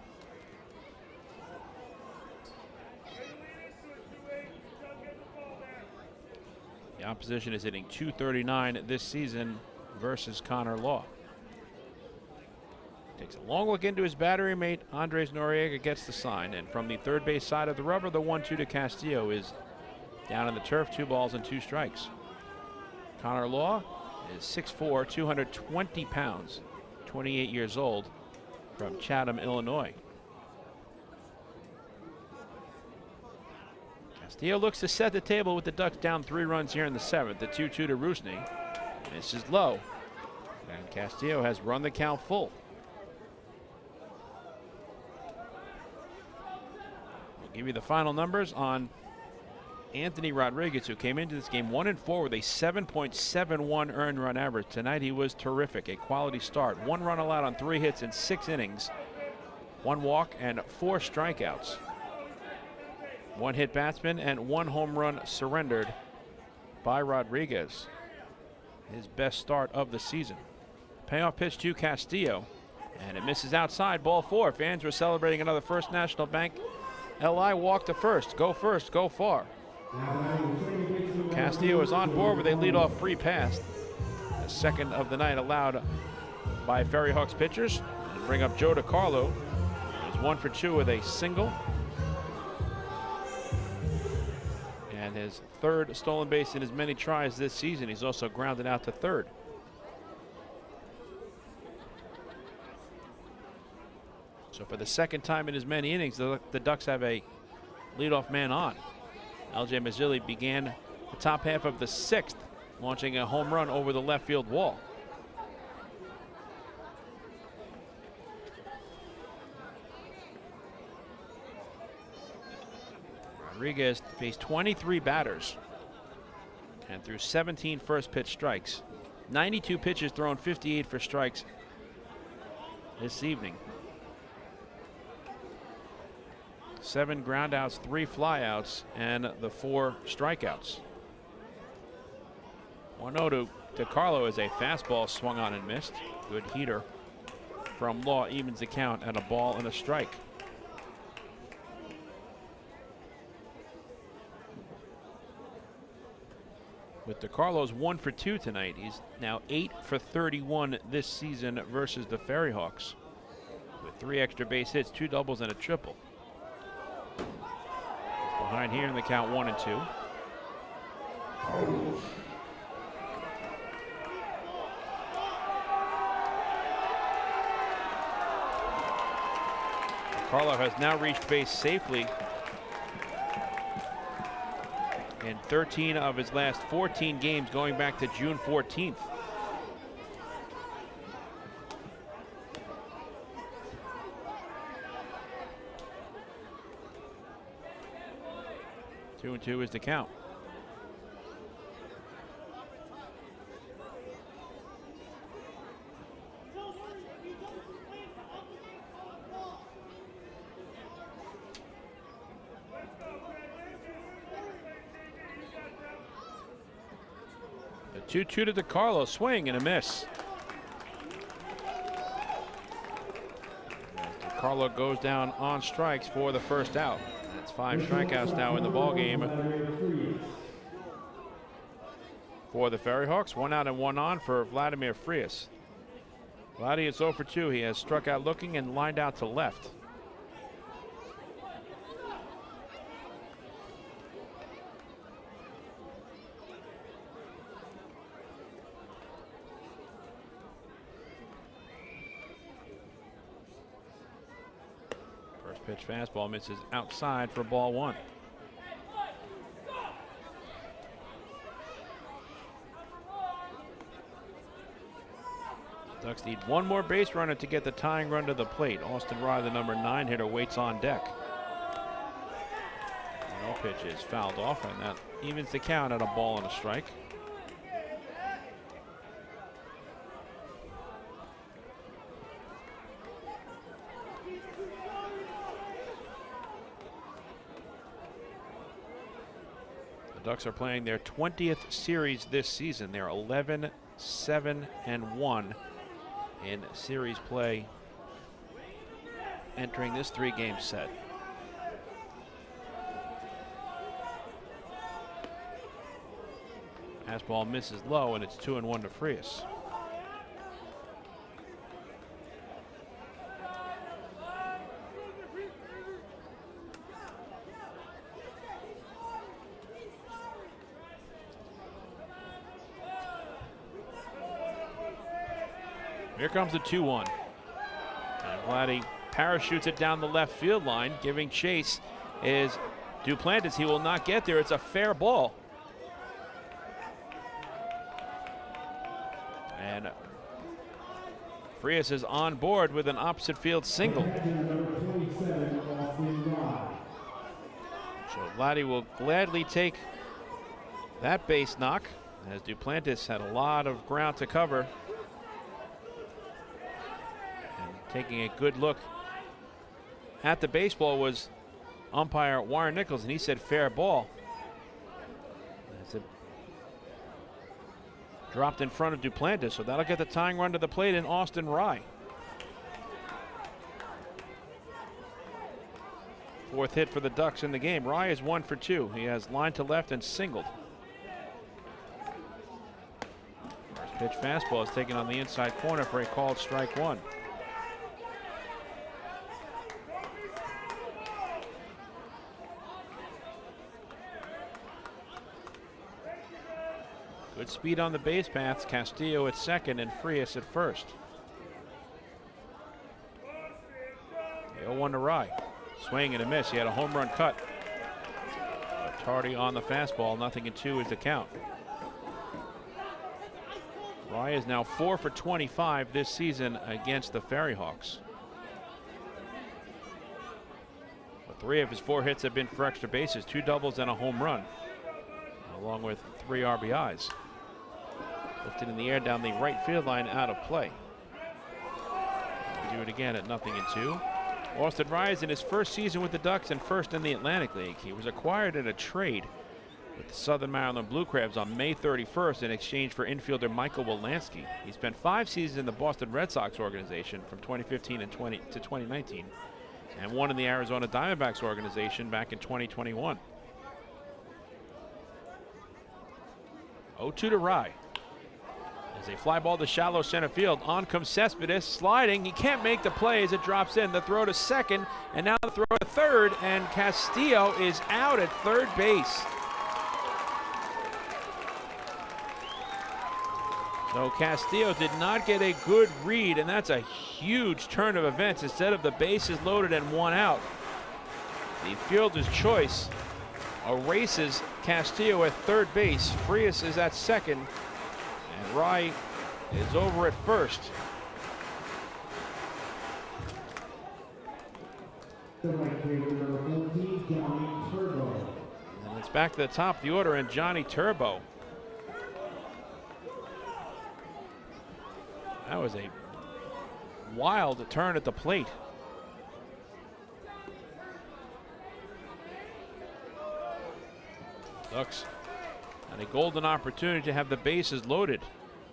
The opposition is hitting .239 this season versus Connor Law. Takes a long look into his battery mate. Andres Noriega gets the sign, and from the third base side of the rubber, the 1-2 to Castillo is down in the turf. 2 balls and 2 strikes. Connor Law is 6'4", 220 pounds, 28 years old, from Chatham, Illinois. Castillo looks to set the table with the Ducks down 3 runs here in the 7th. The 2-2 to Rusney. This is low, and Castillo has run the count full. Give you the final numbers on Anthony Rodriguez, who came into this game 1-4 with a 7.71 earned run average. Tonight he was terrific, a quality start. 1 run allowed on 3 hits in 6 innings, 1 walk and 4 strikeouts. 1 hit batsman and 1 home run surrendered by Rodriguez. His best start of the season. Payoff pitch to Castillo, and it misses outside, ball 4. Fans were celebrating another First National Bank LI walk to first, go far. Castillo is on board with a leadoff free pass. The second of the night allowed by FerryHawks pitchers. And bring up Joe DiCarlo. He's 1 for 2 with a single. And his 3rd stolen base in as many tries this season. He's also grounded out to 3rd. So for the 2nd time in as many innings, the Ducks have a leadoff man on. LJ Mazzilli began the top half of the 6th, launching a home run over the left field wall. Rodriguez faced 23 batters and threw 17 first pitch strikes. 92 pitches thrown, 58 for strikes this evening. 7 groundouts, 3 flyouts, and the 4 strikeouts. 1-0 to DiCarlo as a fastball swung on and missed. Good heater from Law evens the count at a ball and a strike. With DeCarlo's 1 for 2 tonight. He's now 8 for 31 this season versus the FerryHawks, with 3 extra base hits, 2 doubles, and a triple. He's behind here in the count 1-2. DeCarlo has now reached base safely in 13 of his last 14 games going back to June 14th. Two and two is the count. The 2-2 to DeCarlo, swing and a miss. DeCarlo goes down on strikes for the first out. That's 5 strikeouts now in the ball game for the FerryHawks. 1 out and 1 on for Vladimir Frias. Vladdy is 0 for 2. He has struck out looking and lined out to left. First pitch fastball misses outside for ball 1. Ducks need one more base runner to get the tying run to the plate. Austin Rye, the number 9 hitter, waits on deck. No pitch is fouled off, and that evens the count at a ball and a strike. The Ducks are playing their 20th series this season. They're 11-7-1 in series play entering this 3-game set. Fastball misses low, and it's 2-1 to Frias. Here comes the 2-1. And Vladdy parachutes it down the left field line. Giving chase is Duplantis. He will not get there. It's a fair ball. And Frias is on board with an opposite field single. So Vladdy will gladly take that base knock, as Duplantis had a lot of ground to cover. Taking a good look at the baseball was umpire Warren Nichols, and he said fair ball. As it dropped in front of Duplantis, so that'll get the tying run to the plate in Austin Rye. 4th hit for the Ducks in the game. Rye is 1 for 2. He has line to left and singled. First pitch fastball is taken on the inside corner for a called strike 1. Good speed on the base paths. Castillo at second and Frias at first. 0-1 to Rye. Swing and a miss. He had a home run cut. But tardy on the fastball. 0-2 is the count. Rye is now 4 for 25 this season against the FerryHawks. But 3 of his 4 hits have been for extra bases, 2 doubles and a home run, along with 3 RBIs. Lifted in the air down the right field line, out of play. Do it again at 0-2. Austin Rye is in his first season with the Ducks and first in the Atlantic League. He was acquired in a trade with the Southern Maryland Blue Crabs on May 31st in exchange for infielder Michael Wolanski. He spent 5 seasons in the Boston Red Sox organization from 2015 to 2019, and 1 in the Arizona Diamondbacks organization back in 2021. 0-2 to Rye. As a fly ball to shallow center field, on comes Cespedes, sliding. He can't make the play as it drops in. The throw to second, and now the throw to third, and Castillo is out at third base. So Castillo did not get a good read, and that's a huge turn of events. Instead of the bases loaded and one out, the fielder's choice erases Castillo at third base. Frias is at second, and Rye is over at first. And it's back to the top of the order, and Johnny Turbo. That was a wild turn at the plate. Ducks had a golden opportunity to have the bases loaded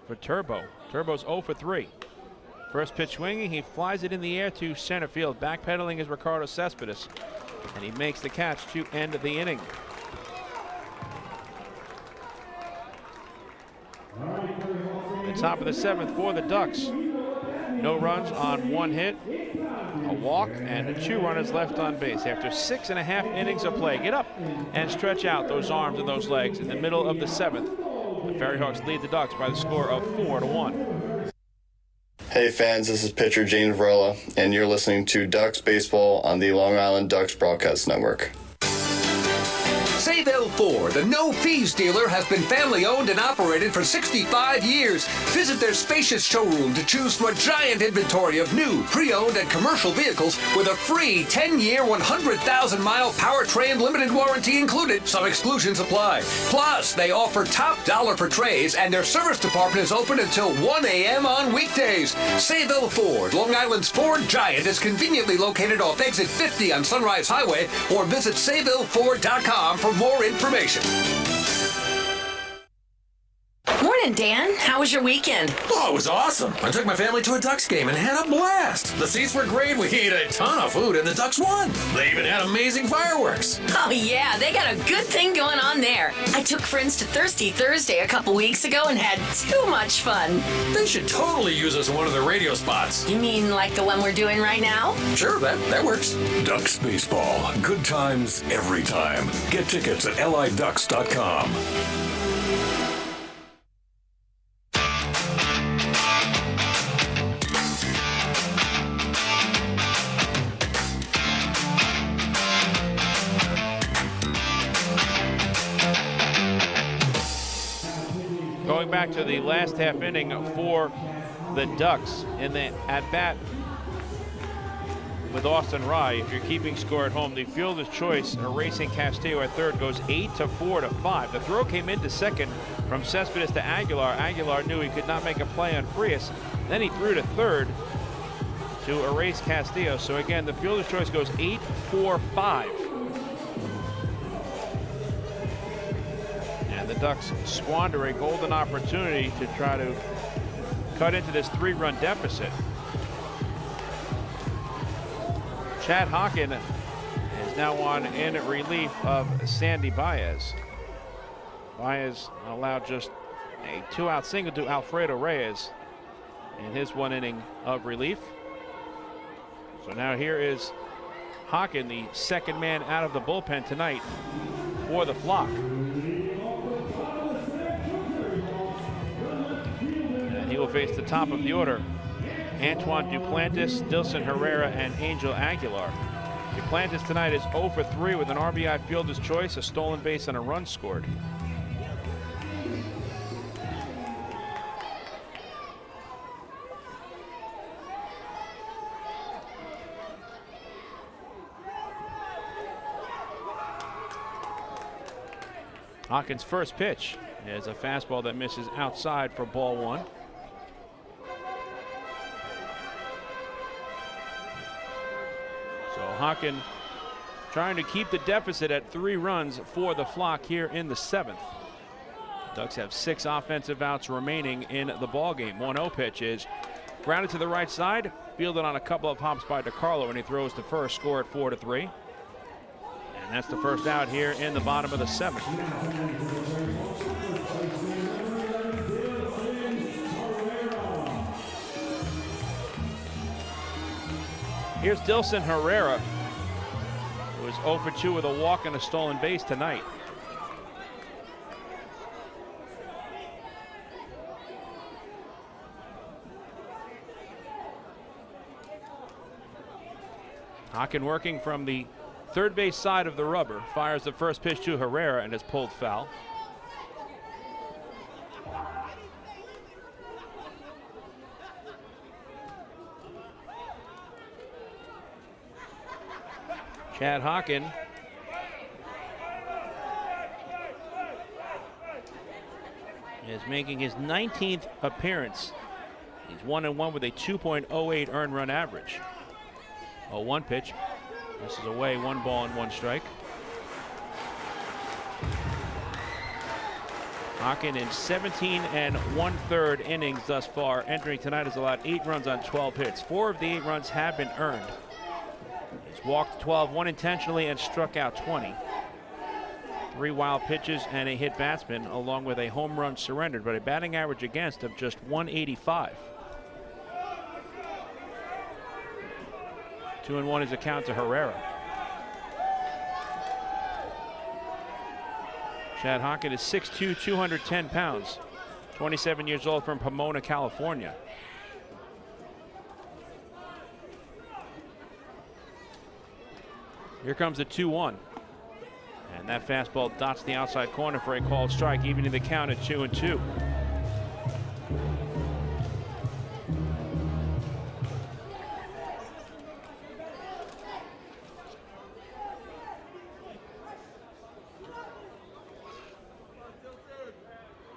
for Turbo. Turbo's 0 for 3. First pitch swinging, he flies it in the air to center field. Backpedaling is Ricardo Cespedes, and he makes the catch to end the inning. The top of the 7th for the Ducks. No runs on 1 hit, a walk, and 2 runners left on base. After 6.5 innings of play, get up and stretch out those arms and those legs. In the middle of the 7th, the FerryHawks lead the Ducks by the score of 4-1. Hey fans, this is pitcher Gene Varela, and you're listening to Ducks Baseball on the Long Island Ducks Broadcast Network. Sayville Ford, the no-fees dealer, has been family-owned and operated for 65 years. Visit their spacious showroom to choose from a giant inventory of new, pre-owned, and commercial vehicles with a free 10-year, 100,000-mile powertrain limited warranty included. Some exclusions apply. Plus, they offer top dollar for trays, and their service department is open until 1 a.m. on weekdays. Sayville Ford, Long Island's Ford giant, is conveniently located off exit 50 on Sunrise Highway, or visit SayvilleFord.com for more information. Morning, Dan. How was your weekend? Oh, it was awesome. I took my family to a Ducks game and had a blast. The seats were great. We ate a ton of food, and the Ducks won. They even had amazing fireworks. Oh, yeah. They got a good thing going on there. I took friends to Thirsty Thursday a couple weeks ago and had too much fun. They should totally use us in one of their radio spots. You mean like the one we're doing right now? Sure, that works. Ducks Baseball. Good times every time. Get tickets at liducks.com. Going back to the last half inning for the Ducks in the at-bat with Austin Rye. If you're keeping score at home, the fielder's choice erasing Castillo at third goes 8-4 to 5. The throw came into second from Cespedes to Aguilar. Aguilar knew he could not make a play on Frias. Then he threw to third to erase Castillo. So again, the fielder's choice goes 8-4-5. The Ducks squander a golden opportunity to try to cut into this 3-run deficit. Chad Hawken is now on in relief of Sandy Baez. Baez allowed just a 2-out single to Alfredo Reyes in his 1 inning of relief. So now here is Hawken, the second man out of the bullpen tonight for the Flock. He will face the top of the order. Antoine Duplantis, Dilson Herrera, and Angel Aguilar. Duplantis tonight is 0 for 3 with an RBI fielder's choice, a stolen base, and a run scored. Hawkins' first pitch is a fastball that misses outside for ball 1. So Hawken trying to keep the deficit at 3 runs for the Flock here in the 7th. Ducks have 6 offensive outs remaining in the ballgame. 1-0 pitch is grounded to the right side, fielded on a couple of hops by DiCarlo, and he throws to first, score at 4-3. And that's the first out here in the bottom of the 7th. Here's Dilson Herrera, who is 0 for 2 with a walk and a stolen base tonight. Hawken working from the third base side of the rubber, fires the first pitch to Herrera and is pulled foul. Chad Hawken is making his 19th appearance. He's 1-1 with a 2.08 earned run average. 0-1 pitch. This is away, 1 ball and 1 strike. Hawken in 17 1/3 innings thus far. Entering tonight has allowed 8 runs on 12 hits. 4 of the 8 runs have been earned. He's walked 12, one intentionally, and struck out 20. 3 wild pitches and a hit batsman, along with a home run surrendered, but a batting average against of just 185. 2-1 is a count to Herrera. Chad Hawken is 6'2", 210 pounds, 27 years old, from Pomona, California. Here comes the 2-1. And that fastball dots the outside corner for a called strike, evening the count at 2-2.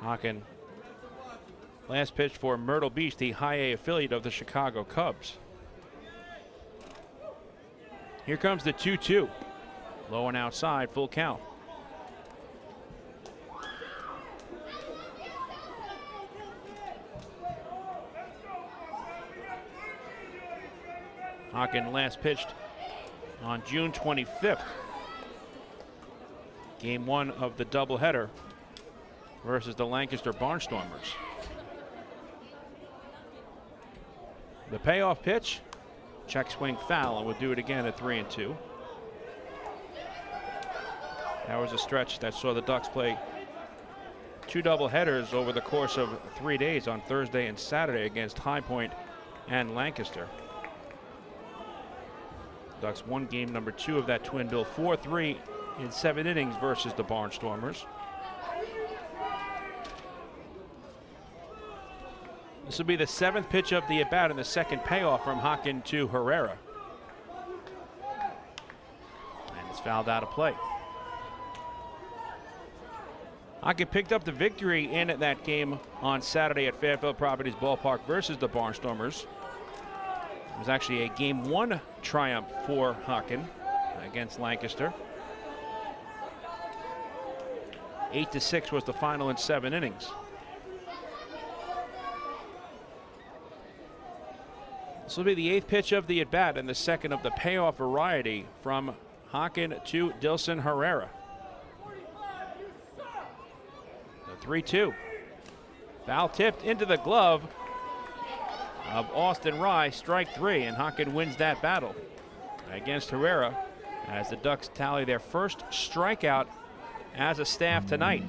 Hawken, last pitch for Myrtle Beach, the high A affiliate of the Chicago Cubs. Here comes the 2-2. Low and outside, full count. Hawken last pitched on June 25th. Game 1 of the doubleheader versus the Lancaster Barnstormers. The payoff pitch, check swing foul, and we'll do it again at 3-2. That was a stretch that saw the Ducks play 2 doubleheaders over the course of 3 days on Thursday and Saturday against High Point and Lancaster. Ducks won game number 2 of that twin bill 4-3 in 7 innings versus the Barnstormers. This will be the 7th pitch of the at-bat and the second payoff from Hawken to Herrera. And it's fouled out of play. Hawken picked up the victory in that game on Saturday at Fairfield Properties Ballpark versus the Barnstormers. It was actually a Game 1 triumph for Hawken against Lancaster. 8-6 was the final in 7 innings. This will be the 8th pitch of the at-bat and the second of the payoff variety from Hawken to Dilson Herrera. The 3-2. Foul tipped into the glove of Austin Rye, strike 3, and Hawken wins that battle against Herrera as the Ducks tally their first strikeout as a staff tonight.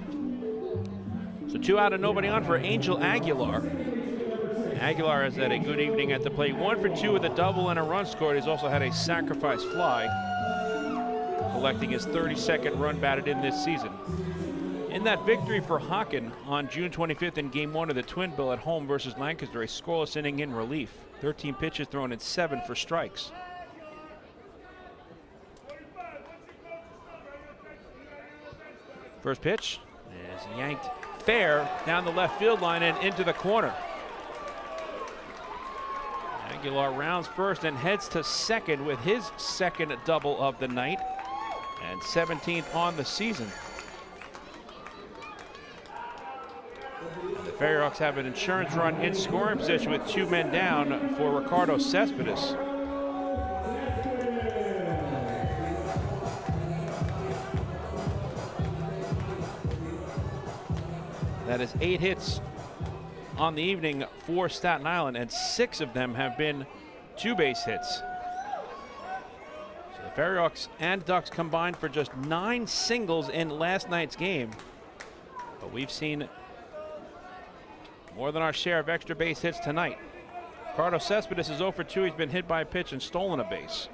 So 2 out and nobody on for Angel Aguilar. Aguilar has had a good evening at the plate. 1 for 2 with a double and a run scored. He's also had a sacrifice fly, collecting his 32nd run batted in this season. In that victory for Hawken on June 25th in Game 1 of the Twin Bill at home versus Lancaster, a scoreless inning in relief. 13 pitches thrown and 7 for strikes. First pitch is yanked fair down the left field line and into the corner. Aguilar rounds first and heads to second with his second double of the night and 17th on the season. The FerryHawks have an insurance run in scoring position with 2 men down for Ricardo Cespedes. That is 8 hits on the evening for Staten Island, and 6 of them have been 2-base hits. FerryHawks and Ducks combined for just 9 singles in last night's game. But we've seen more than our share of extra base hits tonight. Ricardo Cespedes is 0 for 2. He's been hit by a pitch and stolen a base.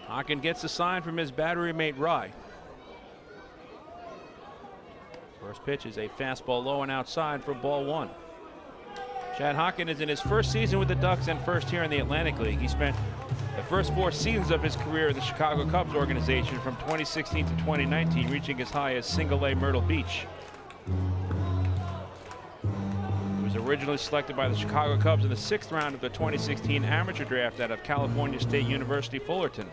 Hawken gets a sign from his battery mate Rye. First pitch is a fastball low and outside for ball 1. Chad Hawken is in his first season with the Ducks and first here in the Atlantic League. He spent the first 4 seasons of his career at the Chicago Cubs organization from 2016 to 2019, reaching as high as single-A Myrtle Beach. He was originally selected by the Chicago Cubs in the 6th round of the 2016 amateur draft out of California State University, Fullerton.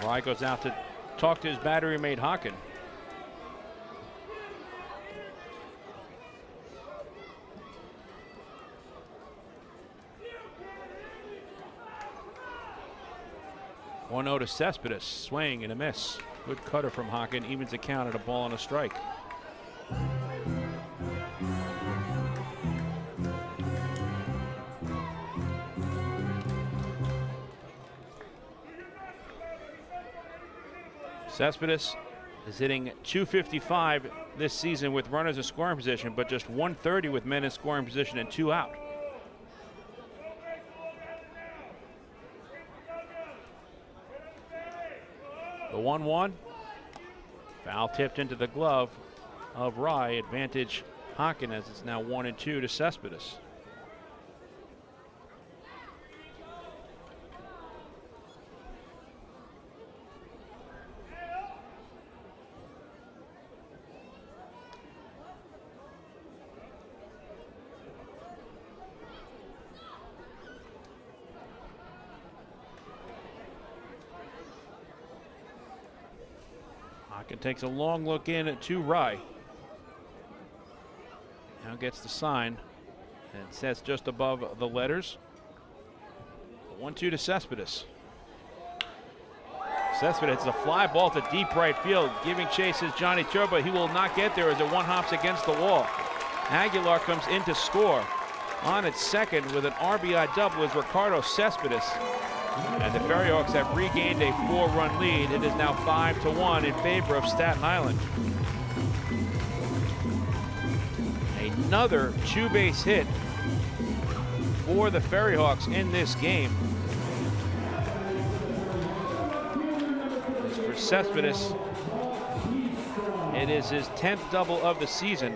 Rye goes out to talk to his battery mate Hawken. One 0 to Cespedes, swing and a miss. Good cutter from Hawken, evens the count at a ball and a strike. Cespedes is hitting .255 this season with runners in scoring position, but just .130 with men in scoring position and 2 out. The 1-1. Foul tipped into the glove of Rye. Advantage Hawken as it's now 1-2 to Cespedes. Hawken takes a long look in to Rye. Now gets the sign and sets just above the letters. 1-2 to Cespedes. Cespedes hits a fly ball to deep right field. Giving chase is Johnny Turbo. He will not get there as it one-hops against the wall. Aguilar comes in to score. On at second with an RBI double is Ricardo Cespedes. And the FerryHawks have regained a 4-run lead. It is now 5-1 in favor of Staten Island. Another 2-base hit for the FerryHawks in this game. As for Cespedes, it is his 10th double of the season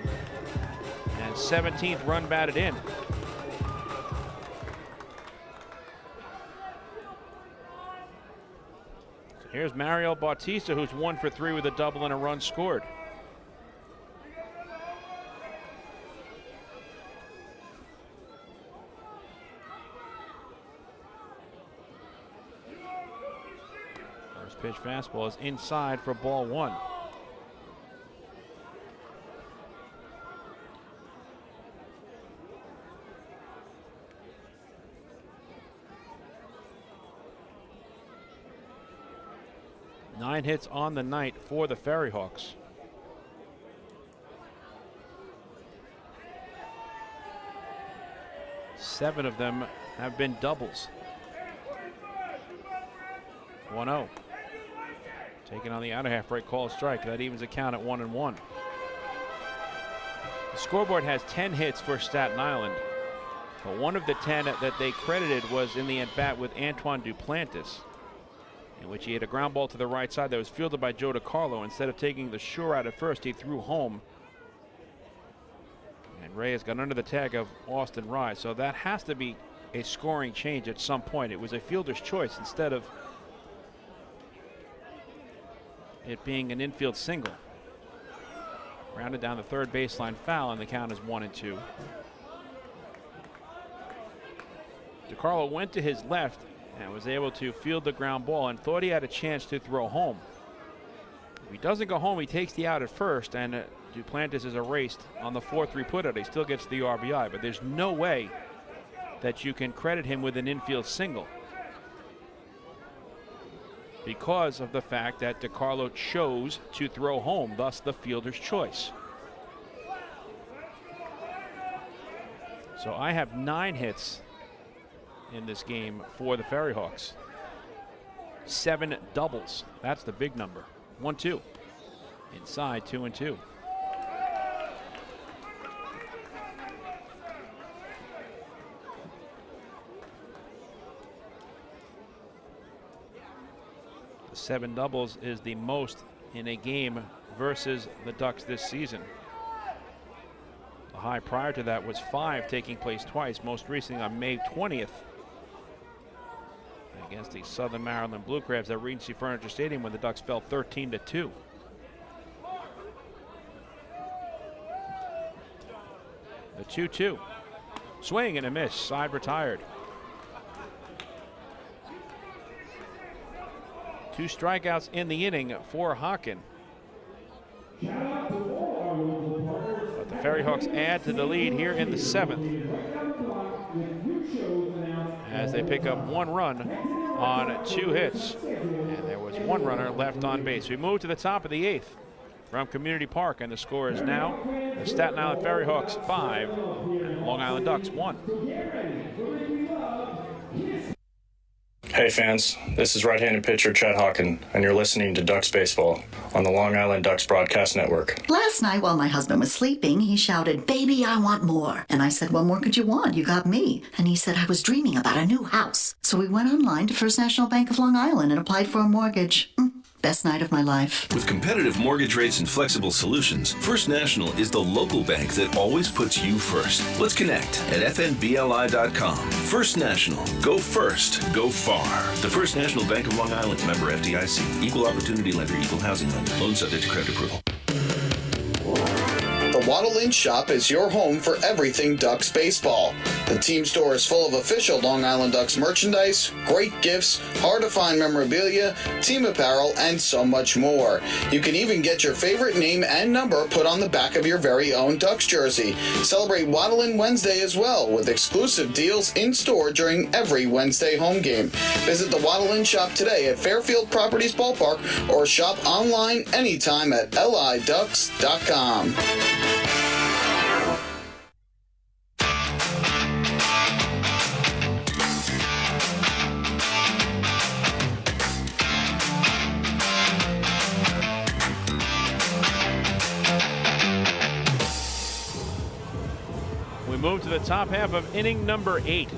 and 17th run batted in. Here's Mario Bautista, who's 1 for 3 with a double and a run scored. First pitch fastball is inside for ball 1. Nine hits on the night for the FerryHawks. Seven of them have been doubles. 1-0. Taking on the outer half right, call strike. That evens the count at 1-1. The scoreboard has 10 hits for Staten Island, but one of the 10 that they credited was in the at-bat with Antoine Duplantis, in which he hit a ground ball to the right side that was fielded by Joe DiCarlo. Instead of taking the sure out at first, he threw home. And Reyes got under the tag of Austin Rye. So that has to be a scoring change at some point. It was a fielder's choice instead of it being an infield single. Rounded down the third baseline foul, and the count is 1-2. DiCarlo went to his left and was able to field the ground ball and thought he had a chance to throw home. If he doesn't go home, he takes the out at first, and Duplantis is erased on the 4-3 put-out. He still gets the RBI, but there's no way that you can credit him with an infield single because of the fact that DiCarlo chose to throw home, thus the fielder's choice. So I have 9 hits in this game for the FerryHawks. 7 doubles. That's the big number. 1-2. Inside, 2-2. The 7 doubles is the most in a game versus the Ducks this season. The high prior to that was 5, taking place twice, most recently on May 20th against the Southern Maryland Blue Crabs at Regency Furniture Stadium when the Ducks fell 13-2. The 2-2. Swing and a miss. Side retired. 2 strikeouts in the inning for Hawken. But the FerryHawks add to the lead here in the 7th as they pick up 1 run on 2 hits. And there was 1 runner left on base. We move to the top of the 8th from Community Park, and the score is now the Staten Island FerryHawks 5 and the Long Island Ducks 1. Hey fans, this is right-handed pitcher Chet Hawken, and you're listening to Ducks Baseball on the Long Island Ducks Broadcast Network. Last night while my husband was sleeping, he shouted, "Baby, I want more." And I said, "What more could you want? You got me." And he said, "I was dreaming about a new house." So we went online to First National Bank of Long Island and applied for a mortgage. Best night of my life. With competitive mortgage rates and flexible solutions, First National is the local bank that always puts you first. Let's connect at fnbli.com. First National. Go first. Go far. The First National Bank of Long Island. Member FDIC. Equal opportunity lender. Equal housing lender. Loan subject to credit approval. The Waddle Inn Shop is your home for everything Ducks baseball. The team store is full of official Long Island Ducks merchandise, great gifts, hard-to-find memorabilia, team apparel, and so much more. You can even get your favorite name and number put on the back of your very own Ducks jersey. Celebrate Waddle Inn Wednesday as well, with exclusive deals in-store during every Wednesday home game. Visit the Waddle Inn Shop today at Fairfield Properties Ballpark or shop online anytime at liducks.com. We move to the top half of inning number 8.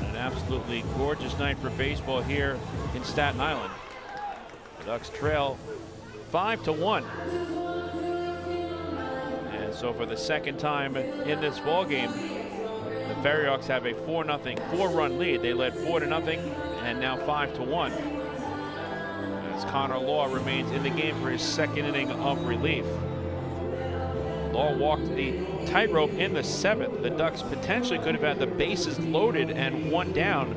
An absolutely gorgeous night for baseball here in Staten Island. The Ducks trail 5-1. And so for the second time in this ball game, the FerryHawks have a 4-run lead. They led 4-0 and now 5-1. As Connor Law remains in the game for his second inning of relief. Law walked the tightrope in the 7th. The Ducks potentially could have had the bases loaded and 1 down.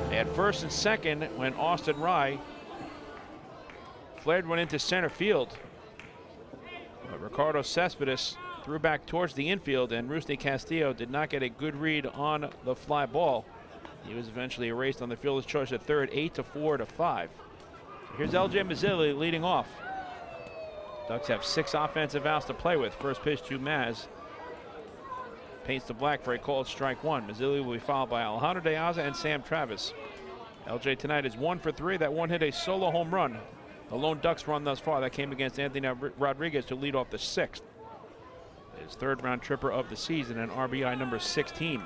They had first and second when Austin Rye flared one into center field. But Ricardo Cespedes threw back towards the infield, and Rusney Castillo did not get a good read on the fly ball. He was eventually erased on the fielder's choice at third, 8-4-5. Here's LJ Mazzilli leading off. Ducks have 6 offensive outs to play with. First pitch to Maz. Paints the black for a called strike 1. Mazzilli will be followed by Alejandro De Aza and Sam Travis. LJ tonight is 1 for 3. That one hit a solo home run. The lone Ducks run thus far. That came against Anthony Rodriguez to lead off the 6th. His 3rd round tripper of the season and RBI number 16.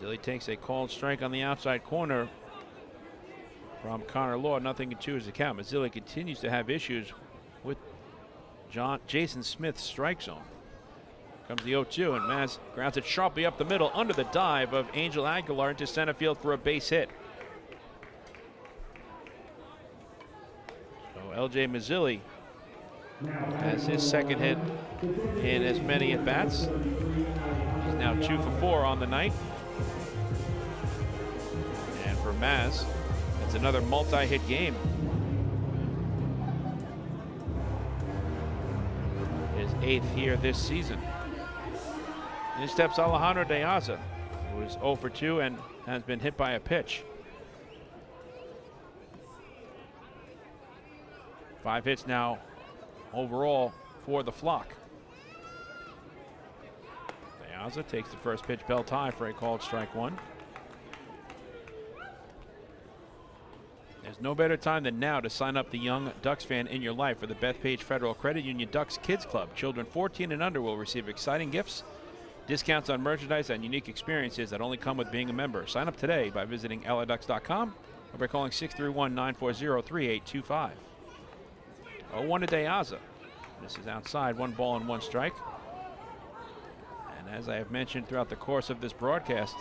Mazzilli takes a called strike on the outside corner from Connor Law. 0-2 is the count. Mazzilli continues to have issues with Jason Smith's strike zone. Comes the 0-2, and Maz grounds it sharply up the middle under the dive of Angel Aguilar into center field for a base hit. So LJ Mazzilli has his second hit in as many at-bats. He's now 2 for 4 on the night. And for Maz, it's another multi-hit game. His 8th here this season. In steps Alejandro De Aza, who is 0 for 2 and has been hit by a pitch. 5 hits now overall for the flock. De Aza takes the first pitch, belt high for a called strike one. There's no better time than now to sign up the young Ducks fan in your life for the Bethpage Federal Credit Union Ducks Kids Club. Children 14 and under will receive exciting gifts, discounts on merchandise, and unique experiences that only come with being a member. Sign up today by visiting liducks.com or by calling 631-940-3825. 0-1 to De Aza. This is outside, 1 ball and 1 strike. And as I have mentioned throughout the course of this broadcast,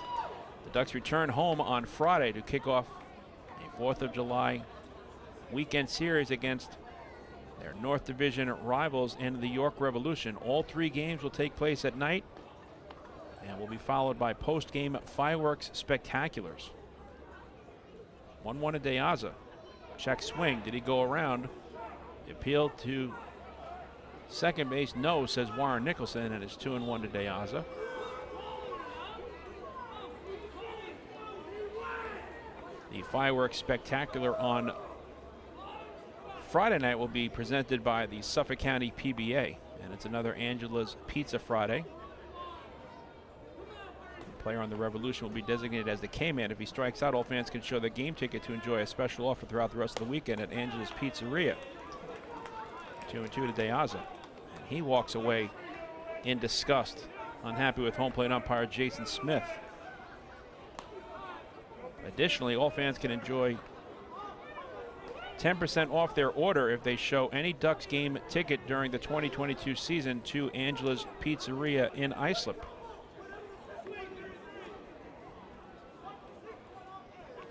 the Ducks return home on Friday to kick off a 4th of July weekend series against their North Division rivals in the York Revolution. All 3 games will take place at night and will be followed by post-game fireworks spectaculars. 1-1 to De Aza. Check swing. Did he go around? The appeal to second base, no, says Warren Nicholson, and it's 2-1 to De Aza. The fireworks spectacular on Friday night will be presented by the Suffolk County PBA, and it's another Angela's Pizza Friday. The player on the Revolution will be designated as the K-Man. If he strikes out, all fans can show their game ticket to enjoy a special offer throughout the rest of the weekend at Angela's Pizzeria. 2-2 to De Aza. And he walks away in disgust, unhappy with home plate umpire Jason Smith. Additionally, all fans can enjoy 10% off their order if they show any Ducks game ticket during the 2022 season to Angela's Pizzeria in Islip.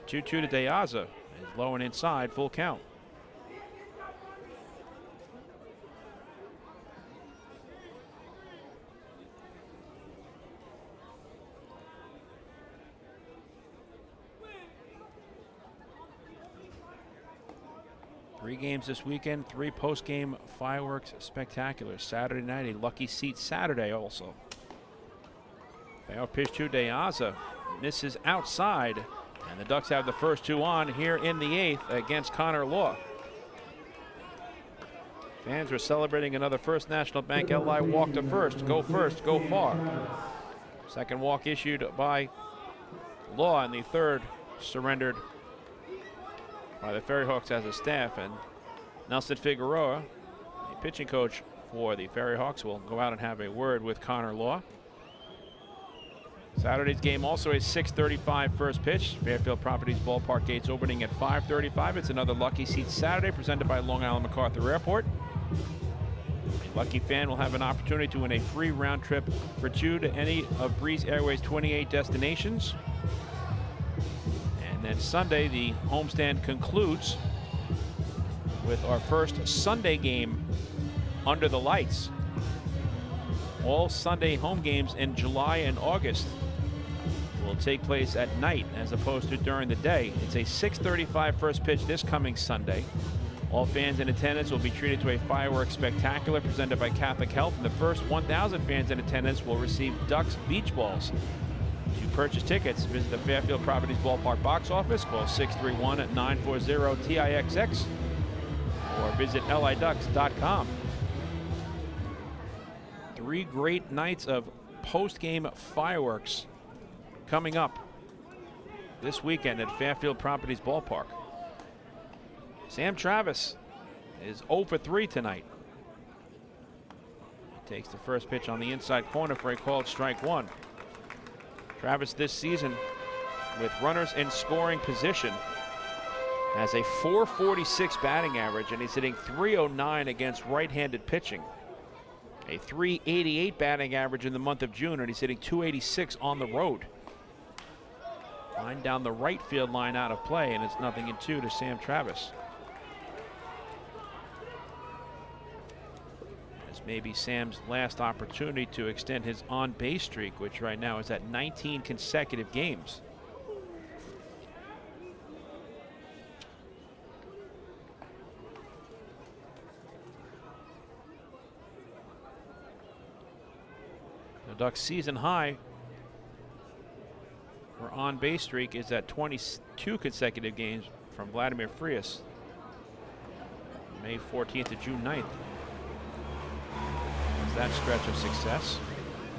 2-2 to De Aza. Is low and inside, full count. Three games this weekend, 3 post-game fireworks spectaculars. Saturday night, a lucky seat Saturday also. Payoff pitch to De Aza, misses outside, and the Ducks have the first 2 on here in the 8th against Connor Law. Fans were celebrating another First National Bank LI walk to first, go far. Second walk issued by Law, and the third surrendered by the FerryHawks as a staff. And Nelson Figueroa, the pitching coach for the FerryHawks, will go out and have a word with Connor Law. Saturday's game also a 6:35 first pitch. Fairfield Properties ballpark gates opening at 5:35. It's another Lucky Seats Saturday presented by Long Island MacArthur Airport. A lucky fan will have an opportunity to win a free round trip for 2 to any of Breeze Airways' 28 destinations. And then Sunday, the homestand concludes with our first Sunday game under the lights. All Sunday home games in July and August will take place at night as opposed to during the day. It's a 6:35 first pitch this coming Sunday. All fans in attendance will be treated to a fireworks spectacular presented by Catholic Health, and the first 1,000 fans in attendance will receive Ducks beach balls. To purchase tickets, visit the Fairfield Properties ballpark box office, call 631-940-TIXX, or visit liducks.com. 3 great nights of post-game fireworks coming up this weekend at Fairfield Properties ballpark. Sam Travis is 0 for 3 tonight. He takes the first pitch on the inside corner for a called strike one. Travis this season, with runners in scoring position, has a .446 batting average, and he's hitting .309 against right-handed pitching. A .388 batting average in the month of June, and he's hitting .286 on the road. Line down the right field line out of play, and it's 0-2 to Sam Travis. This may be Sam's last opportunity to extend his on-base streak, which right now is at 19 consecutive games. The Ducks' season high for on-base streak is at 22 consecutive games from Vladimir Frias, May 14th to June 9th. That's that stretch of success.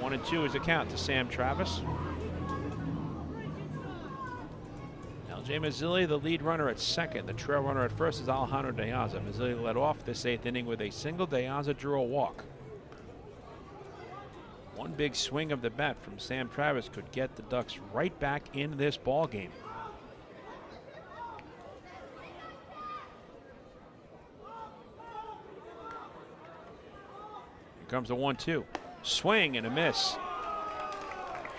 1-2 is a count to Sam Travis. LJ Mazzilli, the lead runner at second. The trail runner at first is Alejandro De Aza. Mazzilli led off this 8th inning with a single. De Aza drew a walk. One big swing of the bat from Sam Travis could get the Ducks right back in this ball game. Here comes the 1-2. Swing and a miss.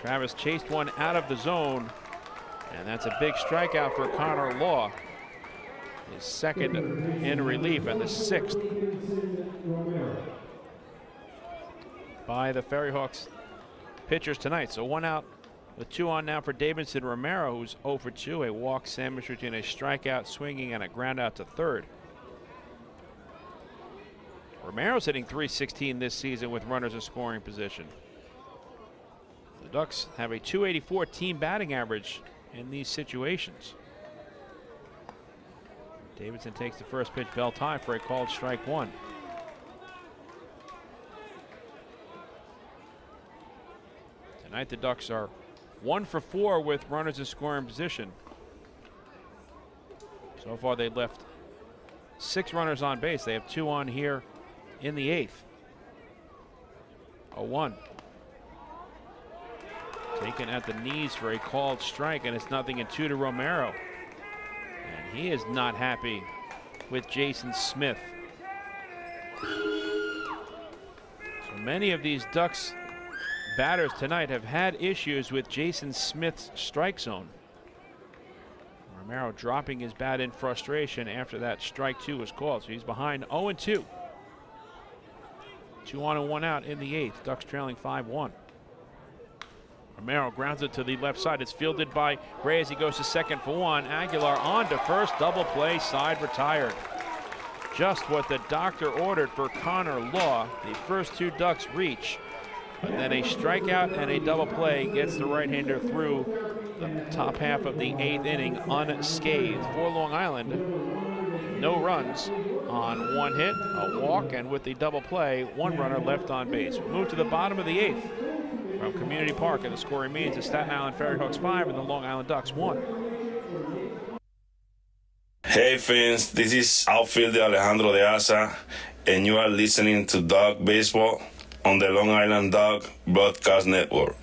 Travis chased one out of the zone, and that's a big strikeout for Connor Law. His second in relief and the 6th by the FerryHawks pitchers tonight. So 1 out with 2 on now for Davidson Romero, who's 0 for 2, a walk sandwich between a strikeout, swinging, and a ground out to third. Romero's hitting .316 this season with runners in scoring position. The Ducks have a .284 team batting average in these situations. Davidson takes the first pitch, belt high for a called strike 1. Tonight the Ducks are 1 for 4 with runners in scoring position. So far they left 6 runners on base. They have 2 on here in the 8th. 0-1. Taken at the knees for a called strike, and it's 0-2 to Romero. And he is not happy with Jason Smith. So many of these Ducks batters tonight have had issues with Jason Smith's strike zone. Romero dropping his bat in frustration after that strike 2 was called, so he's behind 0-2. 2 on and 1 out in the 8th. Ducks trailing 5-1. Romero grounds it to the left side. It's fielded by Reyes. He goes to second for 1. Aguilar on to first. Double play. Side retired. Just what the doctor ordered for Connor Law. The first 2 Ducks reach. But then a strikeout and a double play gets the right-hander through the top half of the 8th inning unscathed. For Long Island, no runs on 1 hit, a walk, and with the double play, 1 runner left on base. We move to the bottom of the 8th from Community Park, and the score remains the Staten Island FerryHawks 5 and the Long Island Ducks 1. Hey fans, this is outfielder Alejandro De Aza, and you are listening to Duck Baseball on the Long Island Duck Broadcast Network.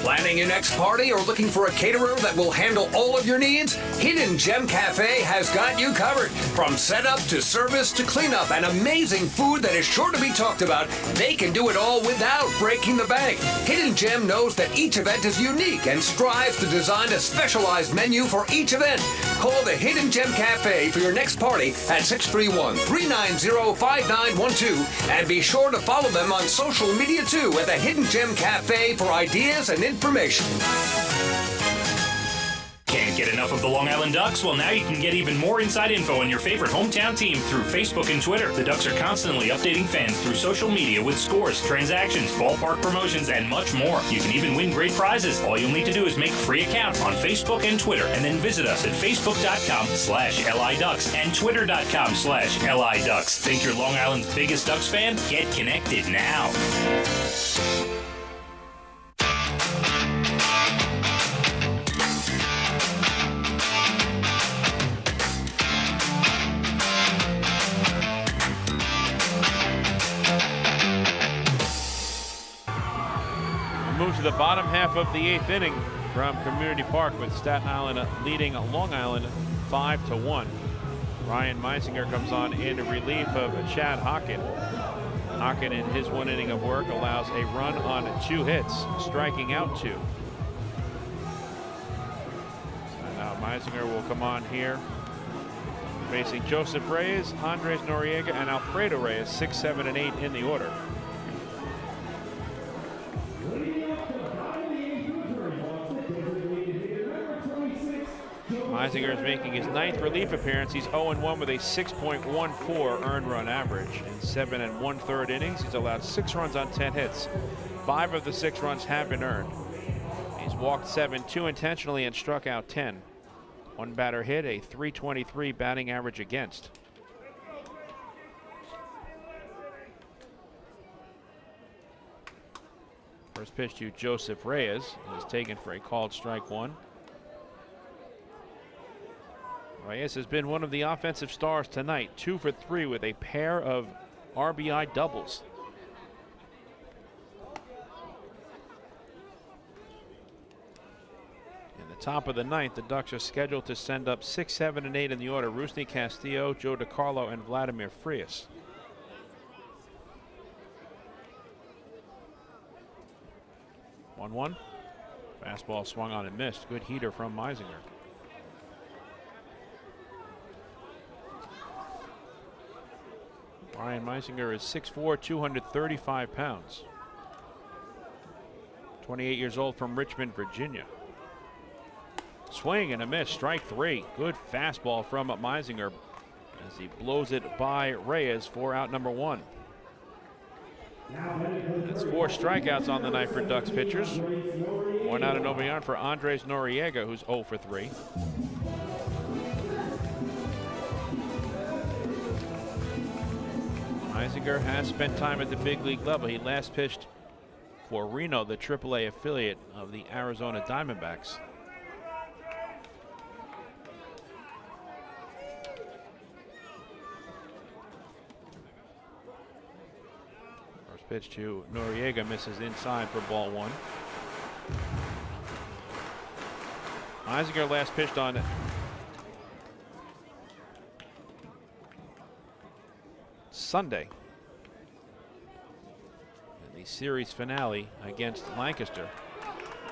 Planning your next party or looking for a caterer that will handle all of your needs? Hidden Gem Cafe has got you covered. From setup to service to cleanup and amazing food that is sure to be talked about, they can do it all without breaking the bank. Hidden Gem knows that each event is unique and strives to design a specialized menu for each event. Call the Hidden Gem Cafe for your next party at 631-390-5912 and be sure to follow them on social media too at the Hidden Gem Cafe for ideas and information. Can't get enough of the Long Island Ducks? Well, now you can get even more inside info on your favorite hometown team through Facebook and Twitter. The Ducks are constantly updating fans through social media with scores, transactions, ballpark promotions, and much more. You can even win great prizes. All you'll need to do is make a free account on Facebook and Twitter, and then visit us at facebook.com/LIDucks and twitter.com/LIDucks. Think you're Long Island's biggest Ducks fan? Get connected now. Move to the bottom half of the 8th inning from Community Park with Staten Island leading Long Island 5-1. Ryan Meisinger comes on in relief of Chad Hocken. Hocken in his 1 inning of work allows a run on 2 hits, striking out 2. So now Meisinger will come on here Facing Joseph Reyes, Andres Noriega, and Alfredo Reyes, 6, 7, and 8 in the order. Meisinger is making his 9th relief appearance. He's 0-1 with a 6.14 earned run average. In 7 1/3 innings, he's allowed 6 runs on 10 hits. 5 of the 6 runs have been earned. He's walked 7, 2 intentionally, and struck out 10. 1 batter hit, a .323 batting average against. First pitch to Joseph Reyes is taken for a called strike 1. Reyes has been one of the offensive stars tonight, 2 for 3 with a pair of RBI doubles. In the top of the 9th, the Ducks are scheduled to send up 6, 7, and 8 in the order. Rusney Castillo, Joe DiCarlo, and Vladimir Frias. One. Fastball swung on and missed. Good heater from Meisinger. Ryan Meisinger is 6'4", 235 pounds. 28 years old, from Richmond, Virginia. Swing and a miss, strike 3. Good fastball from Meisinger as he blows it by Reyes for out number 1. That's 4 strikeouts on the night for Ducks pitchers. 1 out and no beyond for Andres Noriega, who's 0 for 3. Meisinger has spent time at the big league level. He last pitched for Reno, the AAA affiliate of the Arizona Diamondbacks. First pitch to Noriega misses inside for ball 1. Meisinger last pitched on Sunday in the series finale against Lancaster.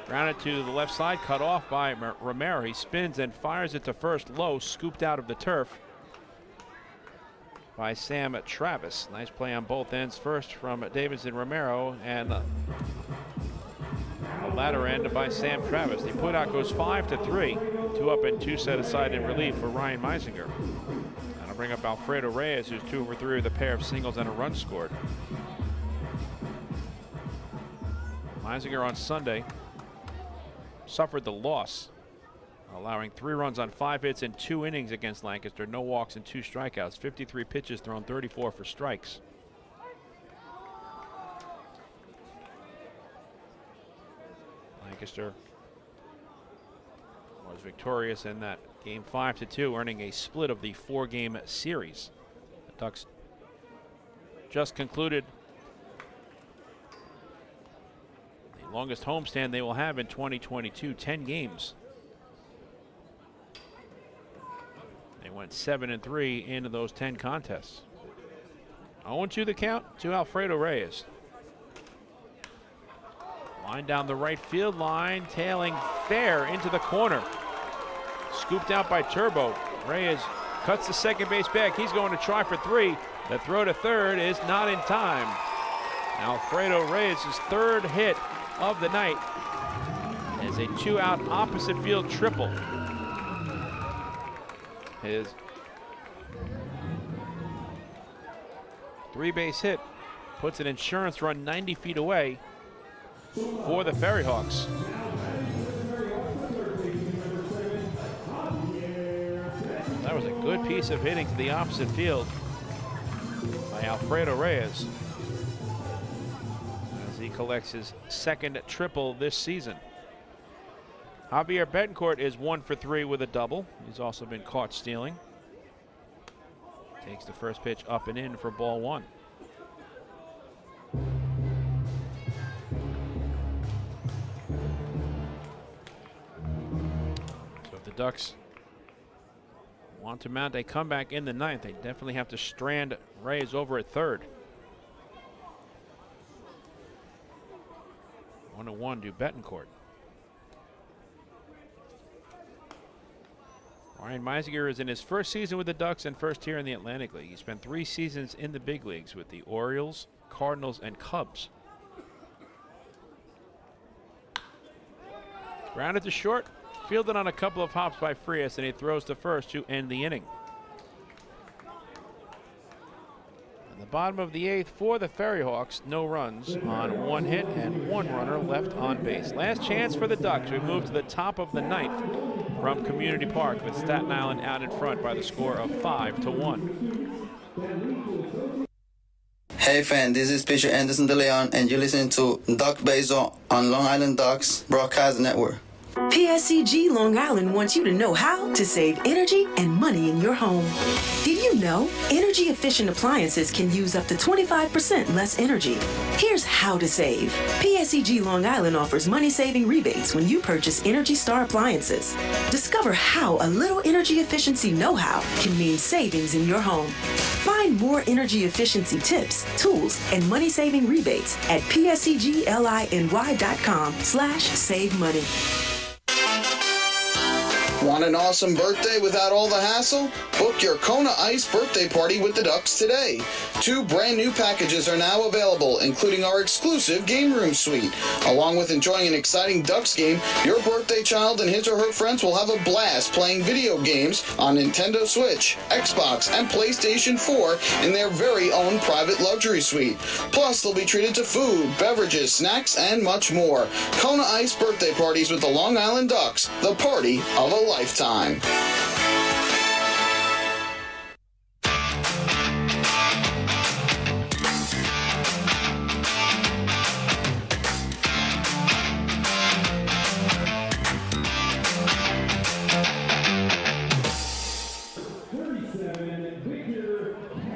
Grounded to the left side, cut off by Romero. He spins and fires it to first, low, scooped out of the turf by Sam Travis. Nice play on both ends. First from Davidson Romero, and the latter end by Sam Travis. The putout goes 5-3. 2 up and 2 set aside in relief for Ryan Meisinger. That'll bring up Alfredo Reyes, who's 2 for 3 with a pair of singles and a run scored. Meisinger on Sunday suffered the loss, allowing 3 runs on 5 hits in 2 innings against Lancaster. No walks and 2 strikeouts. 53 pitches thrown, 34 for strikes. Lancaster was victorious in that game 5-2, earning a split of the 4-game series. The Ducks just concluded the longest homestand they will have in 2022, 10 games. They went 7-3 into those 10 contests. 0-2 the count to Alfredo Reyes. Line down the right field line, tailing fair into the corner. Scooped out by Turbo. Reyes cuts the second base back. He's going to try for 3. The throw to third is not in time. Alfredo Reyes' 3rd hit of the night is a 2-out opposite field triple. His 3-base hit puts an insurance run 90 feet away for the FerryHawks. That was a good piece of hitting to the opposite field by Alfredo Reyes as he collects his 2nd triple this season. Javier Betancourt is 1 for 3 with a double. He's also been caught stealing. Takes the first pitch up and in for ball 1. So if the Ducks want to mount a comeback in the 9th, they definitely have to strand Reyes over at 3rd. 1-1 to Betancourt. Ryan Meisinger is in his first season with the Ducks and first here in the Atlantic League. He spent 3 seasons in the big leagues with the Orioles, Cardinals, and Cubs. Grounded to short, fielded on a couple of hops by Frias, and he throws to first to end the inning. In the bottom of the 8th for the FerryHawks, no runs on 1 hit and 1 runner left on base. Last chance for the Ducks. We move to the top of the 9th from Community Park with Staten Island out in front by the score of 5-1. Hey fan, this is pitcher Anderson De Leon, and you're listening to Duck Baseball on Long Island Ducks Broadcast Network. PSCG Long Island wants you to know how to save energy and money in your home. Did you know energy efficient appliances can use up to 25% less energy? Here's how to save. PSCG Long Island offers money-saving rebates when you purchase Energy Star appliances. Discover how a little energy efficiency know-how can mean savings in your home. Find more energy efficiency tips, tools, and money-saving rebates at pscgliny.com/save money. Want an awesome birthday without all the hassle? Book your Kona Ice birthday party with the Ducks today. 2 brand new packages are now available, including our exclusive game room suite. Along with enjoying an exciting Ducks game, your birthday child and his or her friends will have a blast playing video games on Nintendo Switch, Xbox, and PlayStation 4 in their very own private luxury suite. Plus, they'll be treated to food, beverages, snacks, and much more. Kona Ice birthday parties with the Long Island Ducks, the party of a lifetime.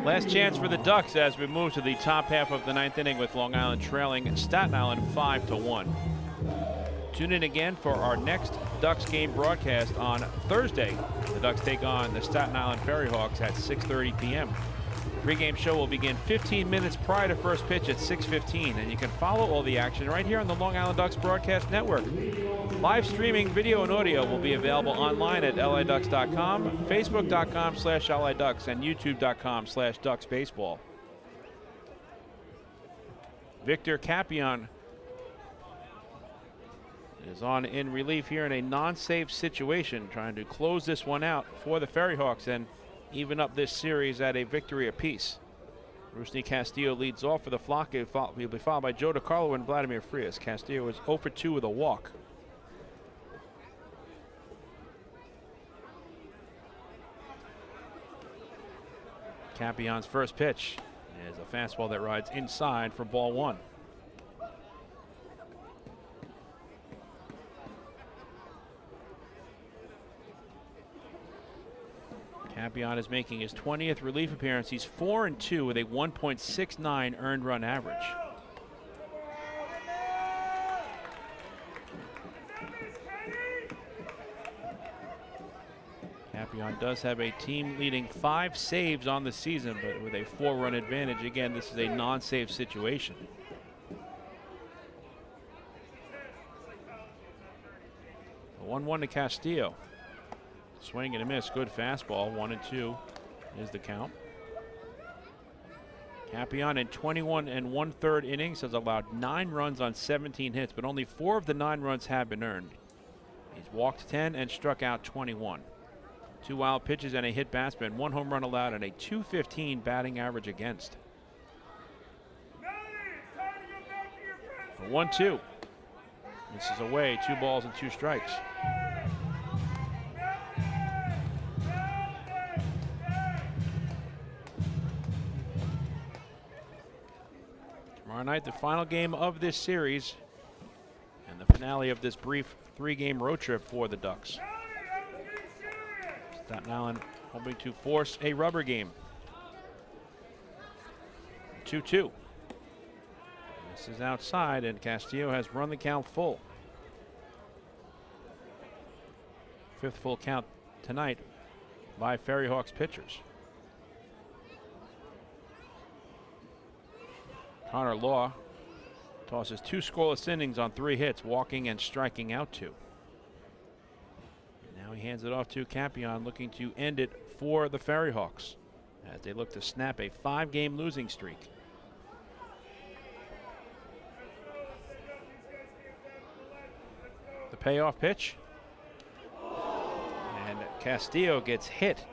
Last chance for the Ducks as we move to the top half of the 9th inning with Long Island trailing Staten Island 5-1. Tune in again for our next Ducks game broadcast on Thursday. The Ducks take on the Staten Island FerryHawks at 6:30 p.m. Pre-game show will begin 15 minutes prior to first pitch at 6:15, and you can follow all the action right here on the Long Island Ducks Broadcast Network. Live streaming video and audio will be available online at liducks.com, facebook.com/liducks, and youtube.com/ducksbaseball. Victor Capion is on in relief here in a non-save situation, trying to close this one out for the FerryHawks and even up this series at a victory apiece. Rusney Castillo leads off for the Flock. He'll be followed by Joe DiCarlo and Vladimir Frias. Castillo is 0 for 2 with a walk. Capion's first pitch is a fastball that rides inside for ball 1. Capion is making his 20th relief appearance. He's 4-2 with a 1.69 earned run average. Capion does have a team-leading 5 saves on the season, but with a 4-run advantage. Again, this is a non-save situation. A 1-1 to Castillo. Swing and a miss, good fastball, 1-2 is the count. Capion in 21 1/3 innings has allowed 9 runs on 17 hits, but only 4 of the 9 runs have been earned. He's walked 10 and struck out 21. 2 wild pitches and a hit batsman, 1 home run allowed, and a .215 batting average against. A 1-2. This is away, 2 balls and 2 strikes. Tomorrow night, the final game of this series and the finale of this brief 3-game road trip for the Ducks. Staten Island hoping to force a rubber game. 2-2. This is outside, and Castillo has run the count full. 5th full count tonight by FerryHawks pitchers. Connor Law tosses 2 scoreless innings on 3 hits, walking and striking out 2. Now he hands it off to Campion, looking to end it for the FerryHawks as they look to snap a 5-game losing streak. The payoff pitch. And Castillo gets hit.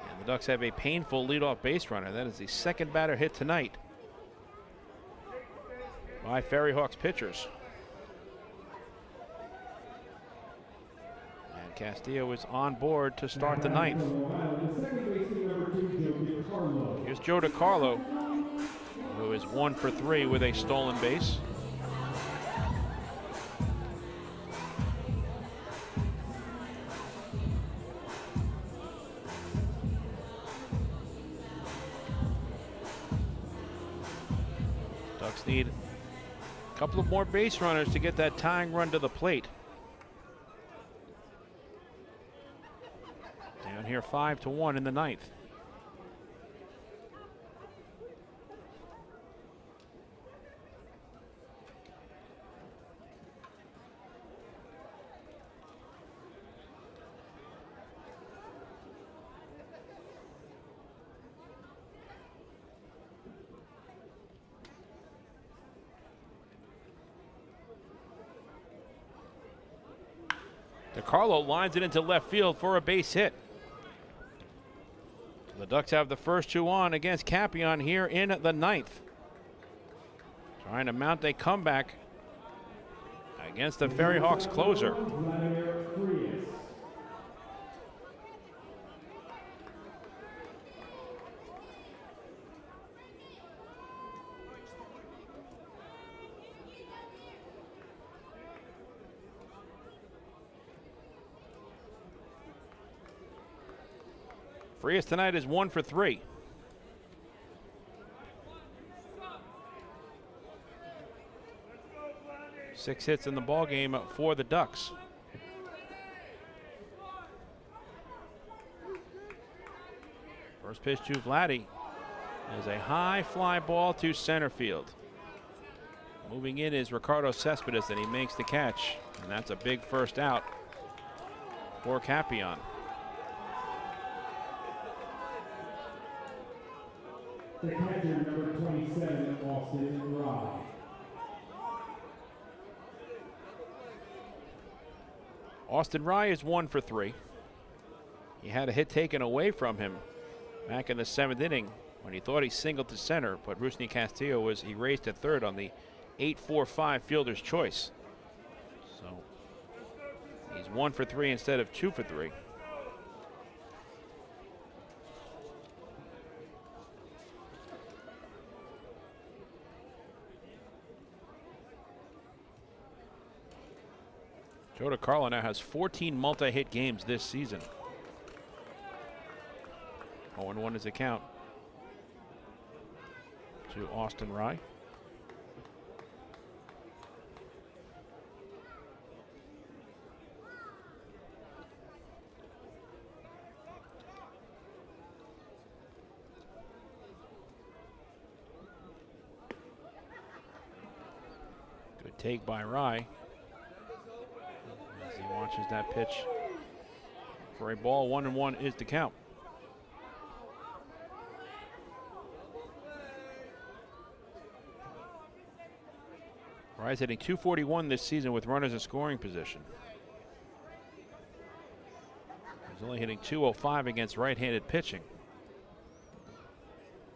And the Ducks have a painful leadoff base runner. That is the second batter hit tonight by FerryHawks pitchers. And Castillo is on board to start the ninth. Here's Joe DiCarlo, who is 1 for 3 with a stolen base. Ducks need a couple of more base runners to get that tying run to the plate. Down here 5-1 in the ninth. DiCarlo lines it into left field for a base hit. The Ducks have the first 2 on against Campion here in the ninth. Trying to mount a comeback against the FerryHawks closer. Frias tonight is 1 for 3. Six hits in the ball game for the Ducks. First pitch to Vladdy is a high fly ball to center field. Moving in is Ricardo Cespedes, and he makes the catch, and that's a big first out for Campion. The catcher, number 27, Austin Rye. Austin Rye is 1 for 3. He had a hit taken away from him back in the 7th inning when he thought he singled to center, but Rusney Castillo was erased to third on the 8-4-5 fielder's choice. So he's 1 for 3 instead of 2 for 3. Joe DiCarlo now has 14 multi-hit games this season. 0-1 is the count to Austin Rye. Good take by Rye. He watches that pitch for a ball. 1-1 is the count. Rye's hitting .241 this season with runners in scoring position. He's only hitting .205 against right-handed pitching.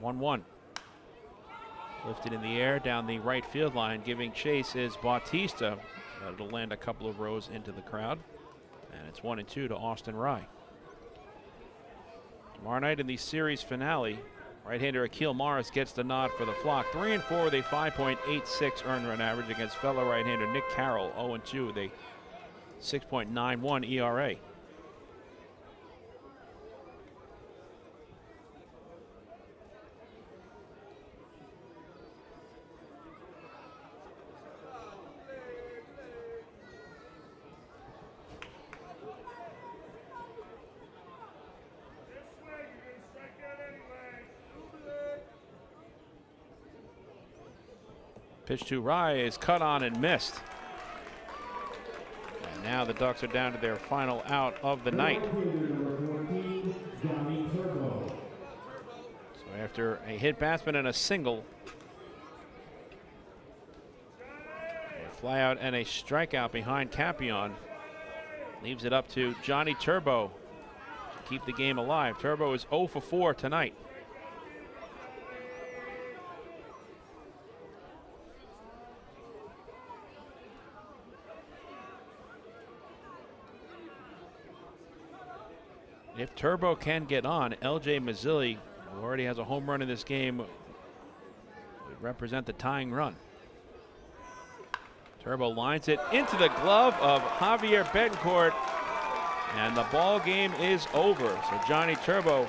1-1. Lifted in the air down the right field line. Giving chase is Bautista. It'll land a couple of rows into the crowd. And it's 1-2 to Austin Rye. Tomorrow night in the series finale, right-hander Akil Morris gets the nod for the flock. 3-4 with a 5.86 earned run average against fellow right-hander Nick Carroll. 0-2 with a 6.91 ERA. Pitch to Rye is cut on and missed. And now the Ducks are down to their final out of the night. So after a hit batsman and a single, a fly out and a strikeout behind Capion leaves it up to Johnny Turbo to keep the game alive. Turbo is 0 for 4 tonight. If Turbo can get on, LJ Mazzilli, who already has a home run in this game, would represent the tying run. Turbo lines it into the glove of Javier Betancourt, and the ball game is over. So Johnny Turbo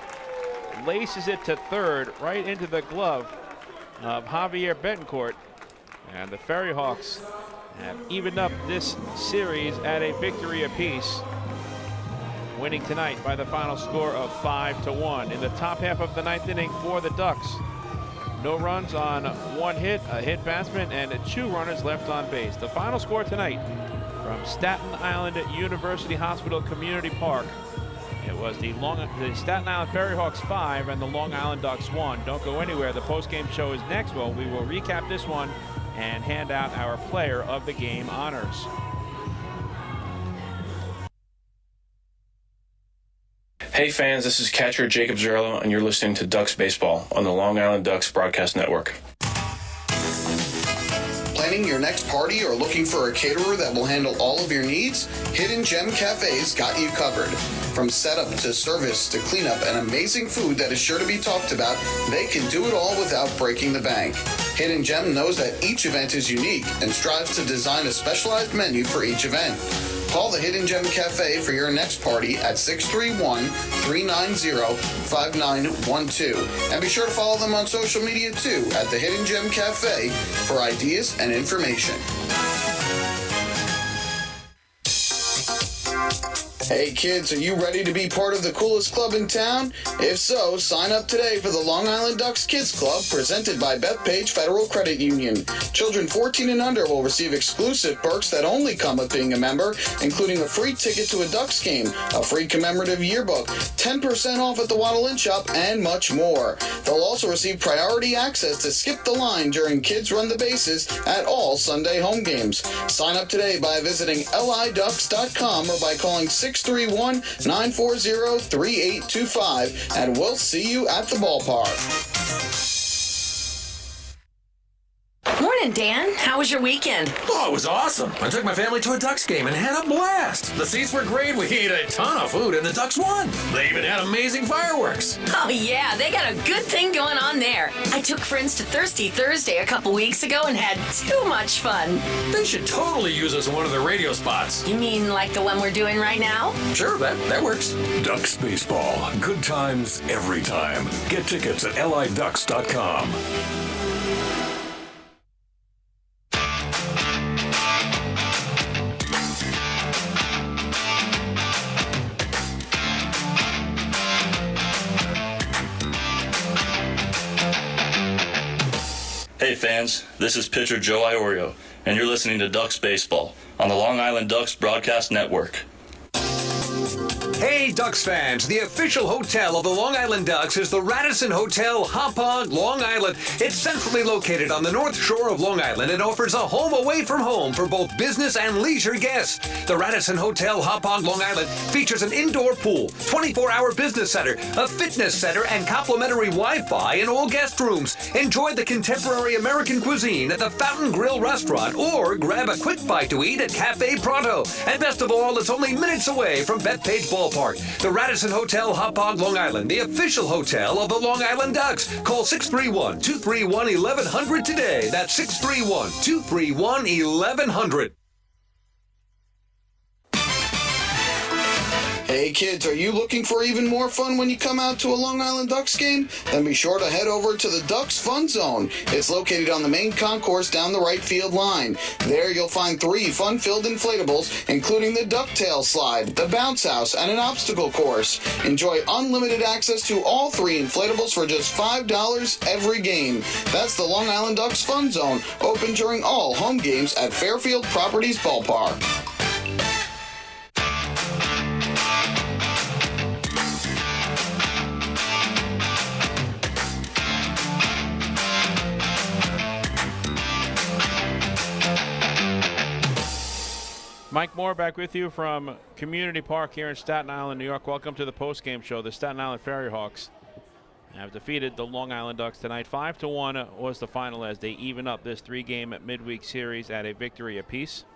laces it to third, right into the glove of Javier Betancourt, and the FerryHawks have evened up this series at a victory apiece, winning tonight by the final score of 5-1. In the top half of the ninth inning for the Ducks, no runs on one hit, a hit batsman, and 2 runners left on base. The final score tonight from Staten Island University Hospital Community Park. It was the Staten Island FerryHawks 5 and the Long Island Ducks 1. Don't go anywhere. The postgame show is next. Well, we will recap this one and hand out our player of the game honors. Hey fans, this is catcher Jacob Zerlo, and you're listening to Ducks Baseball on the Long Island Ducks Broadcast Network. Planning your next party or looking for a caterer that will handle all of your needs? Hidden Gem Cafe's got you covered. From setup to service to cleanup and amazing food that is sure to be talked about, they can do it all without breaking the bank. Hidden Gem knows that each event is unique and strives to design a specialized menu for each event. Call the Hidden Gem Cafe for your next party at 631-390-5912. And be sure to follow them on social media too at the Hidden Gem Cafe for ideas and information. Hey kids, are you ready to be part of the coolest club in town? If so, sign up today for the Long Island Ducks Kids Club presented by Bethpage Federal Credit Union. Children 14 and under will receive exclusive perks that only come with being a member, including a free ticket to a Ducks game, a free commemorative yearbook, 10% off at the Waddle Inn Shop, and much more. They'll also receive priority access to skip the line during Kids Run the Bases at all Sunday home games. Sign up today by visiting liducks.com or by calling 631-940-3825, and we'll see you at the ballpark. Morning, Dan. How was your weekend? Oh, it was awesome. I took my family to a Ducks game and had a blast. The seats were great. We ate a ton of food, and the Ducks won. They even had amazing fireworks. Oh, yeah. They got a good thing going on there. I took friends to Thirsty Thursday a couple weeks ago and had too much fun. They should totally use us in one of their radio spots. You mean like the one we're doing right now? Sure, that works. Ducks Baseball. Good times every time. Get tickets at liducks.com. Hey fans, this is pitcher Joe Iorio, and you're listening to Ducks Baseball on the Long Island Ducks Broadcast Network. Hey Ducks fans, the official hotel of the Long Island Ducks is the Radisson Hotel, Hauppauge, Long Island. It's centrally located on the North Shore of Long Island and offers a home away from home for both business and leisure guests. The Radisson Hotel, Hauppauge, Long Island features an indoor pool, 24-hour business center, a fitness center, and complimentary Wi-Fi in all guest rooms. Enjoy the contemporary American cuisine at the Fountain Grill restaurant or grab a quick bite to eat at Cafe Pronto. And best of all, it's only minutes away from Bethpage Ballpark. The Radisson Hotel, Hauppauge, Long Island, the official hotel of the Long Island Ducks. Call 631-231-1100 today. That's 631-231-1100. Hey kids, are you looking for even more fun when you come out to a Long Island Ducks game? Then be sure to head over to the Ducks Fun Zone. It's located on the main concourse down the right field line. There you'll find 3 fun-filled inflatables, including the ducktail slide, the bounce house, and an obstacle course. Enjoy unlimited access to all 3 inflatables for just $5 every game. That's the Long Island Ducks Fun Zone, open during all home games at Fairfield Properties Ballpark. Mike Moore back with you from Community Park here in Staten Island, New York. Welcome to the postgame show. The Staten Island FerryHawks have defeated the Long Island Ducks tonight. 5-1 was the final as they even up this three-game midweek series at a victory apiece.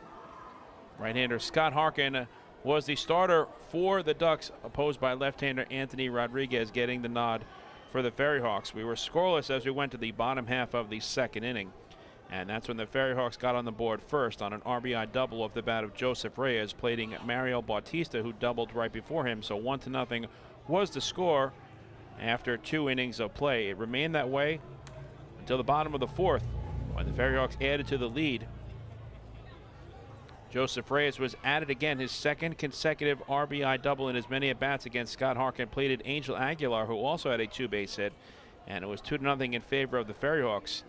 Right-hander Scott Harkin was the starter for the Ducks, opposed by left-hander Anthony Rodriguez, getting the nod for the FerryHawks. We were scoreless as we went to the bottom half of the second inning. And that's when the FerryHawks got on the board first on an RBI double off the bat of Joseph Reyes, plating Mario Bautista, who doubled right before him. So 1-0 was the score after 2 innings of play. It remained that way until the bottom of the fourth, when the FerryHawks added to the lead. Joseph Reyes was at it again, his second consecutive RBI double in as many at-bats against Scott Harkin. Plated Angel Aguilar, who also had a 2-base hit, and it was 2-0 in favor of the FerryHawks.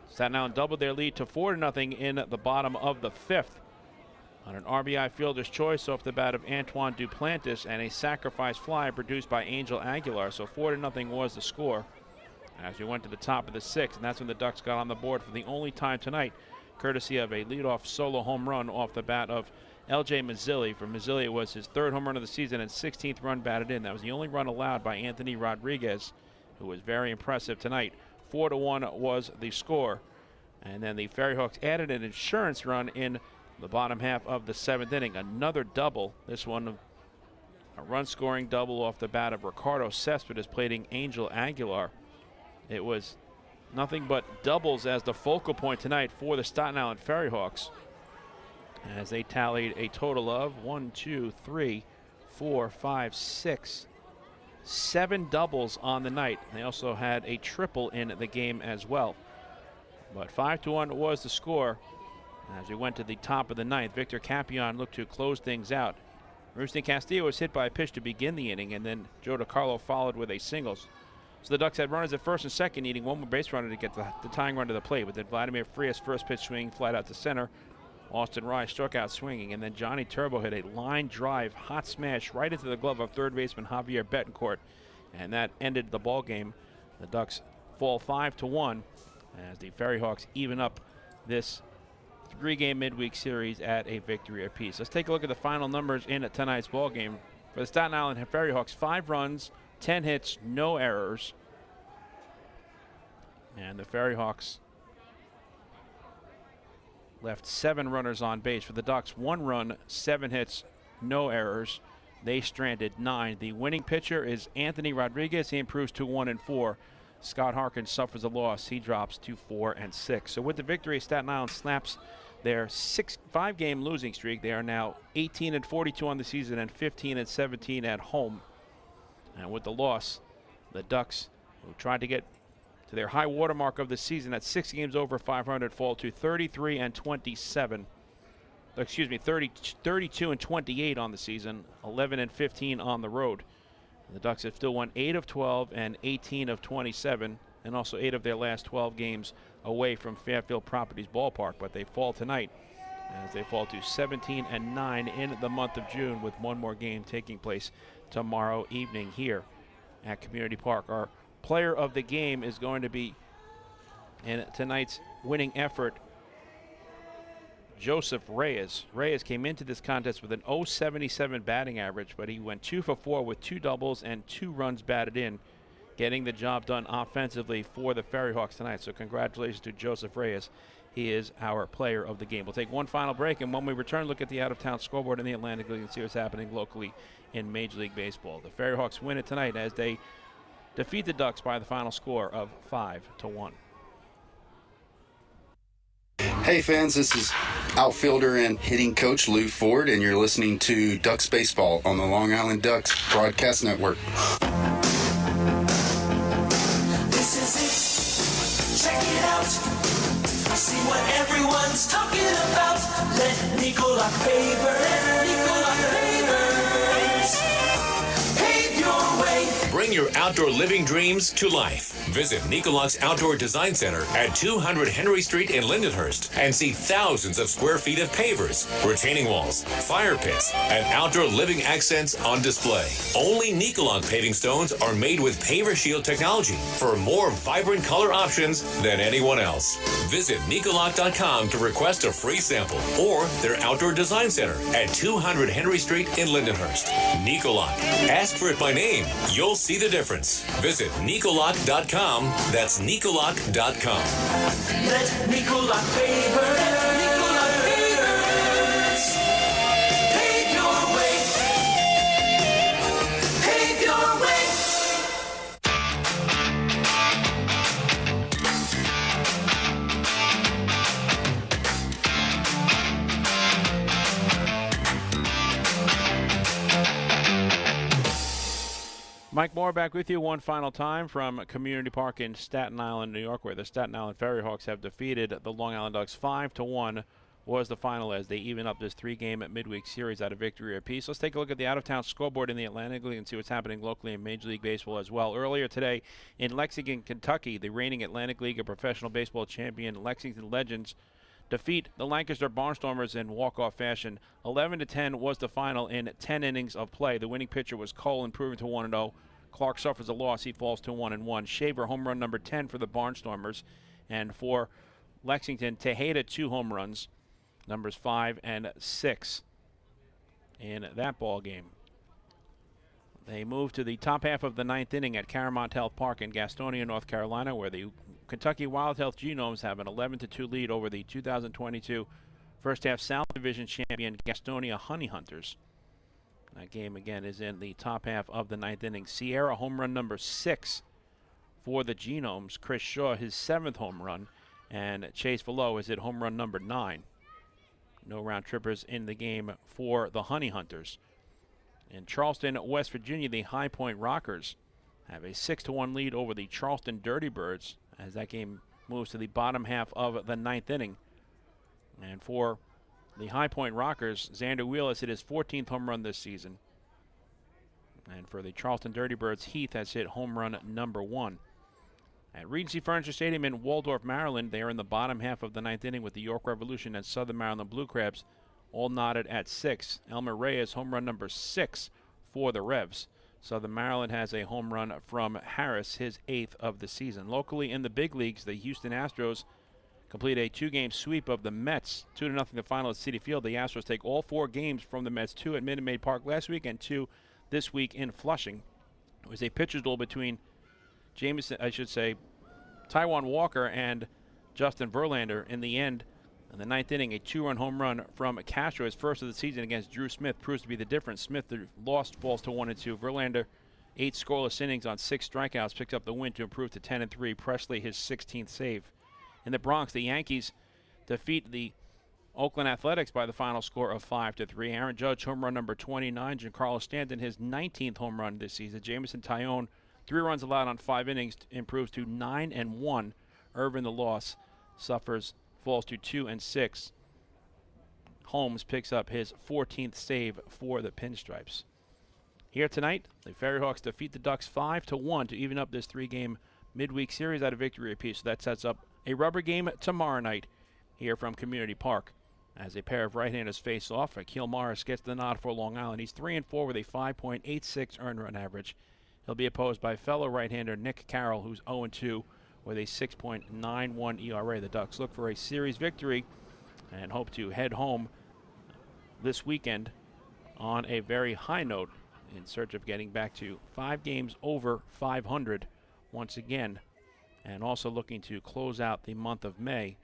Staten Island doubled their lead to 4-0 in the bottom of the fifth on an RBI fielder's choice off the bat of Antoine Duplantis and a sacrifice fly produced by Angel Aguilar. So 4-0 was the score as we went to the top of the sixth, and that's when the Ducks got on the board for the only time tonight, courtesy of a leadoff solo home run off the bat of L.J. Mazzilli. For Mazzilli, it was his 3rd home run of the season and 16th run batted in. That was the only run allowed by Anthony Rodriguez, who was very impressive tonight. 4-1 was the score. And then the FerryHawks added an insurance run in the bottom half of the 7th inning. Another double. This one a run-scoring double off the bat of Ricardo Cespedes, plating Angel Aguilar. It was nothing but doubles as the focal point tonight for the Staten Island FerryHawks, as they tallied a total of 7 doubles on the night. They also had a triple in the game as well. But 5-1 was the score as we went to the top of the ninth. Victor Capion looked to close things out. Rustin Castillo was hit by a pitch to begin the inning, and then Joe DiCarlo followed with a singles. So the Ducks had runners at first and second, needing one more base runner to get the tying run to the plate. But then Vladimir Frias' first pitch swing flat out to center. Austin Rye struck out swinging, and then Johnny Turbo hit a line drive, hot smash right into the glove of third baseman Javier Betancourt, and that ended the ball game. The Ducks fall 5-1 as the FerryHawks even up this three-game midweek series at a victory apiece. Let's take a look at the final numbers in tonight's ball game. For the Staten Island FerryHawks, 5 runs, 10 hits, no errors. And the FerryHawks left 7 runners on base. For the Ducks, 1 run, 7 hits, no errors. They stranded 9. The winning pitcher is Anthony Rodriguez. He improves to 1-4. Scott Harkin suffers a loss. He drops to 4-6. So with the victory, Staten Island snaps their 5-game losing streak. They are now 18-42 on the season and 15-17 at home. And with the loss, the Ducks, who tried to get to their high water mark of the season at 6 games over 500, fall to 33-27. Excuse me, 32-28 on the season, 11-15 on the road. The Ducks have still won 8 of 12 and 18 of 27, and also 8 of their last 12 games away from Fairfield Properties Ballpark. But they fall tonight as they fall to 17-9 in the month of June, with one more game taking place tomorrow evening here at Community Park. Our player of the game is going to be, in tonight's winning effort, Joseph Reyes. Reyes came into this contest with an .077 batting average, but he went 2 for 4 with 2 doubles and 2 runs batted in, getting the job done offensively for the FerryHawks tonight. So congratulations to Joseph Reyes. He is our player of the game. We'll take one final break, and when we return, look at the out-of-town scoreboard in the Atlantic League and see what's happening locally in Major League Baseball. The FerryHawks win it tonight as they defeat the Ducks by the final score of 5-1. Hey fans, this is outfielder and hitting coach Lou Ford, and you're listening to Ducks Baseball on the Long Island Ducks Broadcast Network. This is it. Check it out. See what everyone's talking about. Let Nicolak Pavers pave your way. Bring Bring your outdoor living dreams to life. Visit Nicolak's Outdoor Design Center at 200 Henry Street in Lindenhurst and see thousands of square feet of pavers, retaining walls, fire pits, and outdoor living accents on display. Only Nicolak paving stones are made with Paver Shield technology for more vibrant color options than anyone else. Visit Nicolak.com to request a free sample or their Outdoor Design Center at 200 Henry Street in Lindenhurst. Nicolak. Ask for it by name. You'll see the difference. Visit Nicolak.com. That's Nicolak.com. Let Nicolak Paver, Nicolak Pavers. Pave your way. Pave your way. Mike Moore back with you one final time from Community Park in Staten Island, New York, where the Staten Island FerryHawks have defeated the Long Island Ducks 5-1 was the final as they even up this three-game midweek series at a victory apiece. Let's take a look at the out-of-town scoreboard in the Atlantic League and see what's happening locally in Major League Baseball as well. Earlier today in Lexington, Kentucky, the reigning Atlantic League of Professional Baseball champion Lexington Legends defeat the Lancaster Barnstormers in walk-off fashion. 11-10 was the final in 10 innings of play. The winning pitcher was Cole, improving to 1-0. Clark suffers a loss. He falls to 1-1. Shaver, home run number 10 for the Barnstormers. And for Lexington, Tejeda, 2 home runs, numbers 5 and 6 in that ball game. They move to the top half of the ninth inning at Caramount Health Park in Gastonia, North Carolina, where the Kentucky Wild Health Genomes have an 11-2 lead over the 2022 first half South Division champion Gastonia Honey Hunters. That game again is in the top half of the ninth inning. Sierra, home run number 6 for the Genomes. Chris Shaw, his 7th home run, and Chase Velo is at home run number 9. No round trippers in the game for the Honey Hunters. In Charleston, West Virginia, the High Point Rockers have a 6-1 lead over the Charleston Dirty Birds as that game moves to the bottom half of the ninth inning. And for the High Point Rockers, Xander Wheelis hit his 14th home run this season. And for the Charleston Dirty Birds, Heath has hit home run number 1. At Regency Furniture Stadium in Waldorf, Maryland, they are in the bottom half of the ninth inning with the York Revolution and Southern Maryland Blue Crabs all knotted at 6. Elmer Reyes, home run number 6 for the Revs. Southern Maryland has a home run from Harris, his 8th of the season. Locally in the big leagues, the Houston Astros complete a 2-game sweep of the Mets. 2-0 the final at Citi Field. The Astros take all 4 games from the Mets, 2 at Minute Maid Park last week and 2 this week in Flushing. It was a pitcher's duel between Taijuan Walker and Justin Verlander. In the end, in the ninth inning, a 2-run home run from Castro, his first of the season against Drew Smith, proves to be the difference. Smith, the lost, falls to 1-2. Verlander, 8 scoreless innings on 6 strikeouts, picks up the win to improve to 10-3. Presley, his 16th save. In the Bronx, the Yankees defeat the Oakland Athletics by the final score of 5-3. Aaron Judge, home run number 29. Giancarlo Stanton, his 19th home run this season. Jameson Taillon, 3 runs allowed on 5 innings, improves to 9-1. Irvin, the loss, falls to 2-6. Holmes picks up his 14th save for the Pinstripes. Here tonight, the FerryHawks defeat the Ducks 5-1 to even up this 3-game midweek series at a victory apiece. So that sets up a rubber game tomorrow night here from Community Park as a pair of right-handers face off. Akil Morris gets the nod for Long Island. He's 3-4 with a 5.86 earned run average. He'll be opposed by fellow right-hander Nick Carroll, who's 0-2 with a 6.91 ERA. The Ducks look for a series victory and hope to head home this weekend on a very high note in search of getting back to 5 games over 500 once again, and also looking to close out the month of May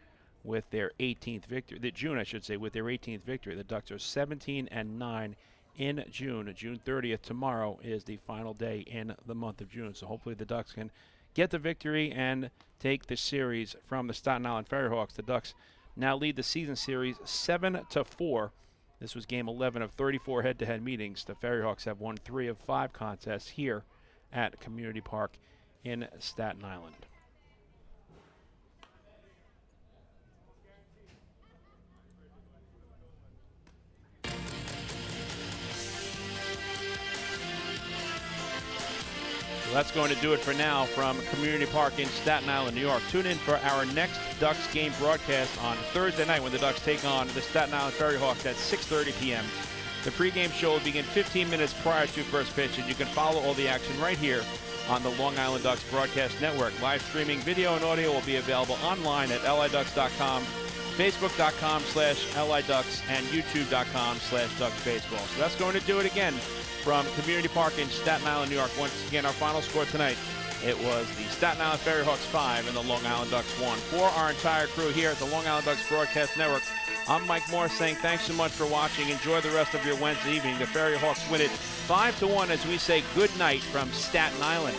with their 18th victory, with their 18th victory. The Ducks are 17-9 in June. June 30th, tomorrow, is the final day in the month of June. So hopefully the Ducks can get the victory and take the series from the Staten Island FerryHawks. The Ducks now lead the season series 7-4. This was game 11 of 34 head-to-head meetings. The FerryHawks have won 3 of 5 contests here at Community Park in Staten Island. that's going to do it for now from Community Park in Staten Island, New York. Tune in for our next Ducks game broadcast on Thursday night when the Ducks take on the Staten Island FerryHawks at 6:30 p.m. The pregame show will begin 15 minutes prior to first pitch, and you can follow all the action right here on the Long Island Ducks Broadcast Network. Live streaming video and audio will be available online at liducks.com, facebook.com/liducks, and youtube.com/ducksbaseball. So that's going to do it again from Community Park in Staten Island, New York. Once again, our final score tonight, it was the Staten Island FerryHawks 5 and the Long Island Ducks 1. For our entire crew here at the Long Island Ducks Broadcast Network, I'm Mike Moore saying thanks so much for watching. Enjoy the rest of your Wednesday evening. The FerryHawks win it 5-1 as we say good night from Staten Island.